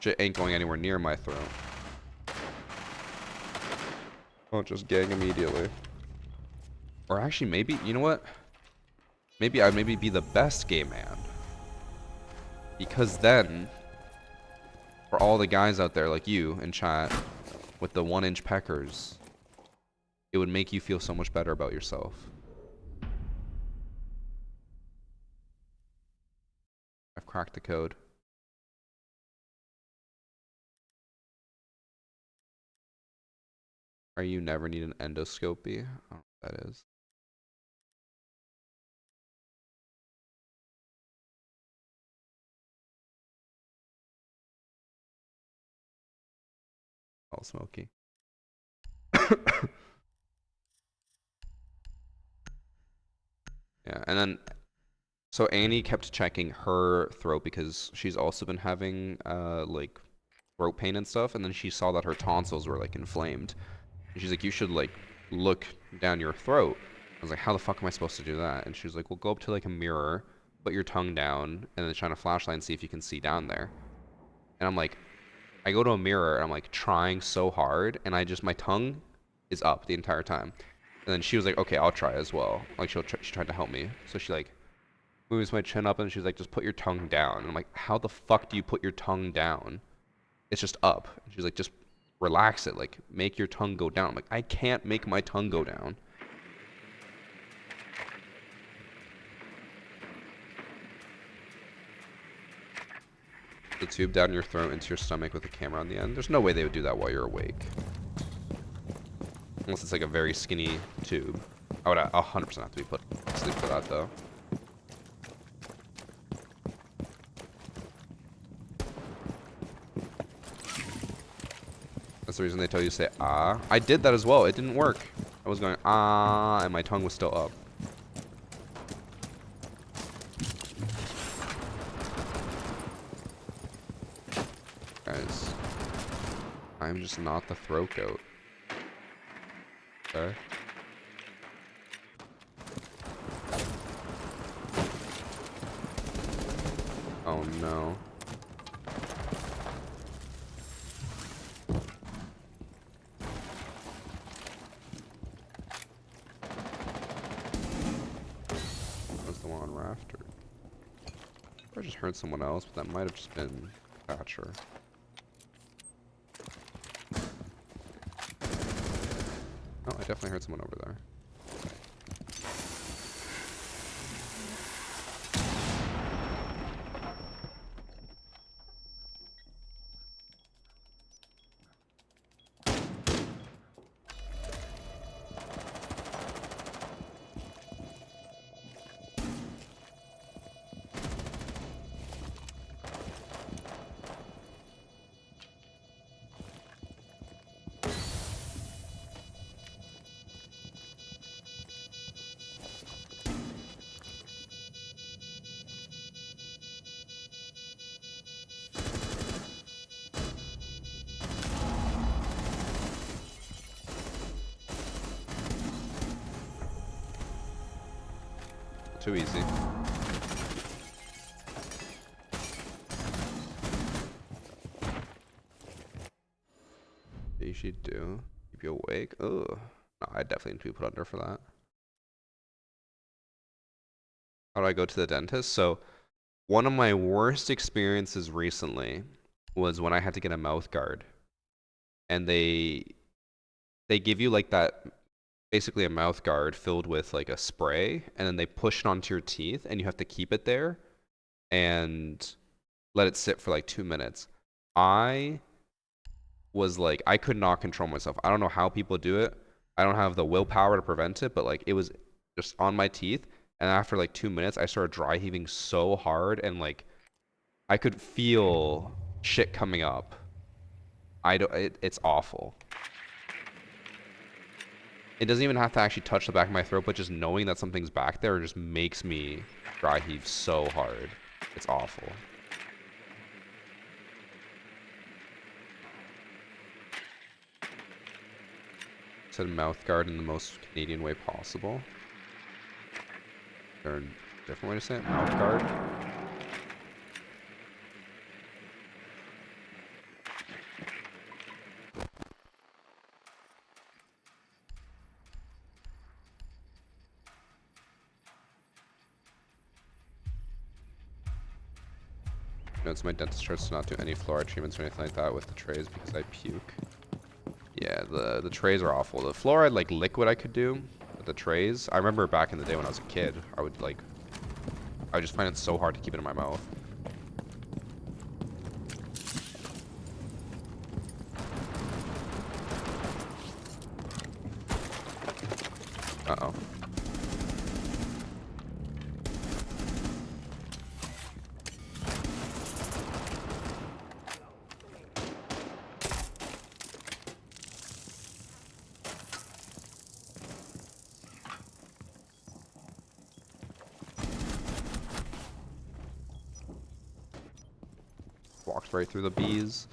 Shit ain't going anywhere near my throat. I'll just gag immediately. Or actually, maybe, you know what? Maybe I'd be the best gay man. Because then, for all the guys out there like you in chat, with the 1-inch peckers, it would make you feel so much better about yourself. I've cracked the code. Or you never need an endoscopy? I don't know what that is. All smoky. Yeah, and then so Annie kept checking her throat because she's also been having like throat pain and stuff, and then she saw that her tonsils were like inflamed. And she's like, you should like look down your throat. I was like, how the fuck am I supposed to do that? And she was like, well, go up to like a mirror, put your tongue down, and then shine a flashlight and see if you can see down there. And I'm like, I go to a mirror and I'm like trying so hard, and my tongue is up the entire time. And then she was like, okay, I'll try as well. Like she tried to help me. So she like moves my chin up and she's like, just put your tongue down. And I'm like, how the fuck do you put your tongue down? It's just up. And she's like, just relax it. Like make your tongue go down. I'm like, I can't make my tongue go down. The tube down your throat into your stomach with a camera on the end. There's no way they would do that while you're awake. Unless it's like a very skinny tube. I would 100% have to be put to sleep for that though. That's the reason they tell you to say ah. I did that as well. It didn't work. I was going ah and my tongue was still up. Guys, I'm just not the throat goat. Okay. Oh no. That's the one on rafter. I just heard someone else, but that might have just been Thatcher. Oh, I definitely heard someone over there. Too easy. You should do. Keep you awake. Ugh. No, I definitely need to be put under for that. How do I go to the dentist? So, one of my worst experiences recently was when I had to get a mouth guard. And they give you like that, basically a mouth guard filled with like a spray, and then they push it onto your teeth and you have to keep it there and let it sit for like 2 minutes. I was like, I could not control myself. I don't know how people do it. I don't have the willpower to prevent it, but like it was just on my teeth. And after like 2 minutes, I started dry heaving so hard, and like I could feel shit coming up. It's awful. It doesn't even have to actually touch the back of my throat, but just knowing that something's back there just makes me dry heave so hard. It's awful. Said mouth guard in the most Canadian way possible. Is there a different way to say it? Mouth guard? Notes my dentist starts to not do any fluoride treatments or anything like that with the trays because I puke. Yeah, the trays are awful. The fluoride like liquid I could do, but the trays, I remember back in the day when I was a kid, I would just find it so hard to keep it in my mouth. Uh-oh. Walked right through the bees.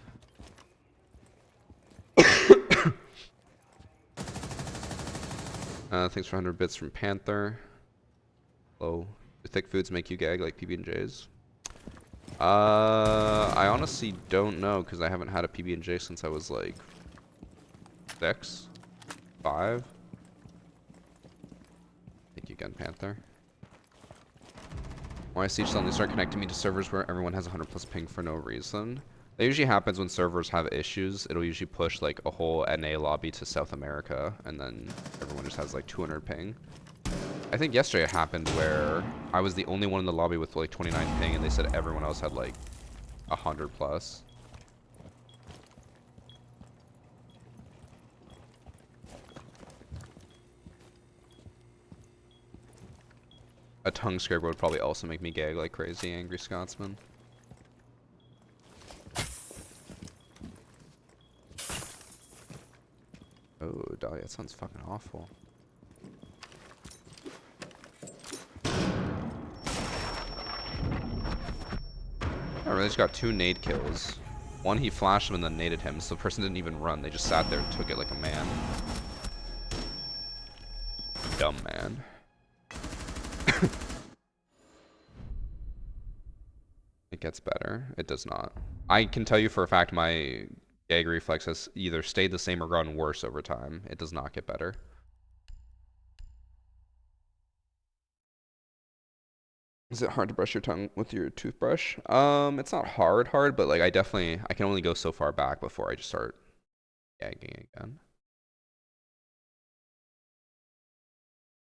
Thanks for 100 bits from Panther. Hello. Do thick foods make you gag like PB&Js? I honestly don't know because I haven't had a PB&J since I was like 6, 5. Thank you again, Panther. Why Siege suddenly start connecting me to servers where everyone has 100+ ping for no reason? That usually happens when servers have issues. It'll usually push like a whole NA lobby to South America, and then everyone just has like 200 ping. I think yesterday it happened where I was the only one in the lobby with like 29 ping, and they said everyone else had like 100+. A tongue scraper would probably also make me gag like crazy, Angry Scotsman. Oh, Dahlia, that sounds fucking awful. I really just got 2 nade kills. One, he flashed him and then naded him, so the person didn't even run. They just sat there and took it like a man. Dumb man. It gets better. It does not. I can tell you for a fact my gag reflex has either stayed the same or gotten worse over time. It does not get better. Is it hard to brush your tongue with your toothbrush? It's not hard, but like I can only go so far back before I just start gagging again.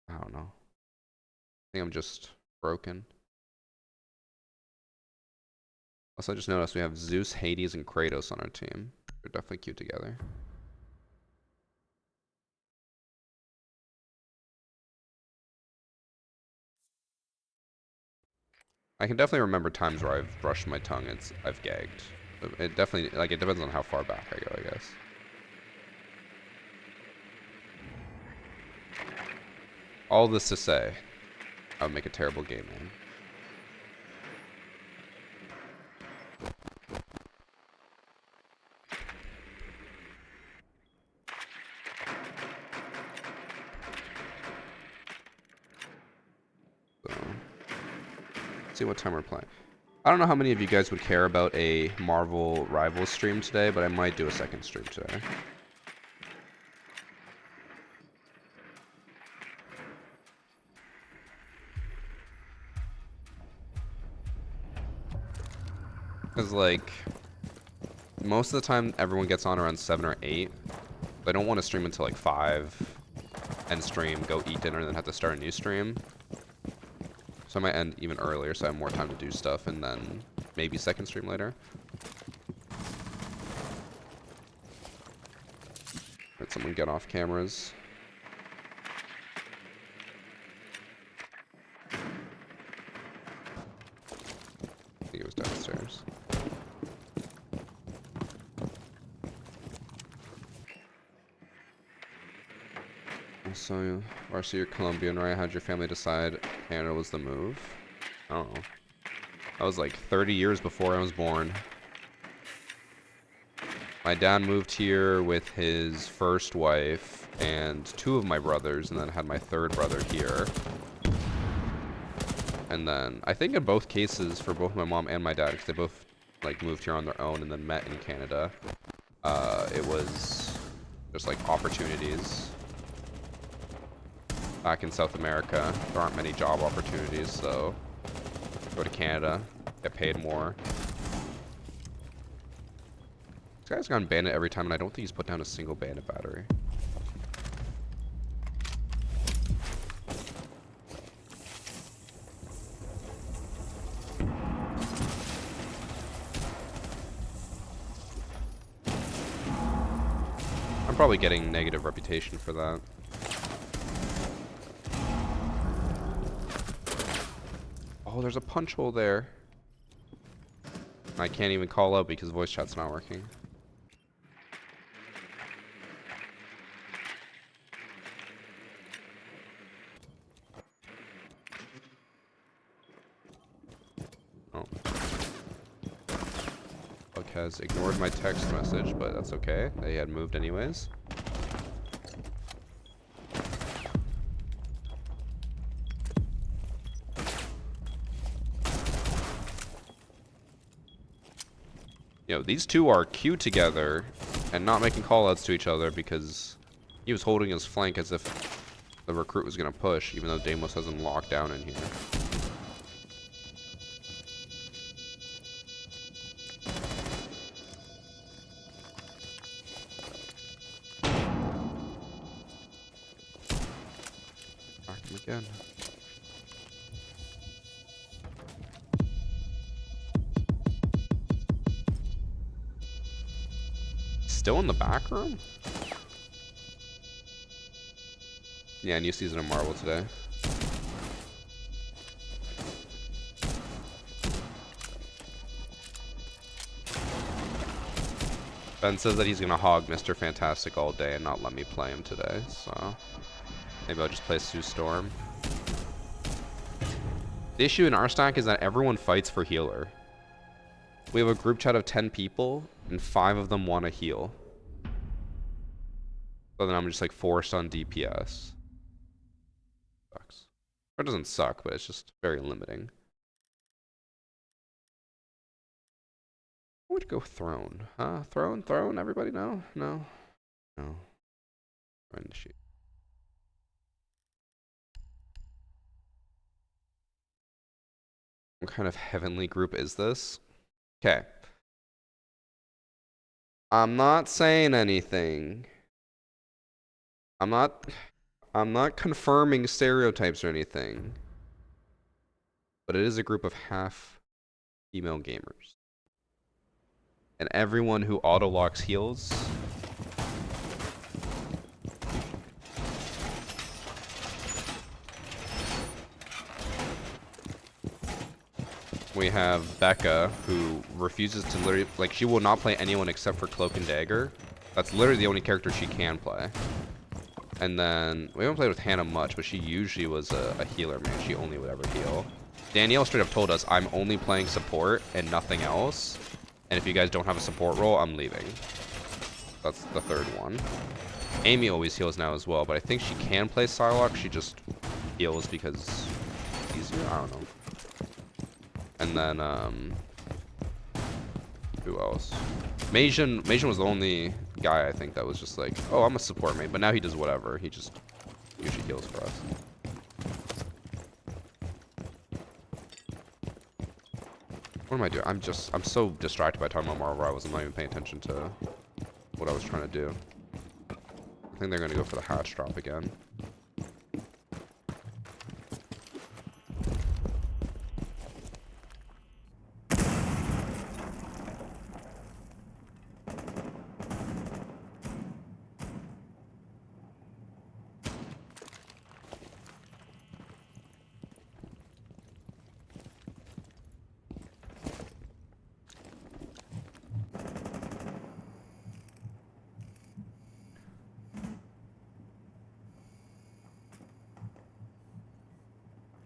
I don't know. I think I'm just broken. Also, I just noticed we have Zeus, Hades, and Kratos on our team. They're definitely cute together. I can definitely remember times where I've brushed my tongue and I've gagged. It definitely, like, it depends on how far back I go, I guess. All this to say, I would make a terrible game man. So, let's see what time we're playing. I don't know how many of you guys would care about a Marvel Rivals stream today, but I might do a second stream today. Because, like, most of the time everyone gets on around 7 or 8. I don't want to stream until, like, 5, end stream, go eat dinner, and then have to start a new stream. So I might end even earlier so I have more time to do stuff, and then maybe second stream later. Let someone get off cameras. I think it was downstairs. So, Varsity, you're Colombian, right? How'd your family decide Canada was the move? I don't know. That was like 30 years before I was born. My dad moved here with his first wife and 2 of my brothers, and then had my 3rd brother here. And then, I think in both cases, for both my mom and my dad, because they both like moved here on their own and then met in Canada, it was just like opportunities. Back in South America, there aren't many job opportunities, so go to Canada, get paid more. This guy's gone bandit every time, and I don't think he's put down a single bandit battery. I'm probably getting negative reputation for that. Oh, there's a punch hole there. I can't even call out because voice chat's not working. Oh. Buck has ignored my text message, but that's okay. They had moved anyways. You know, these two are queued together and not making callouts to each other because he was holding his flank as if the recruit was going to push, even though Deimos has him locked down in here. Back him again. Still in the back room? Yeah, new season of Marvel today. Ben says that he's gonna hog Mr. Fantastic all day and not let me play him today, so maybe I'll just play Sue Storm. The issue in our stack is that everyone fights for healer. We have a group chat of 10 people, and 5 of them want to heal. So then I'm just like forced on DPS. Sucks. Or it doesn't suck, but it's just very limiting. I would go throne. Huh? Throne? Everybody know? No? No. Initiate. What kind of heavenly group is this? Okay. I'm not saying anything. I'm not confirming stereotypes or anything. But it is a group of half female gamers. And everyone who auto-locks heals we have Becca, who refuses to literally, like, she will not play anyone except for Cloak and Dagger. That's literally the only character she can play. And then, we haven't played with Hannah much, but she usually was a healer, man. She only would ever heal. Danielle straight up told us, I'm only playing support and nothing else. And if you guys don't have a support role, I'm leaving. That's the third one. Amy always heals now as well, but I think she can play Psylocke. She just heals because it's easier. I don't know. And then, who else? Majin was the only guy, I think, that was just like, oh, I'm a support mate. But now he does whatever. He just usually heals for us. What am I doing? I'm so distracted by talking about Marvel Rivals. I'm not even paying attention to what I was trying to do. I think they're going to go for the hatch drop again.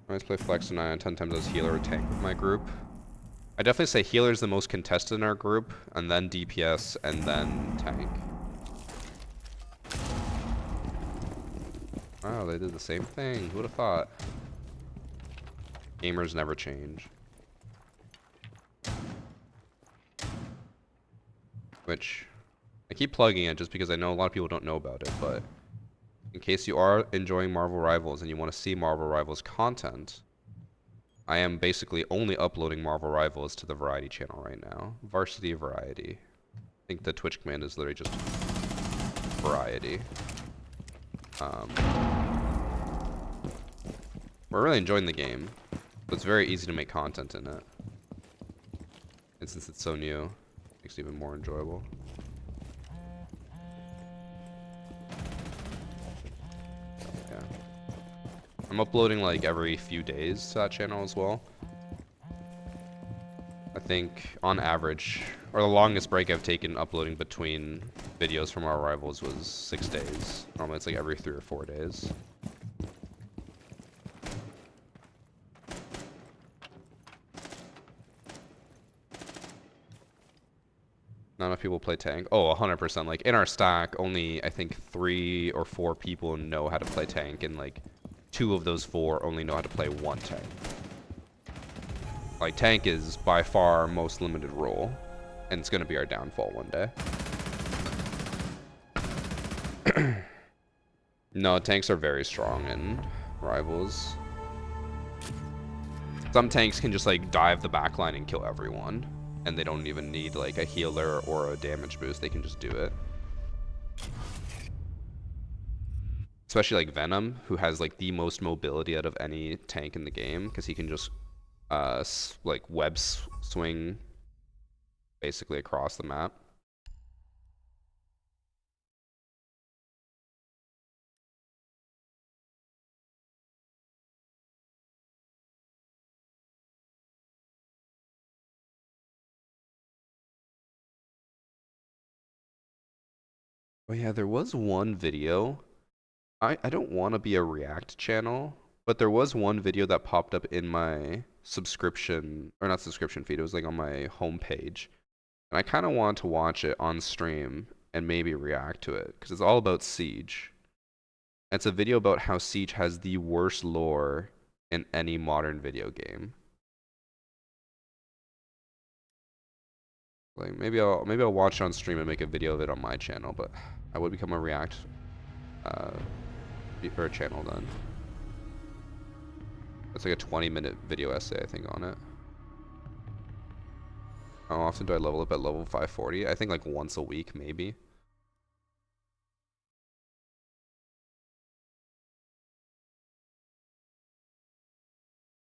I always play flex and 9 and 10 times as healer or tank with my group. I definitely say healer is the most contested in our group, and then DPS, and then tank. Wow, they did the same thing. Who would have thought? Gamers never change. Which, I keep plugging it just because I know a lot of people don't know about it, but in case you are enjoying Marvel Rivals and you want to see Marvel Rivals content, I am basically only uploading Marvel Rivals to the Variety channel right now. Varsity Variety. I think the Twitch command is literally just Variety. We're really enjoying the game. But it's very easy to make content in it. And since it's so new, it makes it even more enjoyable. Yeah. I'm uploading like every few days to that channel as well. I think on average, or the longest break I've taken uploading between videos from our rivals was 6 days. Normally it's like every 3 or 4 days. Not enough people play tank. Oh, 100%. Like in our stack, only I think 3 or 4 people know how to play tank, and like 2 of those 4 only know how to play 1 tank. Like tank is by far our most limited role. And it's gonna be our downfall one day. No, tanks are very strong in Rivals. Some tanks can just like dive the backline and kill everyone. And they don't even need like a healer or a damage boost, they can just do it. Especially like Venom, who has like the most mobility out of any tank in the game, because he can just like web swing basically across the map. Oh yeah, there was one video. I don't want to be a React channel, but there was one video that popped up in my subscription, or not subscription feed, it was like on my homepage. And I kind of want to watch it on stream and maybe react to it, because it's all about Siege. It's a video about how Siege has the worst lore in any modern video game. Like maybe I'll watch it on stream and make a video of it on my channel, but I would become a React or a channel then. It's like a 20-minute video essay, I think, on it. How often do I level up at level 540? I think like once a week, maybe.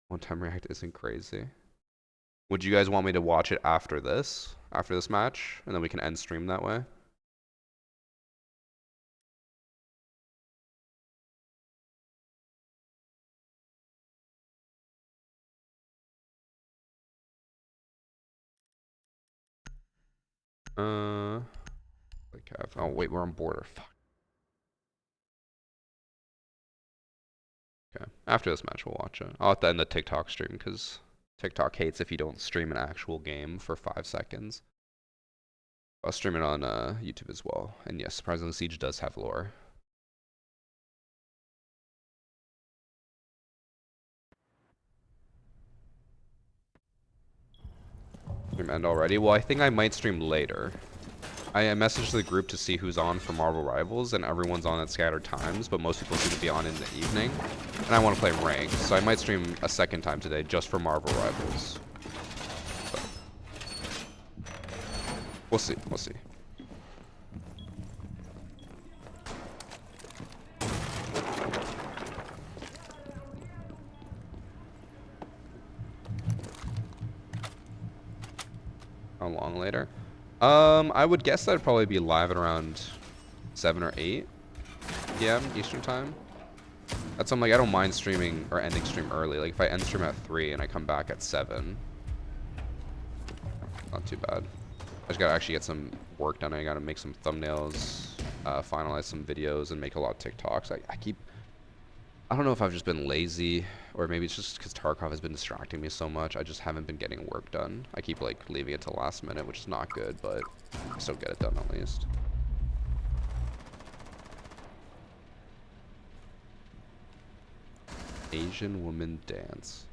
One time React isn't crazy. Would you guys want me to watch it after this match, and then we can end stream that way? Like, oh wait, we're on border. Fuck. Okay, after this match we'll watch it. I'll have to end the TikTok stream because TikTok hates if you don't stream an actual game for 5 seconds. I'll stream it on YouTube as well. And yes, surprisingly, Siege does have lore. Stream end already? Well, I think I might stream later. I messaged the group to see who's on for Marvel Rivals, and everyone's on at scattered times, but most people seem to be on in the evening. And I want to play ranked, so I might stream a second time today just for Marvel Rivals. But we'll see, we'll see. How long later? I would guess that'd probably be live at around 7 or 8 p.m. Eastern time. That's something like I don't mind streaming or ending stream early. Like if I end stream at 3 and I come back at 7, not too bad. I just gotta actually get some work done. I gotta make some thumbnails, finalize some videos, and make a lot of TikToks. I don't know if I've just been lazy, or maybe it's just because Tarkov has been distracting me so much. I just haven't been getting work done. I keep like leaving it till last minute, which is not good, but I still get it done at least. Asian woman dance.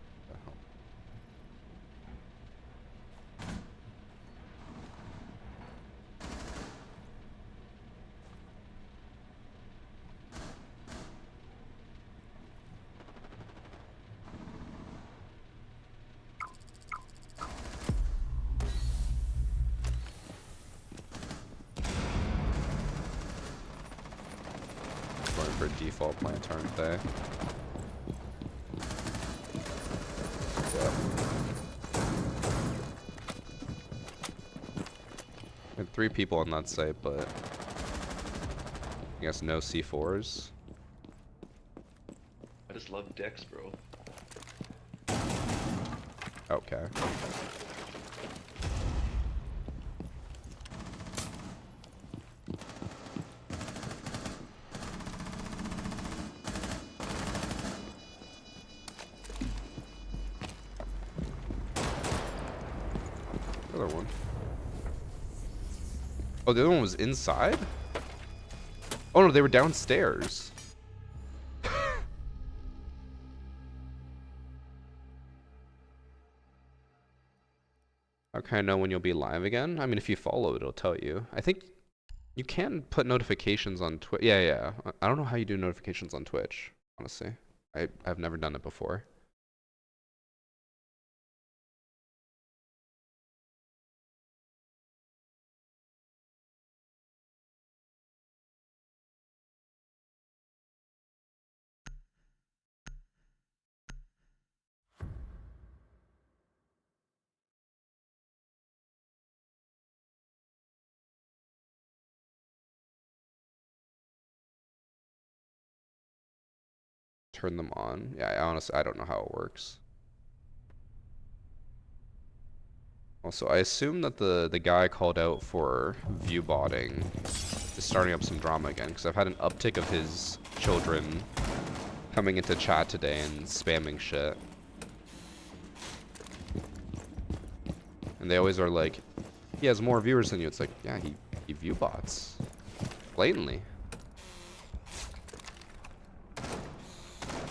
Going for default plant, aren't they? Had 3 people on that site, but I guess no C4s. I just love Dex, bro. Okay. Other one. Oh, the other one was inside? Oh no, they were downstairs. I How can I know when you'll be live again? I mean, if you follow, it'll tell you. I think you can put notifications on Twitch. Yeah. I don't know how you do notifications on Twitch, honestly. I've never done it before. Turn them on. Yeah, honestly, I don't know how it works. Also, I assume that the guy called out for view botting is starting up some drama again, because I've had an uptick of his children coming into chat today and spamming shit. And they always are like, he has more viewers than you. It's like, yeah, he view bots. Blatantly.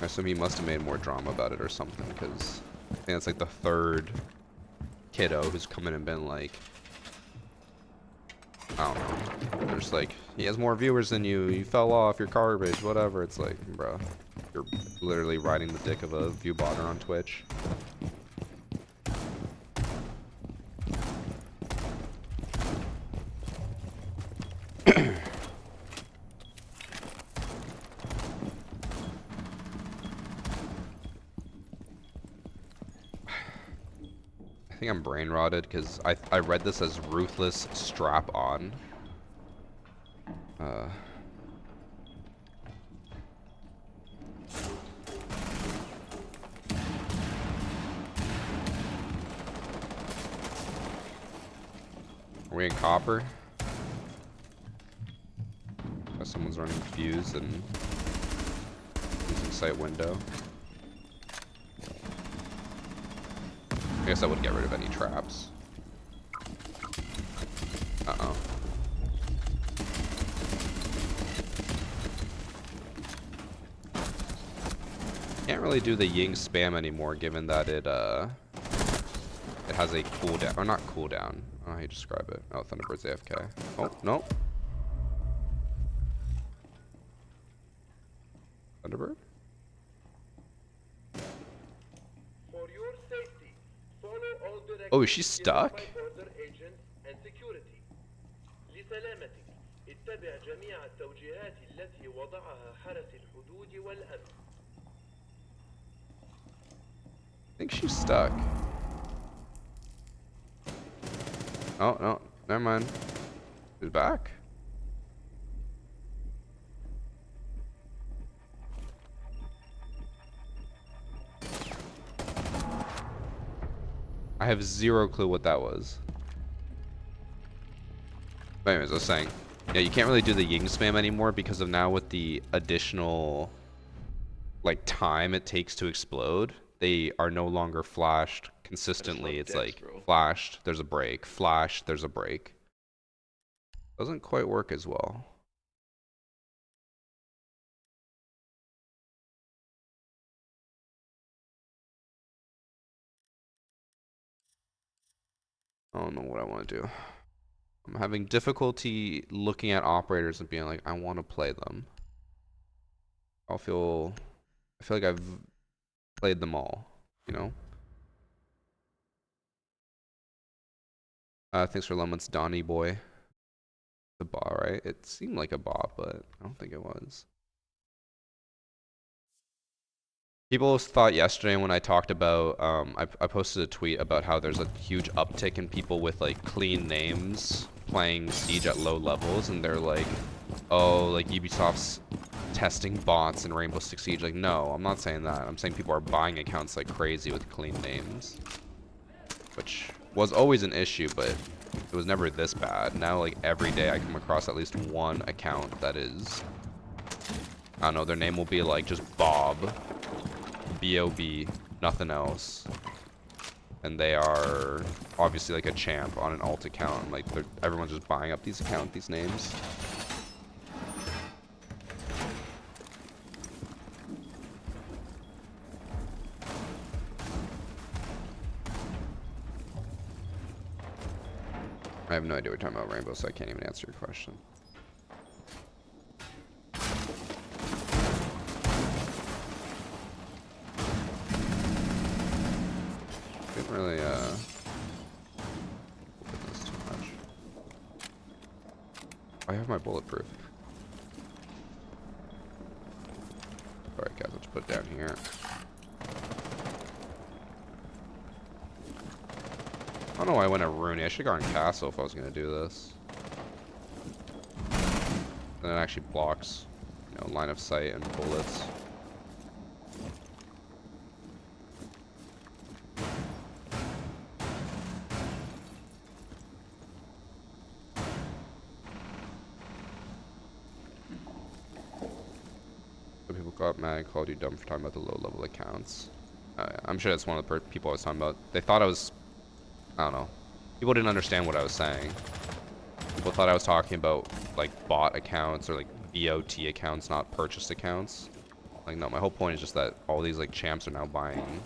I assume he must have made more drama about it or something, because I think it's like the third kiddo who's come in and been like, I don't know. They're just like, he has more viewers than you, you fell off, you're garbage, whatever. It's like, bro, you're literally riding the dick of a view botter on Twitch. I think I'm brain rotted because I read this as ruthless strap on. Are we in copper? Someone's running fuse and using sight window. I guess I would get rid of any traps. Uh-oh. Can't really do the Ying spam anymore, given that it has a cooldown, or not cooldown. I don't know how you describe it. Oh, Thunderbird's AFK. Oh, no. Thunderbird? Oh, is she stuck? I think she's stuck. Oh, no. Never mind. She's back. I have zero clue what that was. But anyways, I was saying, yeah, you can't really do the Ying spam anymore because of now with the additional, like, time it takes to explode. They are no longer flashed consistently. It's like, flashed, there's a break. Flashed, there's a break. Doesn't quite work as well. I don't know what I want to do. I'm having difficulty looking at operators and being like, I want to play them. I feel like I've played them all, you know? Thanks for lemons, Donnie boy. The bot, right? It seemed like a bot, but I don't think it was. People thought yesterday when I talked about, I posted a tweet about how there's a huge uptick in people with like clean names playing Siege at low levels, and they're like, oh, like Ubisoft's testing bots in Rainbow Six Siege. Like, no, I'm not saying that. I'm saying people are buying accounts like crazy with clean names, which was always an issue, but it was never this bad. Now, like, every day I come across at least one account that is, I don't know, their name will be like just Bob, B-O-B, nothing else. And they are obviously like a champ on an alt account. Like, everyone's just buying up these names. I have no idea what you're talking about, Rainbow, so I can't even answer your question. Didn't really, open this too much. I have my bulletproof. Alright, guys, let's put it down here. I don't know why I went to Rooney. I should have gone Castle if I was going to do this. Then it actually blocks, you know, line of sight and bullets. Some people got mad, called you dumb for talking about the low-level accounts. I'm sure that's one of the people I was talking about. They thought I was... I don't know. People didn't understand what I was saying. People thought I was talking about, like, bot accounts or, like, VOD accounts, not purchased accounts. Like, no, my whole point is just that all these, like, champs are now buying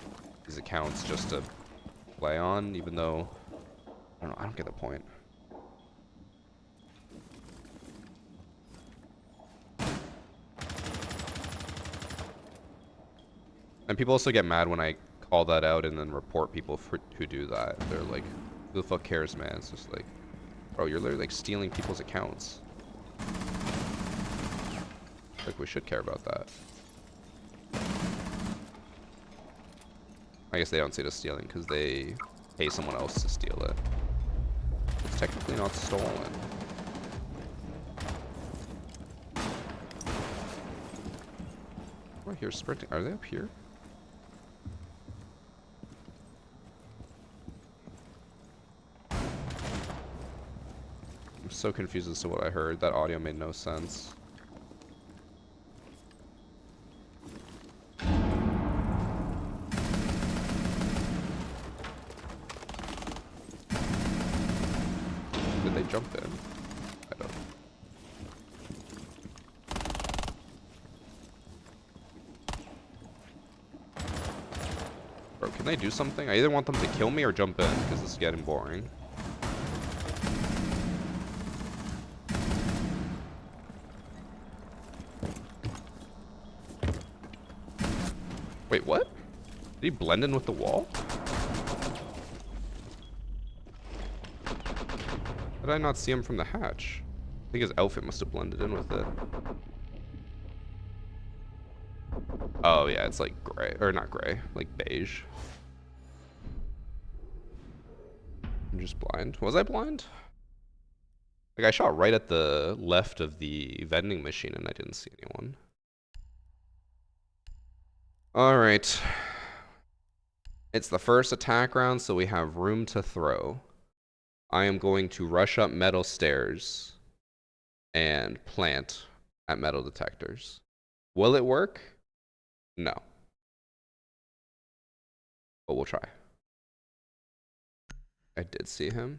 these accounts just to play on, even though... I don't know, I don't get the point. And people also get mad when I call that out and then report people who do that. They're like, who the fuck cares, man? It's just like, bro, you're literally like stealing people's accounts. Like, we should care about that. I guess they don't see it as stealing because they pay someone else to steal it. It's technically not stolen. Right here, sprinting. Are they up here? I'm so confused as to what I heard. That audio made no sense. Did they jump in? I don't know. Bro, can they do something? I either want them to kill me or jump in, because this is getting boring. Wait, what? Did he blend in with the wall? How did I not see him from the hatch? I think his outfit must have blended in with it. Oh yeah, it's like gray, or not gray, like beige. I'm just blind. Was I blind? Like, I shot right at the left of the vending machine and I didn't see anyone. Alright. It's the first attack round, so we have room to throw. I am going to rush up metal stairs and plant at metal detectors. Will it work? No. But we'll try. I did see him.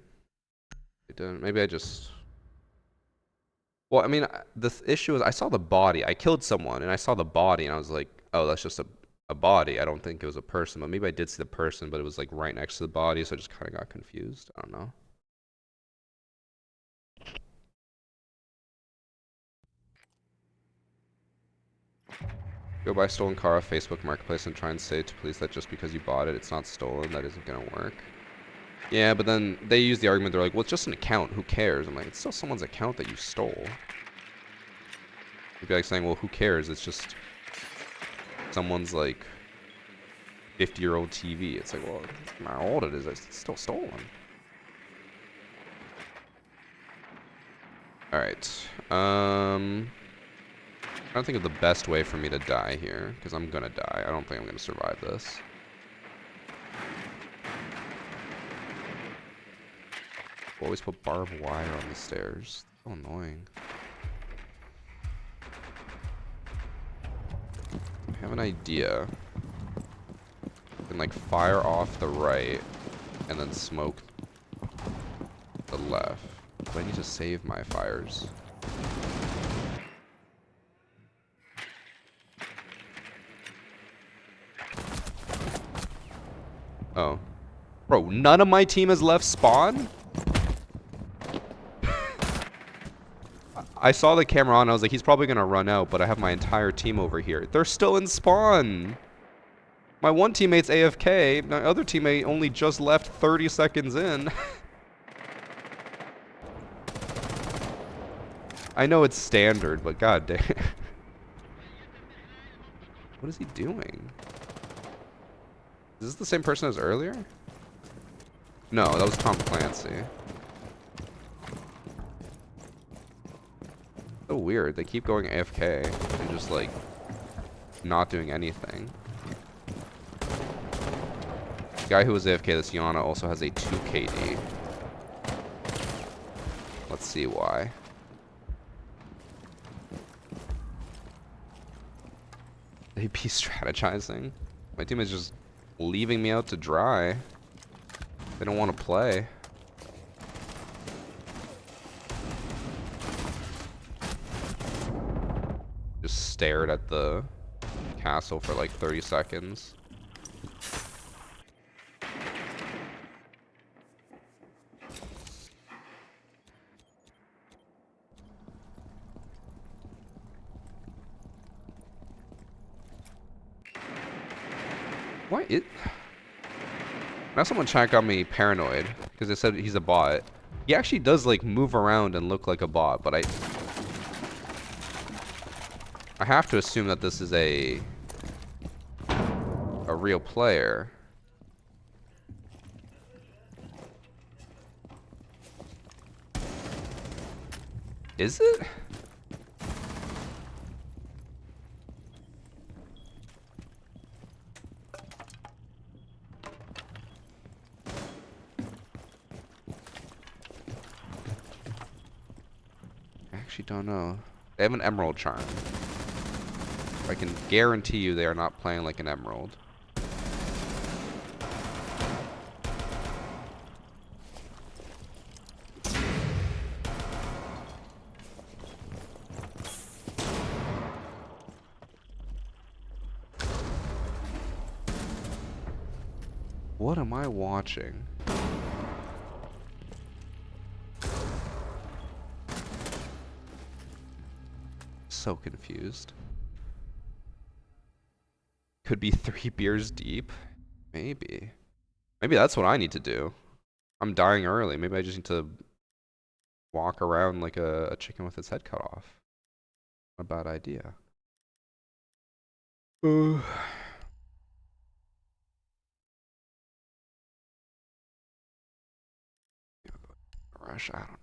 I didn't. Maybe I just... Well, I mean, the issue is I saw the body. I killed someone and I saw the body and I was like, oh, that's just a body. I don't think it was a person, but maybe I did see the person, but it was like right next to the body, so I just kind of got confused. I don't know. Go buy stolen car off Facebook Marketplace and try and say to police that just because you bought it, it's not stolen. That isn't gonna work. Yeah, but then they use the argument, they're like, well, it's just an account. Who cares? I'm like, it's still someone's account that you stole. You'd be like saying, well, who cares? It's just someone's like 50-year-old TV. It's like, well, it doesn't matter how old it is. It's still stolen. Alright. I'm trying to think of the best way for me to die here, because I'm gonna die. I don't think I'm gonna survive this. Always put barbed wire on the stairs. So annoying. I have an idea. I can like fire off the right and then smoke the left. Do I need to save my fires? Oh. Bro, none of my team has left spawn? I saw the camera on. I was like, he's probably gonna run out, but I have my entire team over here. They're still in spawn. My one teammate's AFK. My other teammate only just left 30 seconds in. I know it's standard, but god damn. What is he doing? Is this the same person as earlier? No, that was Tom Clancy. So weird. They keep going AFK and just like not doing anything. The guy who was AFK, this Yana, also has a 2 KD. Let's see why. They be strategizing. My team is just leaving me out to dry. They don't want to play. Just stared at the castle for like 30 seconds. What it? Now someone chat got me paranoid because they said he's a bot. He actually does like move around and look like a bot, but I have to assume that this is a real player. Is it? I actually don't know. They have an emerald charm. I can guarantee you they are not playing like an emerald. What am I watching? So confused. Could be 3 beers deep. Maybe. Maybe that's what I need to do. I'm dying early. Maybe I just need to walk around like a chicken with its head cut off. Not a bad idea. Rush, I don't know.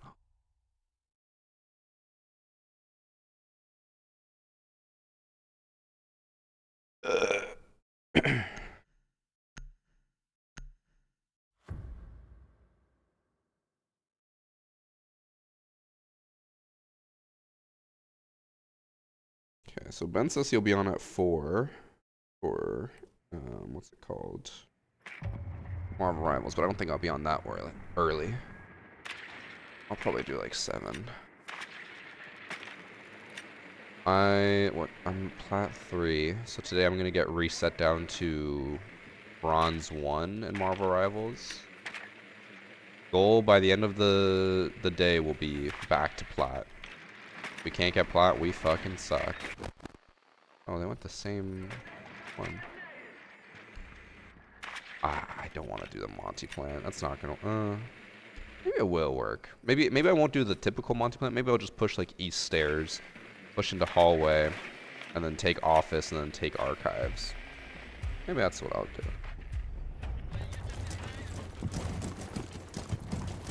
Okay, so Ben says he'll be on at 4 for what's it called? Marvel Rivals, but I don't think I'll be on that early. I'll probably do like 7. I'm plat 3, so today I'm gonna get reset down to bronze 1 in Marvel Rivals. Goal by the end of the day will be back to plat. If we can't get plat, we fucking suck. Oh, they went the same one. I don't want to do the Monty plan. That's not gonna. Maybe it will work. Maybe I won't do the typical Monty plan. Maybe I'll just push like east stairs, push into hallway, and then take office, and then take archives. Maybe that's what I'll do.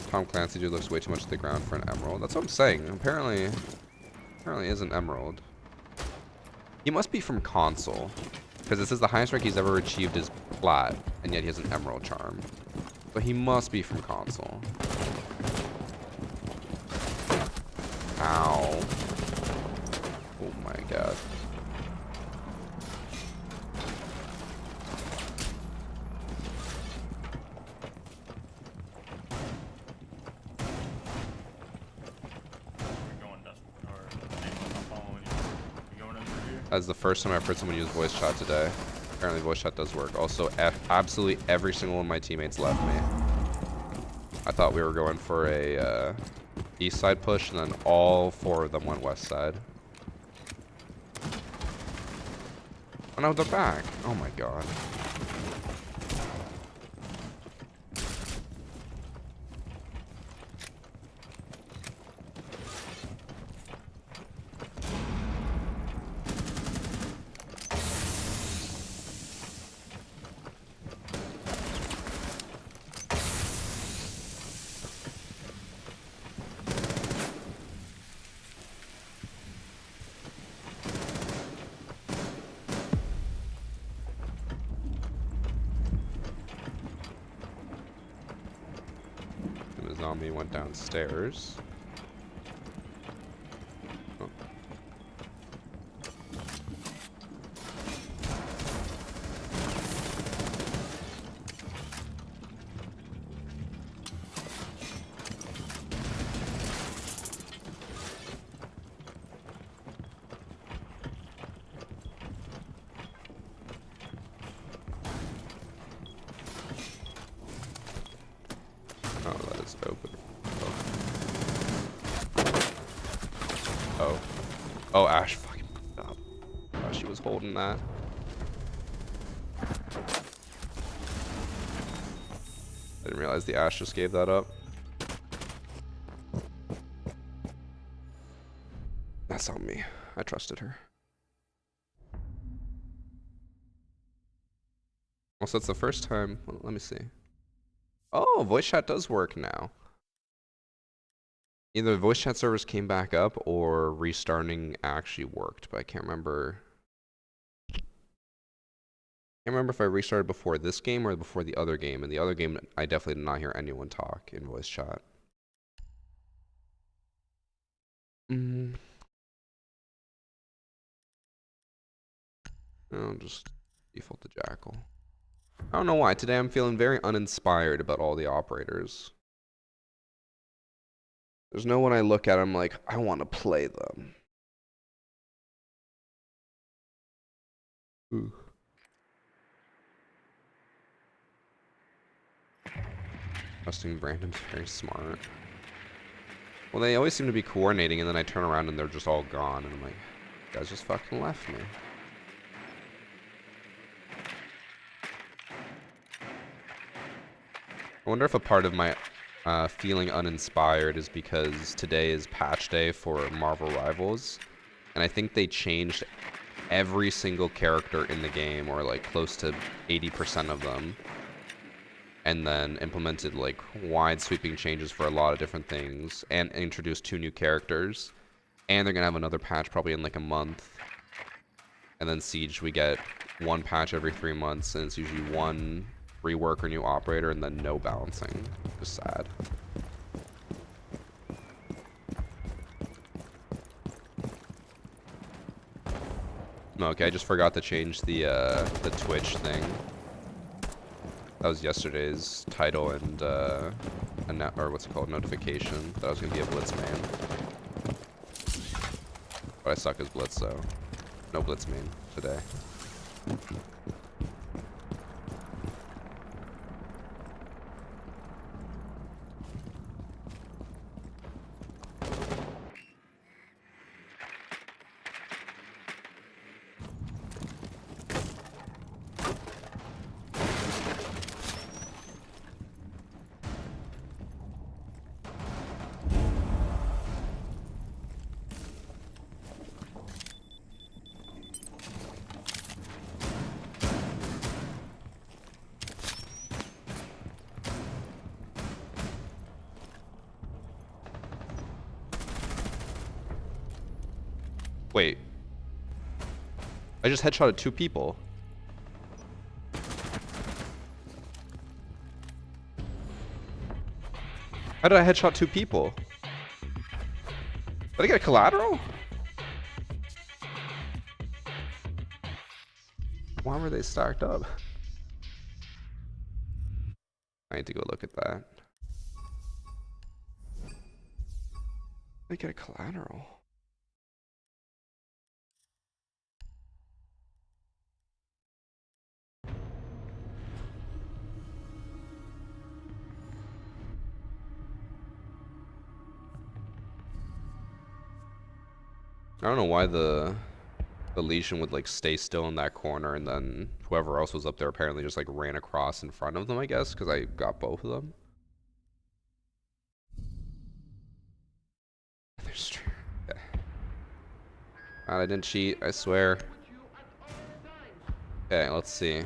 Tom Clancy dude looks way too much to the ground for an emerald. That's what I'm saying. Apparently is an emerald. He must be from console, because it says the highest rank he's ever achieved is plat, and yet he has an emerald charm. But he must be from console. Ow. Oh my god. That's the first time I've heard someone use voice chat today. Apparently voice chat does work. Also, absolutely every single one of my teammates left me. I thought we were going for a east side push, and then all 4 of them went west side. Oh no, they're back. Oh my god. The zombie went downstairs. Oh. Oh, that is open. Oh. Oh, Ash fucking up. Oh, she was holding that. I didn't realize the Ash just gave that up. That's on me. I trusted her. Also, it's the first time. Well, let me see. Oh, voice chat does work now. Either voice chat servers came back up or restarting actually worked, but I can't remember. Can't remember if I restarted before this game or before the other game. In the other game, I definitely did not hear anyone talk in voice chat. I'll just default to Jackal. I don't know why. Today I'm feeling very uninspired about all the operators. There's no one I look at, I'm like, I want to play them. Ooh. Trusting Brandon's very smart. Well, they always seem to be coordinating, and then I turn around and they're just all gone, and I'm like, you guys just fucking left me. I wonder if a part of my feeling uninspired is because today is patch day for Marvel Rivals, and I think they changed every single character in the game, or like close to 80% of them, and then implemented like wide sweeping changes for a lot of different things, and introduced 2 new characters, and they're gonna have another patch probably in like a month. And then Siege, we get 1 patch every 3 months, and it's usually 1 rework or new operator, and then no balancing. Just sad. Okay, I just forgot to change the Twitch thing. That was yesterday's title and or what's it called, notification that I was gonna be a Blitz main. But I suck as Blitz, so no Blitz main today. Wait. I just headshotted 2 people. How did I headshot 2 people? Did I get a collateral? Why were they stacked up? I need to go look at that. Did I get a collateral? I don't know why the Legion would like stay still in that corner, and then whoever else was up there apparently just like ran across in front of them, I guess, because I got both of them. Okay. God, I didn't cheat, I swear. Okay, let's see.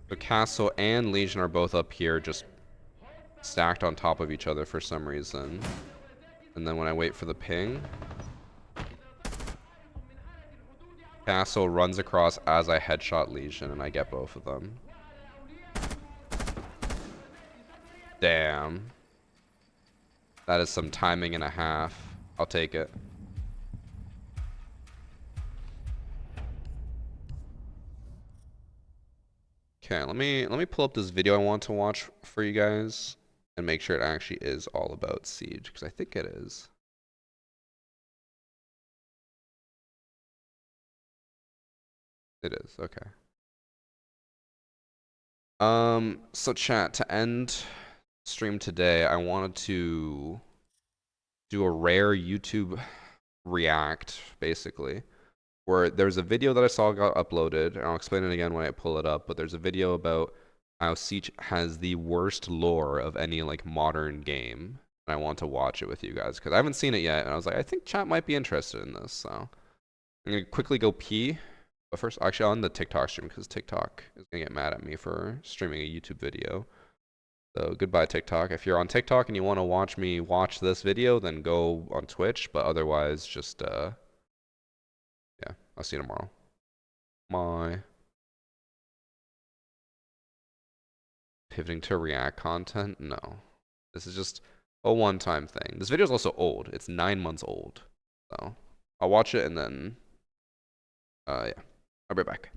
So Castle and Legion are both up here, just stacked on top of each other for some reason. And then when I wait for the ping, Castle runs across as I headshot Legion, and I get both of them. Damn. That is some timing and a half. I'll take it. Okay, let me pull up this video I want to watch for you guys and make sure it actually is all about Siege, because I think it is. It is, okay. So chat, to end stream today, I wanted to do a rare YouTube react, basically, where there's a video that I saw got uploaded, and I'll explain it again when I pull it up, but there's a video about how Siege has the worst lore of any like modern game, and I want to watch it with you guys because I haven't seen it yet, and I was like, I think chat might be interested in this, so I'm gonna quickly go pee. But first, actually on the TikTok stream, because TikTok is gonna get mad at me for streaming a YouTube video. So goodbye TikTok. If you're on TikTok and you want to watch me watch this video, then go on Twitch, but otherwise just yeah, I'll see you tomorrow. Bye. Pivoting to React content? No. This is just a one-time thing. This video is also old. It's 9 months old. So I'll watch it and then yeah. I'll be back.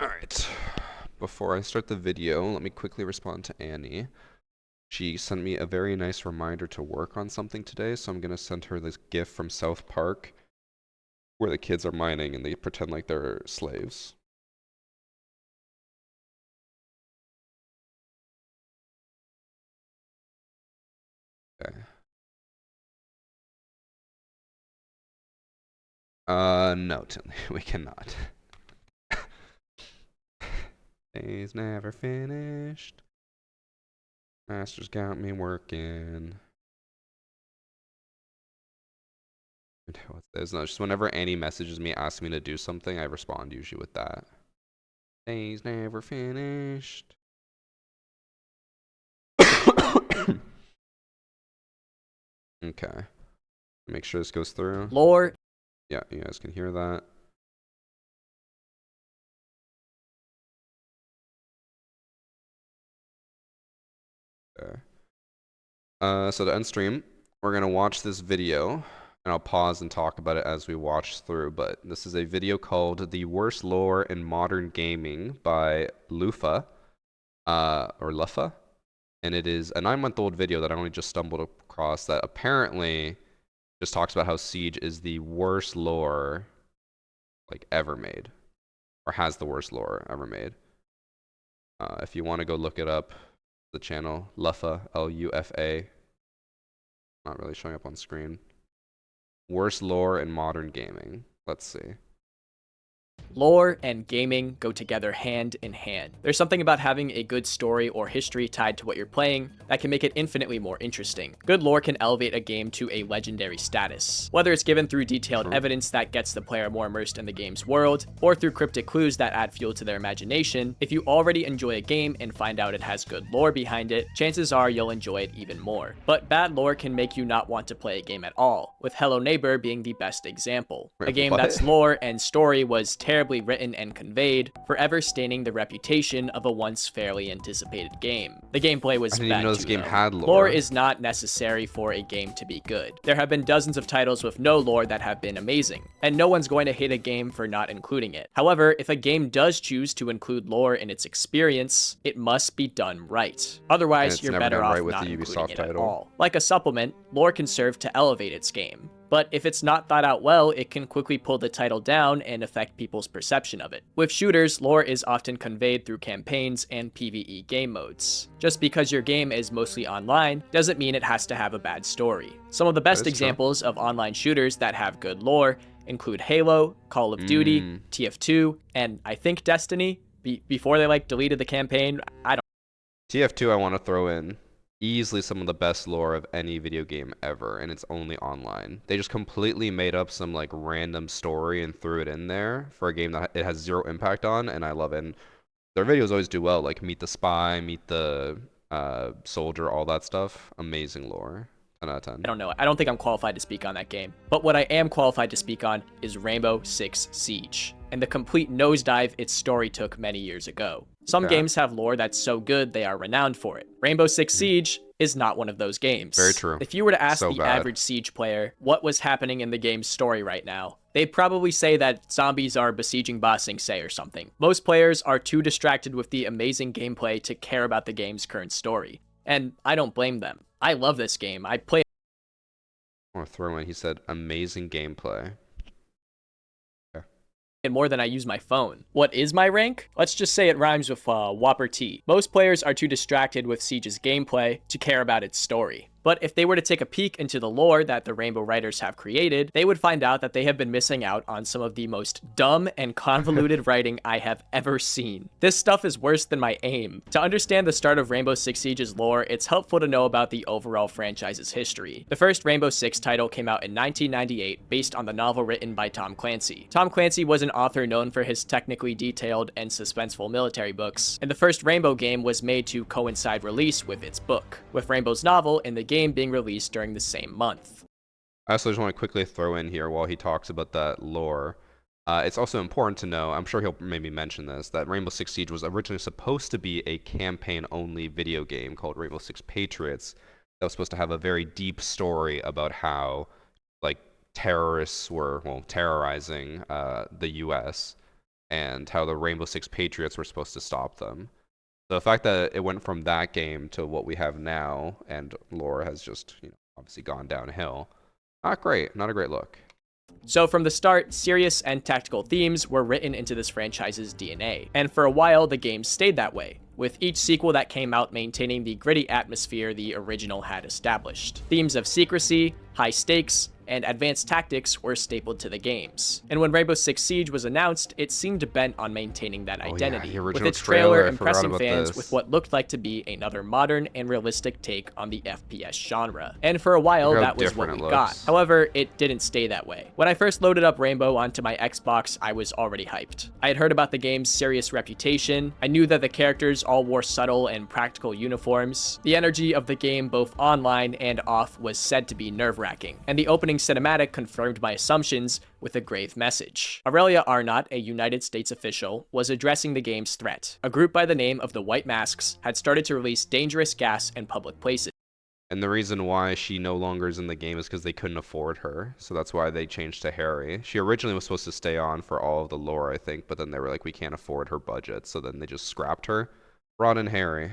Alright. Before I start the video, let me quickly respond to Annie. She sent me a very nice reminder to work on something today, so I'm going to send her this GIF from South Park where the kids are mining and they pretend like they're slaves. Okay. No, Tinley, we cannot. Days never finished. Master's got me working. What's this? No, just whenever Annie messages me asking me to do something, I respond usually with that. Days never finished. Okay. Make sure this goes through. Lord. Yeah, you guys can hear that. Okay. So to end stream, we're gonna watch this video, and I'll pause and talk about it as we watch through. But this is a video called "The Worst Lore in Modern Gaming" by Lufa, or Luffa, and it is a 9-month-old video that I only just stumbled across that apparently just talks about how Siege is the worst lore like ever made, or has the worst lore ever made. If you want to go look it up, the channel Luffa, Lufa. Not really showing up on screen. Worst lore in modern gaming. Let's see. Lore and gaming go together hand in hand. There's something about having a good story or history tied to what you're playing that can make it infinitely more interesting. Good lore can elevate a game to a legendary status, whether it's given through detailed evidence that gets the player more immersed in the game's world, or through cryptic clues that add fuel to their imagination. If you already enjoy a game and find out it has good lore behind it, chances are you'll enjoy it even more. But bad lore can make you not want to play a game at all, with Hello Neighbor being the best example. A game that's lore and story was terribly written and conveyed, forever staining the reputation of a once fairly anticipated game. The gameplay was bad too, I didn't even know this game had lore. Lore is not necessary for a game to be good. There have been dozens of titles with no lore that have been amazing, and no one's going to hate a game for not including it. However, if a game does choose to include lore in its experience, it must be done right. Otherwise, you're better off not including it at all. Like a supplement, lore can serve to elevate its game. But if it's not thought out well, it can quickly pull the title down and affect people's perception of it. With shooters, lore is often conveyed through campaigns and PvE game modes. Just because your game is mostly online doesn't mean it has to have a bad story. Some of the best examples of online shooters that have good lore include Halo, Call of Duty, TF2, and I think Destiny, before they deleted the campaign. TF2 I want to throw in. Easily some of the best lore of any video game ever, and it's only online. They just completely made up some random story and threw it in there for a game that it has zero impact on, and I love it. And their videos always do well, like Meet the Spy, Meet the Soldier, all that stuff. Amazing lore. 10 out of 10. I don't know. I don't think I'm qualified to speak on that game. But what I am qualified to speak on is Rainbow Six Siege, and the complete nosedive its story took many years ago. Some games have lore that's so good they are renowned for it. Rainbow Six Siege is not one of those games. Very true. If you were to ask the average Siege player what was happening in the game's story right now, they'd probably say that zombies are besieging Ba Sing Se or something. Most players are too distracted with the amazing gameplay to care about the game's current story. And I don't blame them. I love this game. I play I want to throw in, he said, amazing gameplay. more than I use my phone. What is my rank? Let's just say it rhymes with Whopper T. Most players are too distracted with Siege's gameplay to care about its story. But if they were to take a peek into the lore that the Rainbow writers have created, they would find out that they have been missing out on some of the most dumb and convoluted writing I have ever seen. This stuff is worse than my aim. To understand the start of Rainbow Six Siege's lore, it's helpful to know about the overall franchise's history. The first Rainbow Six title came out in 1998 based on the novel written by Tom Clancy. Tom Clancy was an author known for his technically detailed and suspenseful military books, and the first Rainbow game was made to coincide release with its book, with Rainbow's novel in the game being released during the same month. I also just want to quickly throw in here while he talks about that lore. It's also important to know, I'm sure he'll maybe mention this, that Rainbow Six Siege was originally supposed to be a campaign-only video game called Rainbow Six Patriots that was supposed to have a very deep story about how terrorists were terrorizing the US and how the Rainbow Six Patriots were supposed to stop them. The fact that it went from that game to what we have now, and lore has just, obviously gone downhill. Not great. Not a great look. So from the start, serious and tactical themes were written into this franchise's DNA, and for a while the game stayed that way, with each sequel that came out maintaining the gritty atmosphere the original had established. Themes of secrecy, high stakes, and advanced tactics were stapled to the games. And when Rainbow Six Siege was announced, it seemed bent on maintaining that identity, with its trailer impressing fans with what looked like to be another modern and realistic take on the FPS genre. And for a while, that was what we got. However, it didn't stay that way. When I first loaded up Rainbow onto my Xbox, I was already hyped. I had heard about the game's serious reputation. I knew that the characters all wore subtle and practical uniforms. The energy of the game, both online and off, was said to be nerve-wracking, and the opening cinematic confirmed my assumptions with a grave message. Aurelia Arnott, a United States official, was addressing the game's threat. A group by the name of the White Masks had started to release dangerous gas in public places. And the reason why she no longer is in the game is because they couldn't afford her. So that's why they changed to Harry. She originally was supposed to stay on for all of the lore, I think, but then they were like, we can't afford her budget. So then they just scrapped her. Ron and Harry.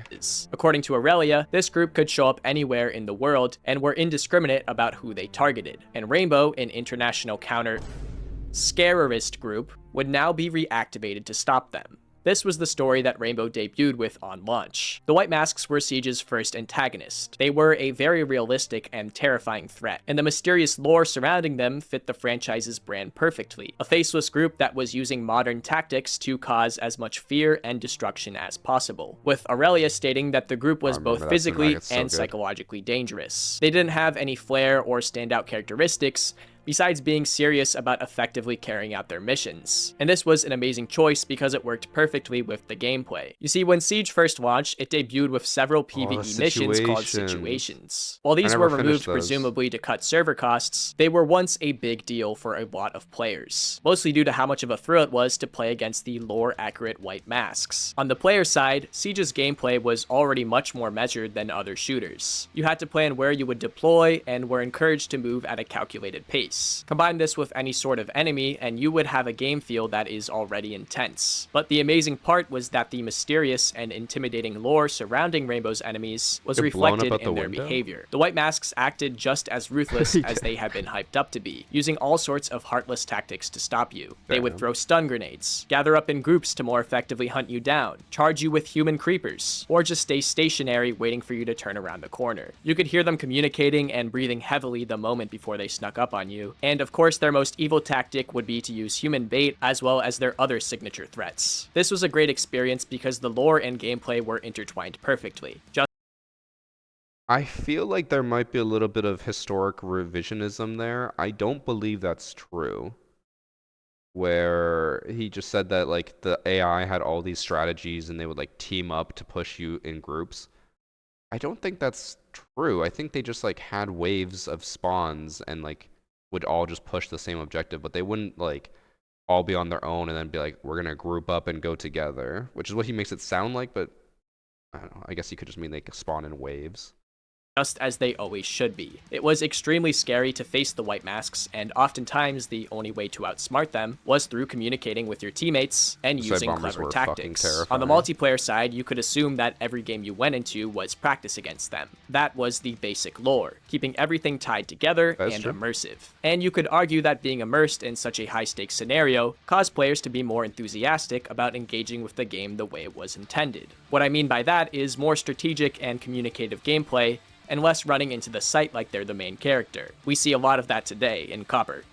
According to Aurelia, this group could show up anywhere in the world and were indiscriminate about who they targeted. And Rainbow, an international counter-scarerist group, would now be reactivated to stop them. This was the story that Rainbow debuted with on launch. The White Masks were Siege's first antagonist. They were a very realistic and terrifying threat, and the mysterious lore surrounding them fit the franchise's brand perfectly. A faceless group that was using modern tactics to cause as much fear and destruction as possible, with Aurelia stating that the group was both physically and psychologically dangerous. They didn't have any flair or standout characteristics, besides being serious about effectively carrying out their missions. And this was an amazing choice because it worked perfectly with the gameplay. You see, when Siege first launched, it debuted with several PvE missions called situations. While these were removed presumably to cut server costs, they were once a big deal for a lot of players, mostly due to how much of a thrill it was to play against the lore-accurate White Masks. On the player side, Siege's gameplay was already much more measured than other shooters. You had to plan where you would deploy and were encouraged to move at a calculated pace. Combine this with any sort of enemy and you would have a game feel that is already intense. But the amazing part was that the mysterious and intimidating lore surrounding Rainbow's enemies was reflected in their behavior. The White Masks acted just as ruthless as they had been hyped up to be, using all sorts of heartless tactics to stop you. They would throw stun grenades, gather up in groups to more effectively hunt you down, charge you with human creepers, or just stay stationary waiting for you to turn around the corner. You could hear them communicating and breathing heavily the moment before they snuck up on you. And of course, their most evil tactic would be to use human bait as well as their other signature threats. This was a great experience because the lore and gameplay were intertwined perfectly. I feel like there might be a little bit of historic revisionism there. I don't believe that's true. Where he just said that like the AI had all these strategies and they would like team up to push you in groups. I don't think that's true. I think they just like had waves of spawns and like would all just push the same objective, but they wouldn't like all be on their own and then be like, we're gonna group up and go together, which is what he makes it sound like, but I don't know, I guess he could just mean they spawn in waves. Just as they always should be. It was extremely scary to face the White Masks, and oftentimes the only way to outsmart them was through communicating with your teammates and using clever tactics. On the multiplayer side, you could assume that every game you went into was practice against them. That was the basic lore, keeping everything tied together and immersive. And you could argue that being immersed in such a high-stakes scenario caused players to be more enthusiastic about engaging with the game the way it was intended. What I mean by that is more strategic and communicative gameplay, and less running into the site like they're the main character. We see a lot of that today in Copper,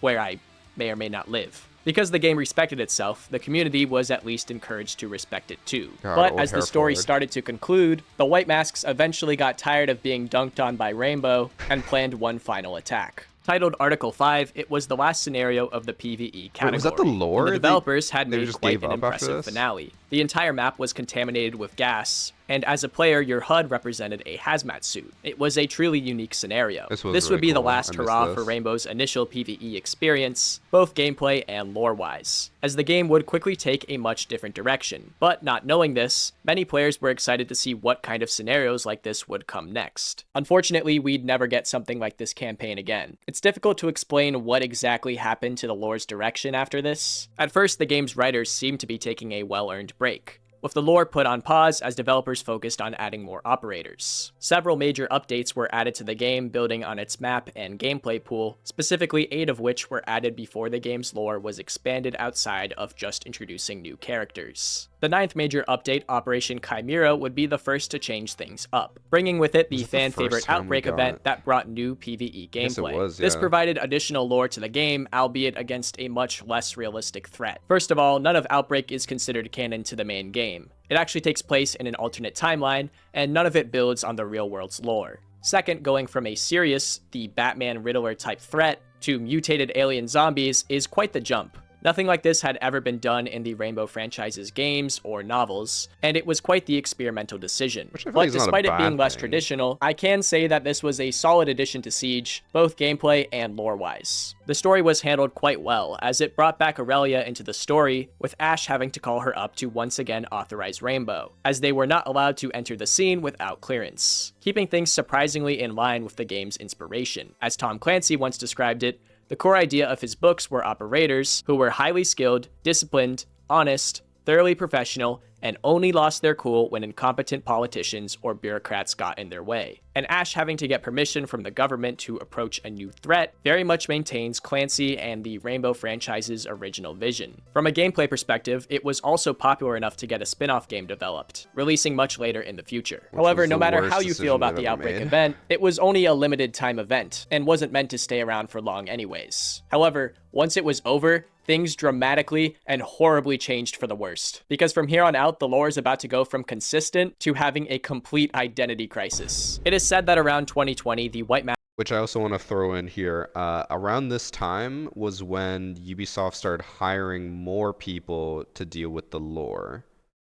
where I may or may not live. Because the game respected itself, the community was at least encouraged to respect it too. But as the story started to conclude, the White Masks eventually got tired of being dunked on by Rainbow and planned one final attack. Titled Article 5, it was the last scenario of the PvE category. Wait, was that the lore? And the developers had made quite an impressive finale. The entire map was contaminated with gas, and as a player, your HUD represented a hazmat suit. It was a truly unique scenario. This would be the last hurrah for Rainbow's initial PvE experience, both gameplay and lore-wise, as the game would quickly take a much different direction. But not knowing this, many players were excited to see what kind of scenarios like this would come next. Unfortunately, we'd never get something like this campaign again. It's difficult to explain what exactly happened to the lore's direction after this. At first, the game's writers seemed to be taking a well-earned break, with the lore put on pause as developers focused on adding more operators. Several major updates were added to the game, building on its map and gameplay pool, specifically 8 of which were added before the game's lore was expanded outside of just introducing new characters. The 9th major update, Operation Chimera, would be the first to change things up, bringing with it the fan-favorite Outbreak event that brought new PvE gameplay. This provided additional lore to the game, albeit against a much less realistic threat. First of all, none of Outbreak is considered canon to the main game. It actually takes place in an alternate timeline, and none of it builds on the real world's lore. Second, going from a serious, the Batman Riddler type threat, to mutated alien zombies is quite the jump. Nothing like this had ever been done in the Rainbow franchise's games or novels, and it was quite the experimental decision. But despite it being less traditional, I can say that this was a solid addition to Siege, both gameplay and lore-wise. The story was handled quite well, as it brought back Aurelia into the story, with Ash having to call her up to once again authorize Rainbow, as they were not allowed to enter the scene without clearance, keeping things surprisingly in line with the game's inspiration. As Tom Clancy once described it, the core idea of his books were operators who were highly skilled, disciplined, honest, thoroughly professional, and only lost their cool when incompetent politicians or bureaucrats got in their way. And Ash having to get permission from the government to approach a new threat very much maintains Clancy and the Rainbow franchise's original vision. From a gameplay perspective, it was also popular enough to get a spin-off game developed, releasing much later in the future. However, no matter how you feel about the Outbreak event, it was only a limited time event, and wasn't meant to stay around for long anyways. However, once it was over, things dramatically and horribly changed for the worst. Because from here on out, the lore is about to go from consistent to having a complete identity crisis. It is said that around 2020, the White Mask, which I also want to throw in here, around this time was when Ubisoft started hiring more people to deal with the lore.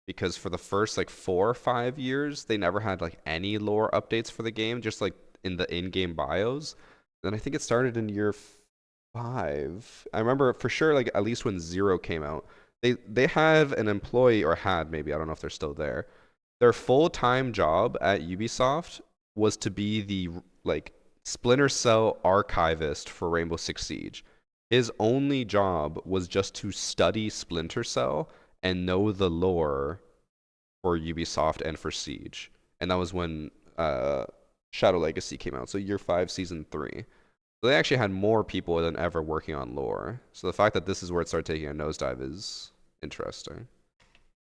Because for the first like 4 or 5 years, they never had like any lore updates for the game, just like in the in-game bios. Then I think it started in year 5. I remember for sure, like at least when 0 came out, they have an employee, or had maybe, I don't know if they're still there. Their full-time job at Ubisoft was to be the like Splinter Cell archivist for Rainbow Six Siege. His only job was just to study Splinter Cell and know the lore for Ubisoft and for Siege. And that was when Shadow Legacy came out, so year 5, season 3. So they actually had more people than ever working on lore. So the fact that this is where it started taking a nosedive is interesting.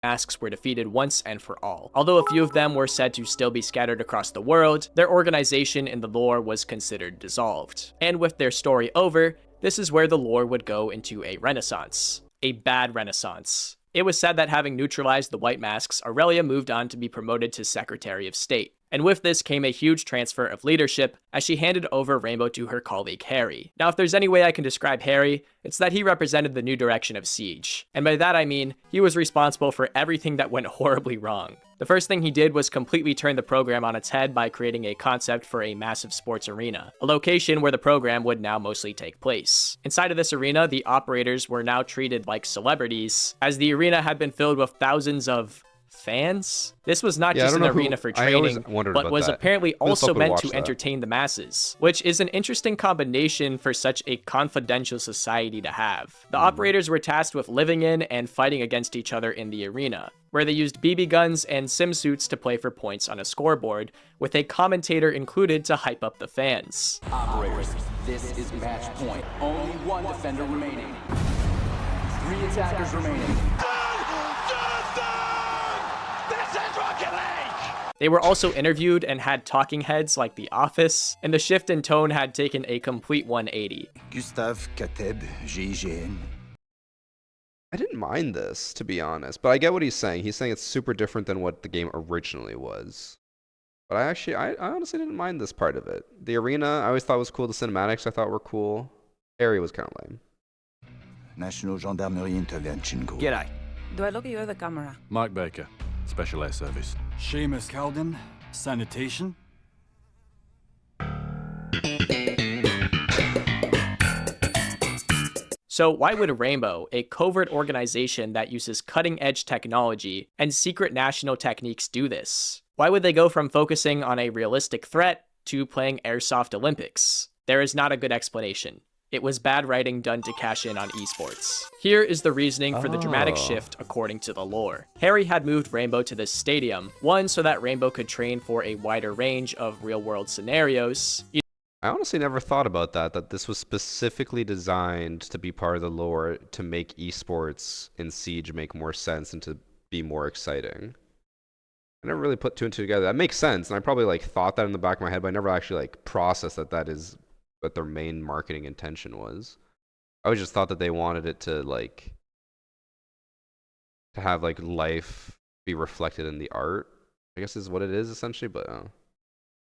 Masks were defeated once and for all. Although a few of them were said to still be scattered across the world, their organization in the lore was considered dissolved. And with their story over, this is where the lore would go into a renaissance. A bad renaissance. It was said that having neutralized the White Masks, Aurelia moved on to be promoted to Secretary of State. And with this came a huge transfer of leadership as she handed over Rainbow to her colleague Harry. Now, if there's any way I can describe Harry, it's that he represented the new direction of Siege. And by that I mean, he was responsible for everything that went horribly wrong. The first thing he did was completely turn the program on its head by creating a concept for a massive sports arena, a location where the program would now mostly take place. Inside of this arena, the operators were now treated like celebrities, as the arena had been filled with thousands of fans? This was not just an arena for training, but was apparently also meant to entertain the masses, which is an interesting combination for such a confidential society to have. The operators were tasked with living in and fighting against each other in the arena, where they used BB guns and sim suits to play for points on a scoreboard, with a commentator included to hype up the fans. Operators, this is match point. Only one defender remaining. 3 attackers remaining. They were also interviewed and had talking heads like The Office, and the shift in tone had taken a complete 180. Gustave Kateb, GIGN. I didn't mind this, to be honest, but I get what he's saying. He's saying it's super different than what the game originally was. But I honestly didn't mind this part of it. The arena, I always thought was cool. The cinematics I thought were cool. Harry was kind of lame. National Gendarmerie Intervention. G'day. Do I look at you or the camera? Mike Baker, Special Air Service. Seamus Calden, Sanitation. So why would Rainbow, a covert organization that uses cutting-edge technology and secret national techniques, do this? Why would they go from focusing on a realistic threat to playing Airsoft Olympics? There is not a good explanation. It was bad writing done to cash in on esports. Here is the reasoning for the dramatic shift according to the lore. Harry had moved Rainbow to this stadium, one so that Rainbow could train for a wider range of real-world scenarios. I honestly never thought about that this was specifically designed to be part of the lore to make esports in Siege make more sense and to be more exciting. I never really put 2 and 2 together. That makes sense, and I probably like thought that in the back of my head, but I never actually like processed that is what their main marketing intention was. I always just thought that they wanted it to like to have like life be reflected in the art, I guess is what it is essentially, but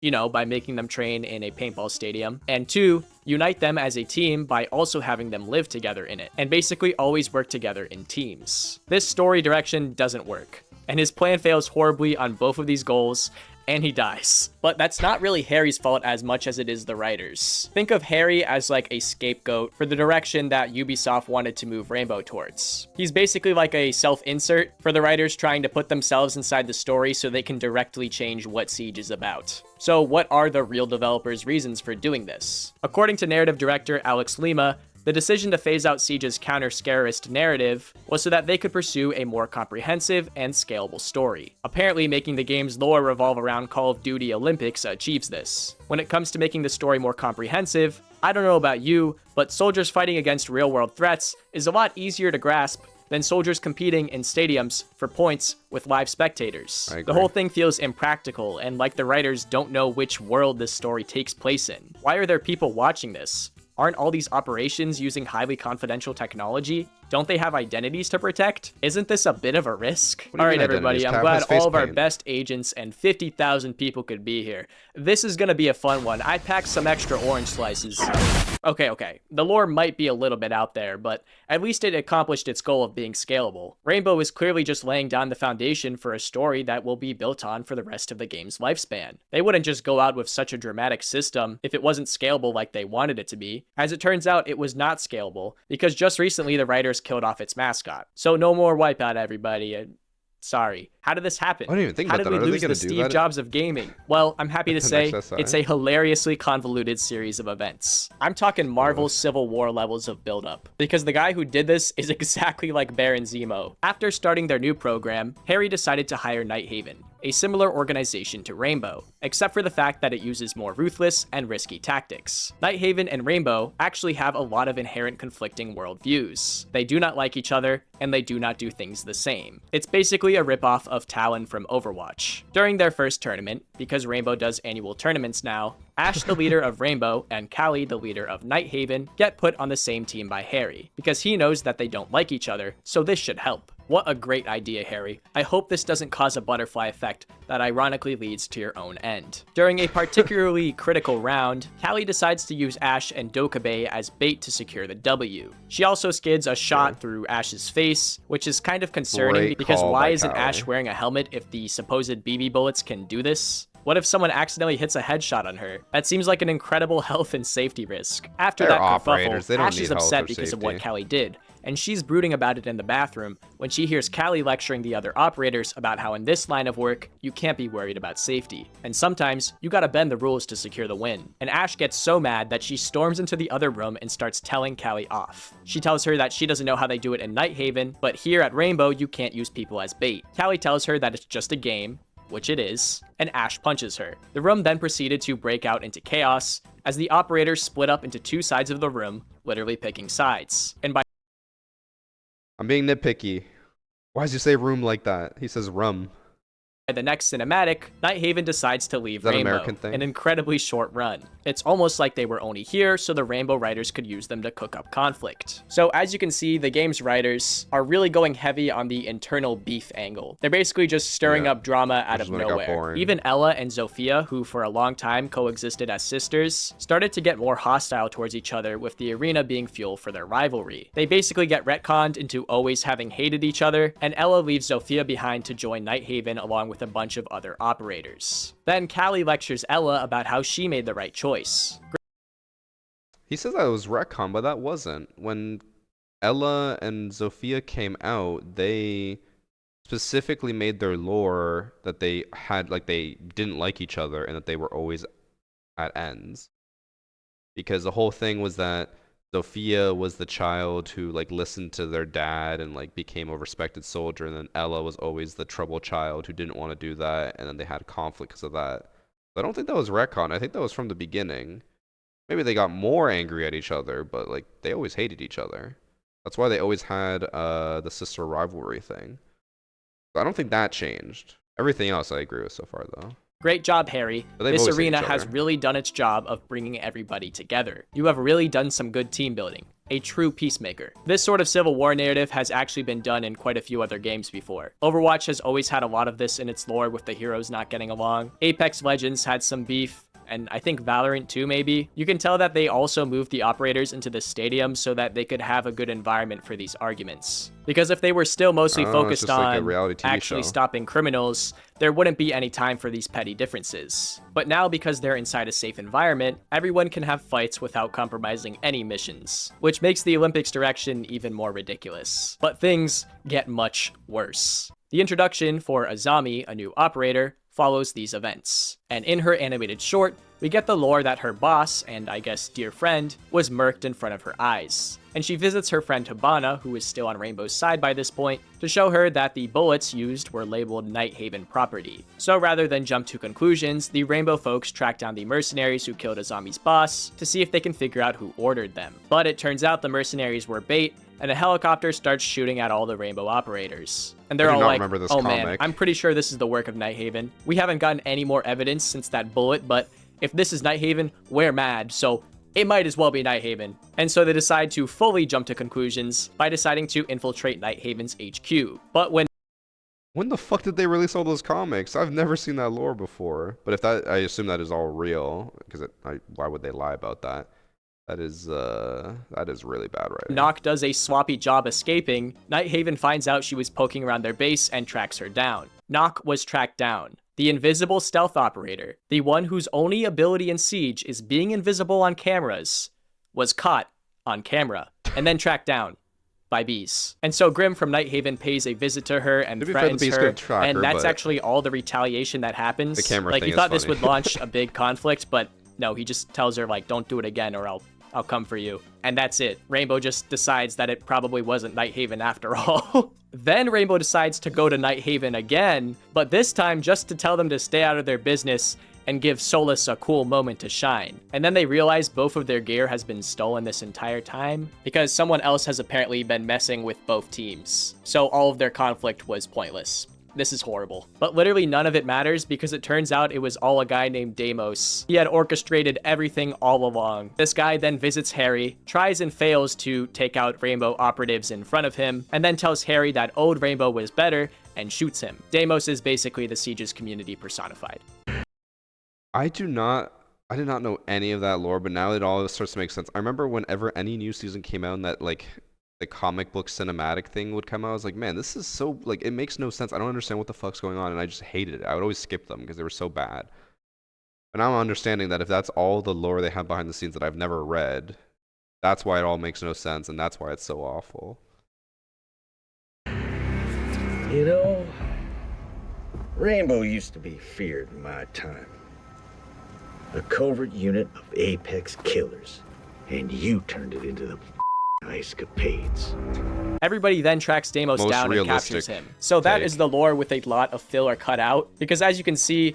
you know, by making them train in a paintball stadium, and 2, unite them as a team by also having them live together in it, and basically always work together in teams. This story direction doesn't work, and his plan fails horribly on both of these goals, and he dies. But that's not really Harry's fault as much as it is the writers. Think of Harry as like a scapegoat for the direction that Ubisoft wanted to move Rainbow towards. He's basically like a self-insert for the writers trying to put themselves inside the story so they can directly change what Siege is about. So what are the real developers' reasons for doing this? According to narrative director Alex Lima, The decision to phase out Siege's counter-scarist narrative was so that they could pursue a more comprehensive and scalable story. Apparently, making the game's lore revolve around Call of Duty Olympics achieves this. When it comes to making the story more comprehensive, I don't know about you, but soldiers fighting against real-world threats is a lot easier to grasp than soldiers competing in stadiums for points with live spectators. The whole thing feels impractical, and like the writers don't know which world this story takes place in. Why are there people watching this? Aren't all these operations using highly confidential technology? Don't they have identities to protect? Isn't this a bit of a risk? Alright everybody, I'm glad all of our best agents and 50,000 people could be here. This is gonna be a fun one. I packed some extra orange slices. Okay. The lore might be a little bit out there, but at least it accomplished its goal of being scalable. Rainbow is clearly just laying down the foundation for a story that will be built on for the rest of the game's lifespan. They wouldn't just go out with such a dramatic system if it wasn't scalable like they wanted it to be. As it turns out, it was not scalable, because just recently the writers killed off its mascot. So no more Wipeout, everybody. Sorry. How did this happen? I didn't even think How about did that. we lose the Steve Jobs of gaming? Well, I'm happy to say it's a hilariously convoluted series of events. I'm talking Marvel Civil War levels of buildup, because the guy who did this is exactly like Baron Zemo. After starting their new program, Harry decided to hire Nighthaven, a similar organization to Rainbow, except for the fact that it uses more ruthless and risky tactics. Nighthaven and Rainbow actually have a lot of inherent conflicting worldviews. They do not like each other, and they do not do things the same. It's basically a ripoff of Talon from Overwatch. During their first tournament, because Rainbow does annual tournaments now, Ash, the leader of Rainbow, and Callie, the leader of Nighthaven, get put on the same team by Harry, because he knows that they don't like each other, so this should help. What a great idea, Harry. I hope this doesn't cause a butterfly effect that ironically leads to your own end. During a particularly critical round, Callie decides to use Ash and Dokkaebi as bait to secure the W. She also skids a shot through Ash's face, which is kind of concerning because why isn't Ash wearing a helmet if the supposed BB bullets can do this? What if someone accidentally hits a headshot on her? That seems like an incredible health and safety risk. After that kerfuffle, Ash is upset because of what Callie did, and she's brooding about it in the bathroom when she hears Callie lecturing the other operators about how in this line of work, you can't be worried about safety. And sometimes, you gotta bend the rules to secure the win. And Ash gets so mad that she storms into the other room and starts telling Callie off. She tells her that she doesn't know how they do it in Nighthaven, but here at Rainbow, you can't use people as bait. Callie tells her that it's just a game, which it is, and Ash punches her. The room then proceeded to break out into chaos, as the operators split up into two sides of the room, literally picking sides. And by I'm being nitpicky. Why does he say room like that? He says rum. the next cinematic, Nighthaven decides to leave Rainbow, an incredibly short run. It's almost like they were only here so the Rainbow writers could use them to cook up conflict. So as you can see, the game's writers are really going heavy on the internal beef angle. They're basically just stirring up drama out of nowhere. Even Ella and Zofia, who for a long time coexisted as sisters, started to get more hostile towards each other, with the arena being fuel for their rivalry. They basically get retconned into always having hated each other, and Ella leaves Zofia behind to join Nighthaven along with a bunch of other operators. Then Callie lectures Ella about how she made the right choice. He says that was retcon, but that wasn't. When Ella and Zofia came out, they specifically made their lore that they had, like, they didn't like each other and that they were always at ends. Because the whole thing was that Zofia was the child who, like, listened to their dad and, like, became a respected soldier, and then Ella was always the troubled child who didn't want to do that, and then they had conflict because of that. I don't think that was retcon. I think that was from the beginning. Maybe they got more angry at each other, but, like, they always hated each other. That's why they always had the sister rivalry thing. So I don't think that changed. Everything else I agree with so far, though. Great job, Harry. This arena has really done its job of bringing everybody together. You have really done some good team building. A true peacemaker. This sort of Civil War narrative has actually been done in quite a few other games before. Overwatch has always had a lot of this in its lore with the heroes not getting along. Apex Legends had some beef, and I think Valorant too, maybe. You can tell that they also moved the operators into the stadium so that they could have a good environment for these arguments. Because if they were still mostly focused on actually stopping criminals, there wouldn't be any time for these petty differences. But now, because they're inside a safe environment, everyone can have fights without compromising any missions, which makes the Olympics direction even more ridiculous. But things get much worse. The introduction for Azami, a new operator, follows these events. And in her animated short, we get the lore that her boss, and I guess dear friend, was murked in front of her eyes. And she visits her friend Habana, who is still on Rainbow's side by this point, to show her that the bullets used were labeled Nighthaven property. So rather than jump to conclusions, the Rainbow folks track down the mercenaries who killed Azami's boss to see if they can figure out who ordered them. But it turns out the mercenaries were bait, and a helicopter starts shooting at all the Rainbow operators. And they're all like, oh man, I'm pretty sure this is the work of Nighthaven. We haven't gotten any more evidence since that bullet, but if this is Nighthaven, we're mad, so it might as well be Nighthaven. And so they decide to fully jump to conclusions by deciding to infiltrate Nighthaven's HQ. But when the fuck did they release all those comics? I've never seen that lore before. But if that, I assume that is all real, because why would they lie about that? That is really bad writing. Nock does a sloppy job escaping, Nighthaven finds out she was poking around their base and tracks her down. Nock was tracked down. The invisible stealth operator, the one whose only ability in Siege is being invisible on cameras, was caught on camera and then tracked down by bees. And so Grim from Nighthaven pays a visit to her and threatens her, and that's actually all the retaliation that happens. The camera like, thing you thought is this would launch a big conflict, but no, he just tells her, like, don't do it again or I'll come for you. And that's it. Rainbow just decides that it probably wasn't Nighthaven after all. Then Rainbow decides to go to Nighthaven again, but this time just to tell them to stay out of their business and give Solus a cool moment to shine. And then they realize both of their gear has been stolen this entire time because someone else has apparently been messing with both teams. So all of their conflict was pointless. This is horrible. But literally none of it matters because it turns out it was all a guy named Deimos. He had orchestrated everything all along. This guy then visits Harry, tries and fails to take out Rainbow operatives in front of him, and then tells Harry that old Rainbow was better and shoots him. Deimos is basically the Siege's community personified. I did not know any of that lore, but now it all starts to make sense. I remember whenever any new season came out and that, like, the comic book cinematic thing would come out, I was like, man, this is so, like, it makes no sense. I don't understand what the fuck's going on, and I just hated it. I would always skip them because they were so bad. But now I'm understanding that if that's all the lore they have behind the scenes that I've never read, that's why it all makes no sense, and that's why it's so awful. You know, Rainbow used to be feared in my time. A covert unit of apex killers, and you turned it into the escapades. Everybody then tracks Deimos down and captures him. So that is the lore with a lot of filler cut out, because as you can see,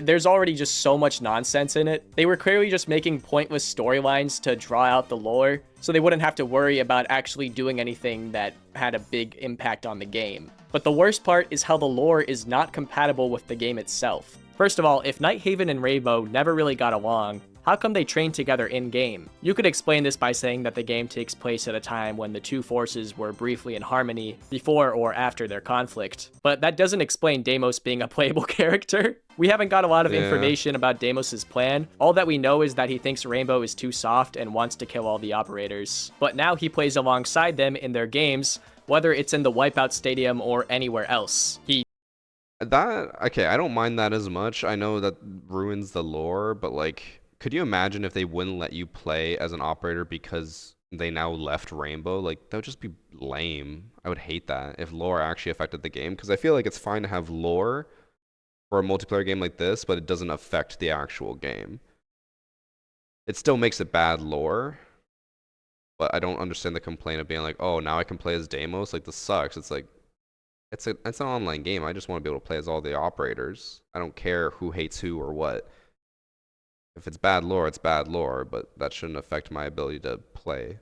there's already just so much nonsense in it. They were clearly just making pointless storylines to draw out the lore, so they wouldn't have to worry about actually doing anything that had a big impact on the game. But the worst part is how the lore is not compatible with the game itself. First of all, if Nighthaven and Rainbow never really got along, how come they trained together in-game? You could explain this by saying that the game takes place at a time when the two forces were briefly in harmony, before or after their conflict. But that doesn't explain Deimos being a playable character. We haven't got a lot of information about Deimos' plan. All that we know is that he thinks Rainbow is too soft and wants to kill all the operators. But now he plays alongside them in their games, whether it's in the Wipeout Stadium or anywhere else. Okay, I don't mind that as much. I know that ruins the lore, but, like, could you imagine if they wouldn't let you play as an operator because they now left Rainbow? Like, that would just be lame. I would hate that if lore actually affected the game, because I feel like it's fine to have lore for a multiplayer game like this, but it doesn't affect the actual game. It still makes it bad lore, but I don't understand the complaint of being like, oh, now I can play as Deimos? Like, this sucks. It's like, it's an online game. I just want to be able to play as all the operators. I don't care who hates who or what. If it's bad lore, it's bad lore, but that shouldn't affect my ability to play.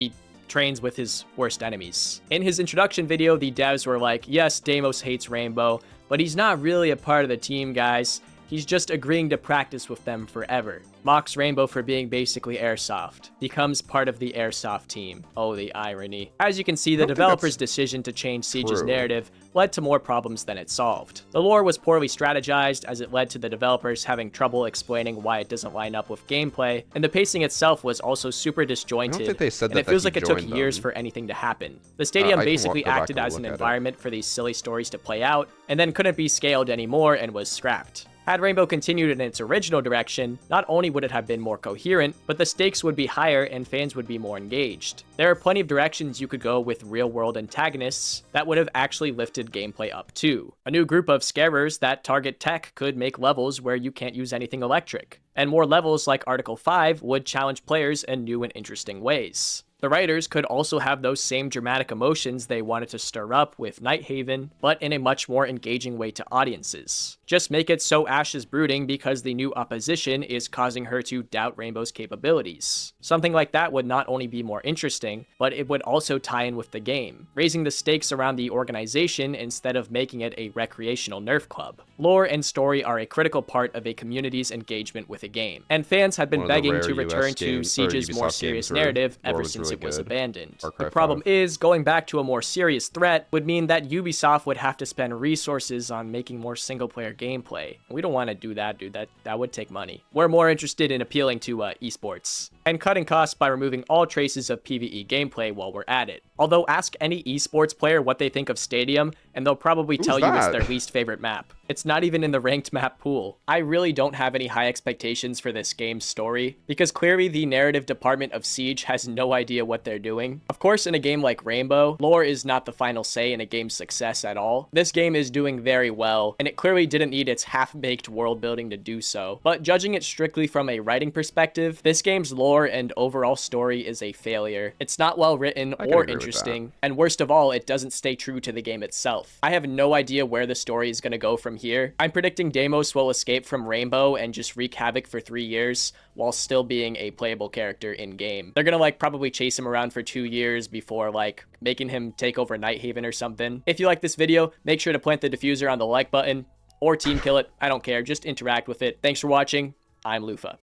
He trains with his worst enemies. In his introduction video, the devs were like, yes, Deimos hates Rainbow, but he's not really a part of the team, guys. He's just agreeing to practice with them forever. Mocks Rainbow for being basically Airsoft. Becomes part of the Airsoft team. Oh, the irony. As you can see, the developers' decision to change Siege's narrative led to more problems than it solved. The lore was poorly strategized, as it led to the developers having trouble explaining why it doesn't line up with gameplay, and the pacing itself was also super disjointed, I don't think they said and it feels like it took years for anything to happen. The stadium basically acted as an environment for these silly stories to play out, and then couldn't be scaled anymore and was scrapped. Had Rainbow continued in its original direction, not only would it have been more coherent, but the stakes would be higher and fans would be more engaged. There are plenty of directions you could go with real-world antagonists that would have actually lifted gameplay up too. A new group of scarers that target tech could make levels where you can't use anything electric, and more levels like Article 5 would challenge players in new and interesting ways. The writers could also have those same dramatic emotions they wanted to stir up with Nighthaven, but in a much more engaging way to audiences. Just make it so Ash is brooding because the new opposition is causing her to doubt Rainbow's capabilities. Something like that would not only be more interesting, but it would also tie in with the game, raising the stakes around the organization instead of making it a recreational Nerf club. Lore and story are a critical part of a community's engagement with a game, and fans had been begging to return to Siege's more serious narrative ever since it was abandoned. The problem is, going back to a more serious threat would mean that Ubisoft would have to spend resources on making more single-player gameplay. We don't want to do that, dude. That would take money. We're more interested in appealing to esports, and cutting costs by removing all traces of PvE gameplay while we're at it. Although ask any esports player what they think of Stadium, and they'll probably tell you it's their least favorite map. It's not even in the ranked map pool. I really don't have any high expectations for this game's story, because clearly the narrative department of Siege has no idea what they're doing. Of course, in a game like Rainbow, lore is not the final say in a game's success at all. This game is doing very well, and it clearly didn't need its half-baked world building to do so. But judging it strictly from a writing perspective, this game's lore and overall story is a failure. It's not well written or interesting, and worst of all, it doesn't stay true to the game itself. I have no idea where the story is going to go from here. I'm predicting Deimos will escape from Rainbow and just wreak havoc for 3 years while still being a playable character in game. They're gonna probably chase him around for 2 years before making him take over Nighthaven or something. If you like this video, make sure to plant the diffuser on the like button or team kill it. I don't care, just interact with it. Thanks for watching. I'm Lufa.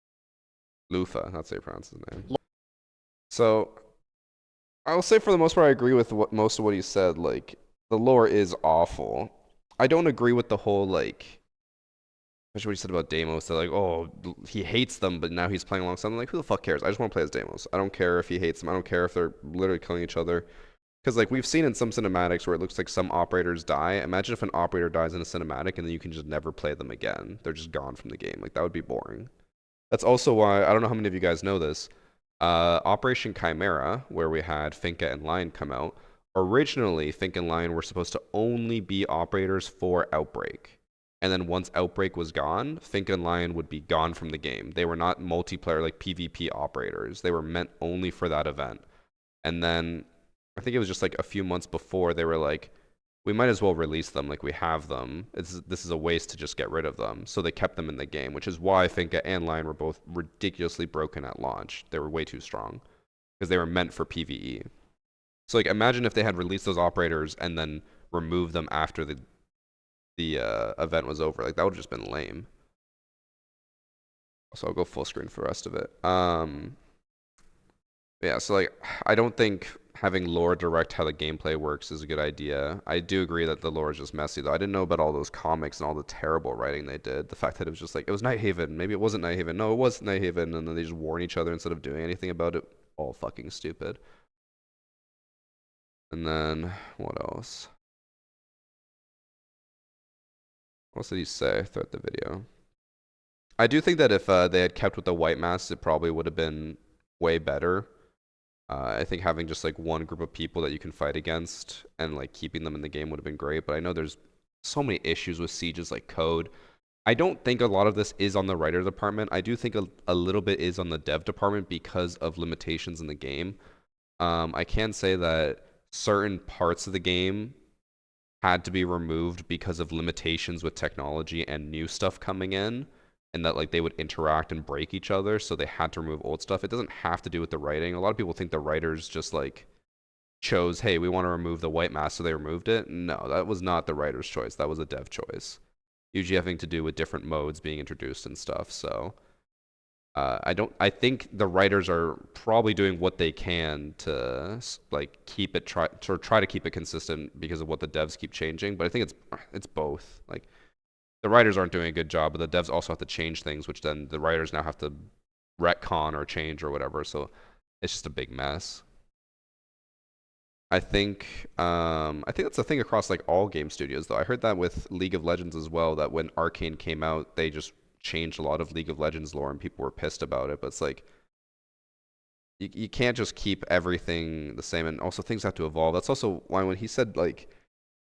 Lufa, that's how you pronounce his name. So I will say for the most part I agree with most of what he said. Like, the lore is awful. I don't agree with the whole especially what he said about Deimos, that oh, he hates them, but now he's playing alongside them. Like, who the fuck cares? I just want to play as Deimos. I don't care if he hates them. I don't care if they're literally killing each other. Because we've seen in some cinematics where it looks like some operators die. Imagine if an operator dies in a cinematic and then you can just never play them again. They're just gone from the game. That would be boring. That's also why, I don't know how many of you guys know this, Operation Chimera, where we had Finka and Lion come out, originally Finka and Lion were supposed to only be operators for Outbreak. And then once Outbreak was gone, Finka and Lion would be gone from the game. They were not multiplayer, PvP operators. They were meant only for that event. And then, I think it was just a few months before, they were like, we might as well release them, we have them. This is a waste to just get rid of them. So they kept them in the game, which is why Finka and Lion were both ridiculously broken at launch. They were way too strong, because they were meant for PvE. So imagine if they had released those operators and then removed them after the event was over. That would have just been lame. So I'll go full screen for the rest of it. Yeah, so I don't think having lore direct how the gameplay works is a good idea. I do agree that the lore is just messy, though. I didn't know about all those comics and all the terrible writing they did. The fact that it was just it was Nighthaven. Maybe it wasn't Nighthaven. No, it was Nighthaven, and then they just warn each other instead of doing anything about it. All fucking stupid. And then, what else? What else did he say throughout the video? I do think that if they had kept with the white masks, it probably would have been way better. I think having just one group of people that you can fight against and keeping them in the game would have been great. But I know there's so many issues with Siege's code. I don't think a lot of this is on the writer department. I do think a little bit is on the dev department because of limitations in the game. I can say that certain parts of the game had to be removed because of limitations with technology and new stuff coming in, and that they would interact and break each other, so they had to remove old stuff. It doesn't have to do with the writing. A lot of people think the writers just chose, hey, we want to remove the white mask, so they removed it. No, that was not the writer's choice. That was a dev choice. Usually having to do with different modes being introduced and stuff. So I think the writers are probably doing what they can to keep it try to keep it consistent because of what the devs keep changing. But I think it's both. The writers aren't doing a good job, but the devs also have to change things, which then the writers now have to retcon or change or whatever. So it's just a big mess. I think that's a thing across like all game studios though. I heard that with League of Legends as well, that when Arcane came out, they just changed a lot of League of Legends lore and people were pissed about it. But it's like you can't just keep everything the same, and also things have to evolve. That's also why when he said like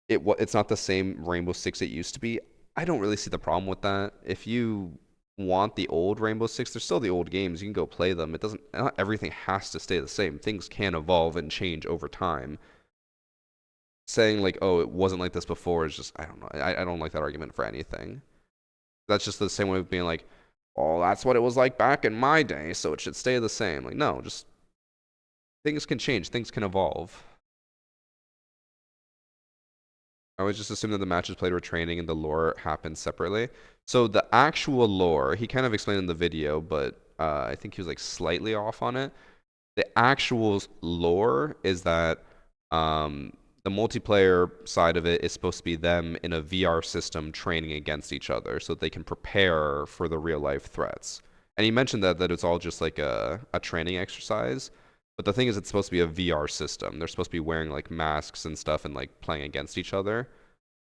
it's not the same Rainbow Six it used to be, I don't really see the problem with that. If you want the old Rainbow Six, they're still the old games. You can go play them. It doesn't, not everything has to stay the same. Things can evolve and change over time. Saying like, oh, it wasn't like this before is just, I don't know. I don't like that argument for anything. That's just the same way of being like, oh, that's what it was like back in my day, so it should stay the same. Like, no, just things can change. Things can evolve. I always just assume that the matches played were training and the lore happened separately. So the actual lore, he kind of explained in the video, but I think he was like slightly off on it. The actual lore is that the multiplayer side of it is supposed to be them in a VR system training against each other so that they can prepare for the real life threats. And he mentioned that it's all just like a training exercise. But the thing is, it's supposed to be a VR system. They're supposed to be wearing like masks and stuff and like playing against each other.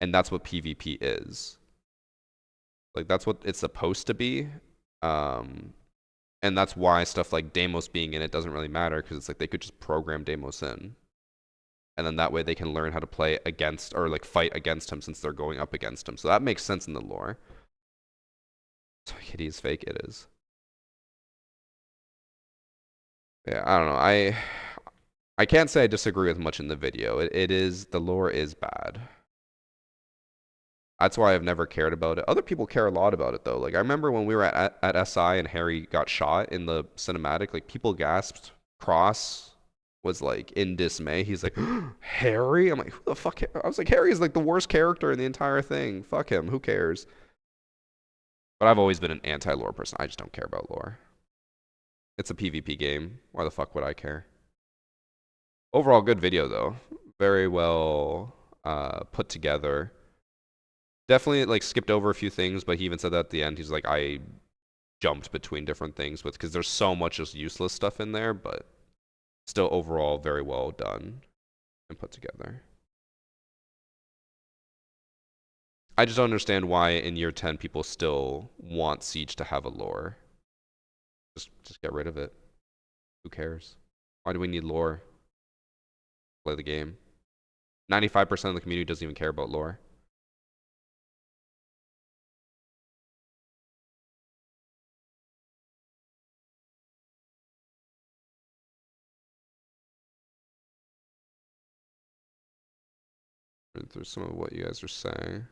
And that's what PvP is. Like that's what it's supposed to be. And that's why stuff like Deimos being in it doesn't really matter, because it's like they could just program Deimos in. And then that way they can learn how to play against or like fight against him since they're going up against him. So that makes sense in the lore. So Kitty is fake, it is. Yeah, I don't know. I can't say I disagree with much in the video. It is, the lore is bad. That's why I've never cared about it. Other people care a lot about it though. Like I remember when we were at SI and Harry got shot in the cinematic, like people gasped. Cross was like in dismay. He's like, Harry? I'm like, who the fuck? I was like, Harry is like the worst character in the entire thing. Fuck him. Who cares? But I've always been an anti-lore person. I just don't care about lore. It's a PvP game. Why the fuck would I care? Overall, good video though. Very well put together. Definitely like skipped over a few things, but he even said that at the end. He's like, I jumped between different things because there's so much just useless stuff in there, but still overall very well done and put together. I just don't understand why in year 10 people still want Siege to have a lore. Just get rid of it. Who cares? Why do we need lore? Play the game. 95% of the community doesn't even care about lore. Read through some of what you guys are saying.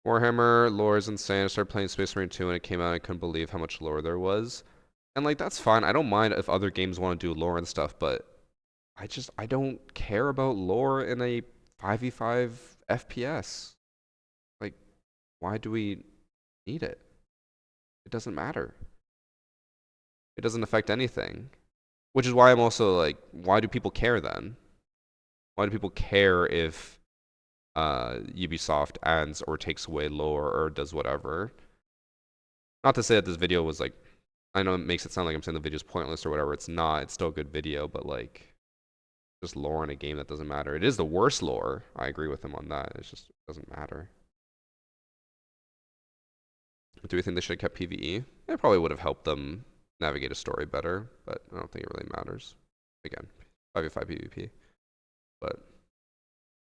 Warhammer lore is insane. I started playing Space Marine 2 and it came out. I couldn't believe how much lore there was. And like that's fine. I don't mind if other games want to do lore and stuff, but I don't care about lore in a 5v5 FPS. Like, why do we need it? It doesn't matter. It doesn't affect anything. Which is why I'm also like, why do people care then? Why do people care if Ubisoft adds or takes away lore or does whatever? Not to say that this video was like, I know it makes it sound like I'm saying the video's pointless or whatever. It's not. It's still a good video, but like, just lore in a game that doesn't matter. It is the worst lore. I agree with him on that. It just doesn't matter. Do we think they should have kept PvE? It probably would have helped them navigate a story better, but I don't think it really matters. Again, 5v5 PvP. But,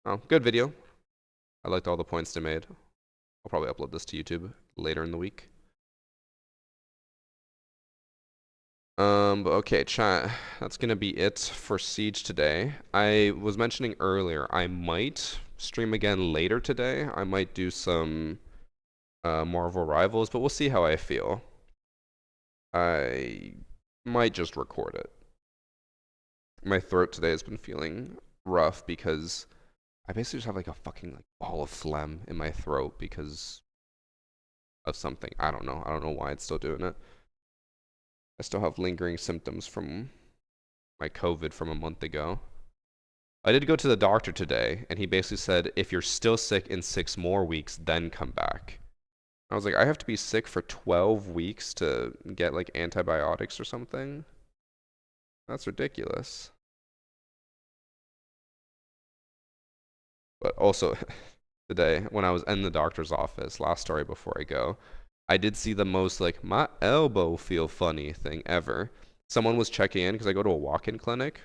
oh, good video. I liked all the points they made. I'll probably upload this to YouTube later in the week. But okay, chat. That's gonna be it for Siege today. I was mentioning earlier, I might stream again later today. I might do some Marvel Rivals, but we'll see how I feel. I might just record it. My throat today has been feeling rough because I basically just have like a fucking like ball of phlegm in my throat because of something. I don't know. I don't know why it's still doing it. I still have lingering symptoms from my COVID from a month ago. I did go to the doctor today, and he basically said, if you're still sick in 6 more weeks, then come back. I was like, I have to be sick for 12 weeks to get like antibiotics or something? That's ridiculous. But also, today, when I was in the doctor's office, last story before I go, I did see the most, like, my elbow feel funny thing ever. Someone was checking in, because I go to a walk-in clinic.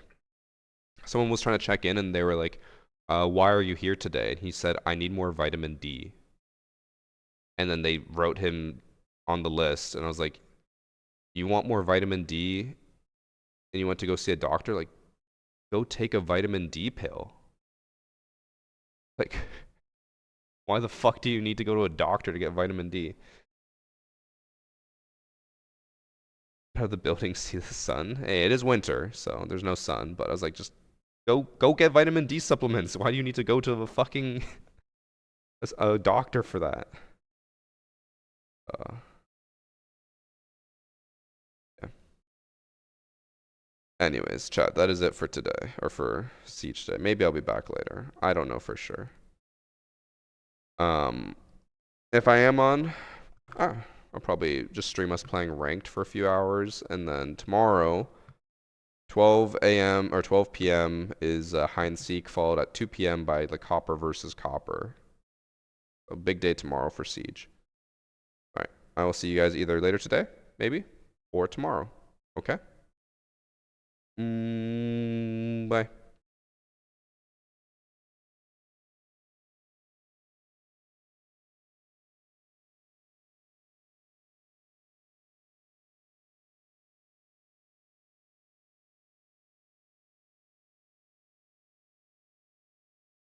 Someone was trying to check in, and they were like, why are you here today? And he said, I need more vitamin D. And then they wrote him on the list, and I was like, you want more vitamin D, and you went to go see a doctor? Like, go take a vitamin D pill. Like, why the fuck do you need to go to a doctor to get vitamin D? How the buildings see the sun? Hey, it is winter, so there's no sun. But I was like, just go get vitamin D supplements. Why do you need to go to a fucking a doctor for that? Yeah. Anyways, chat, that is it for today, or for Siege Day. Maybe I'll be back later. I don't know for sure. If I am on, I'll probably just stream us playing ranked for a few hours, and then tomorrow, 12 a.m. or 12 p.m. is hide and seek, followed at 2 p.m. by the Copper versus Copper. A big day tomorrow for Siege. All right, I will see you guys either later today, maybe, or tomorrow. Okay. Bye.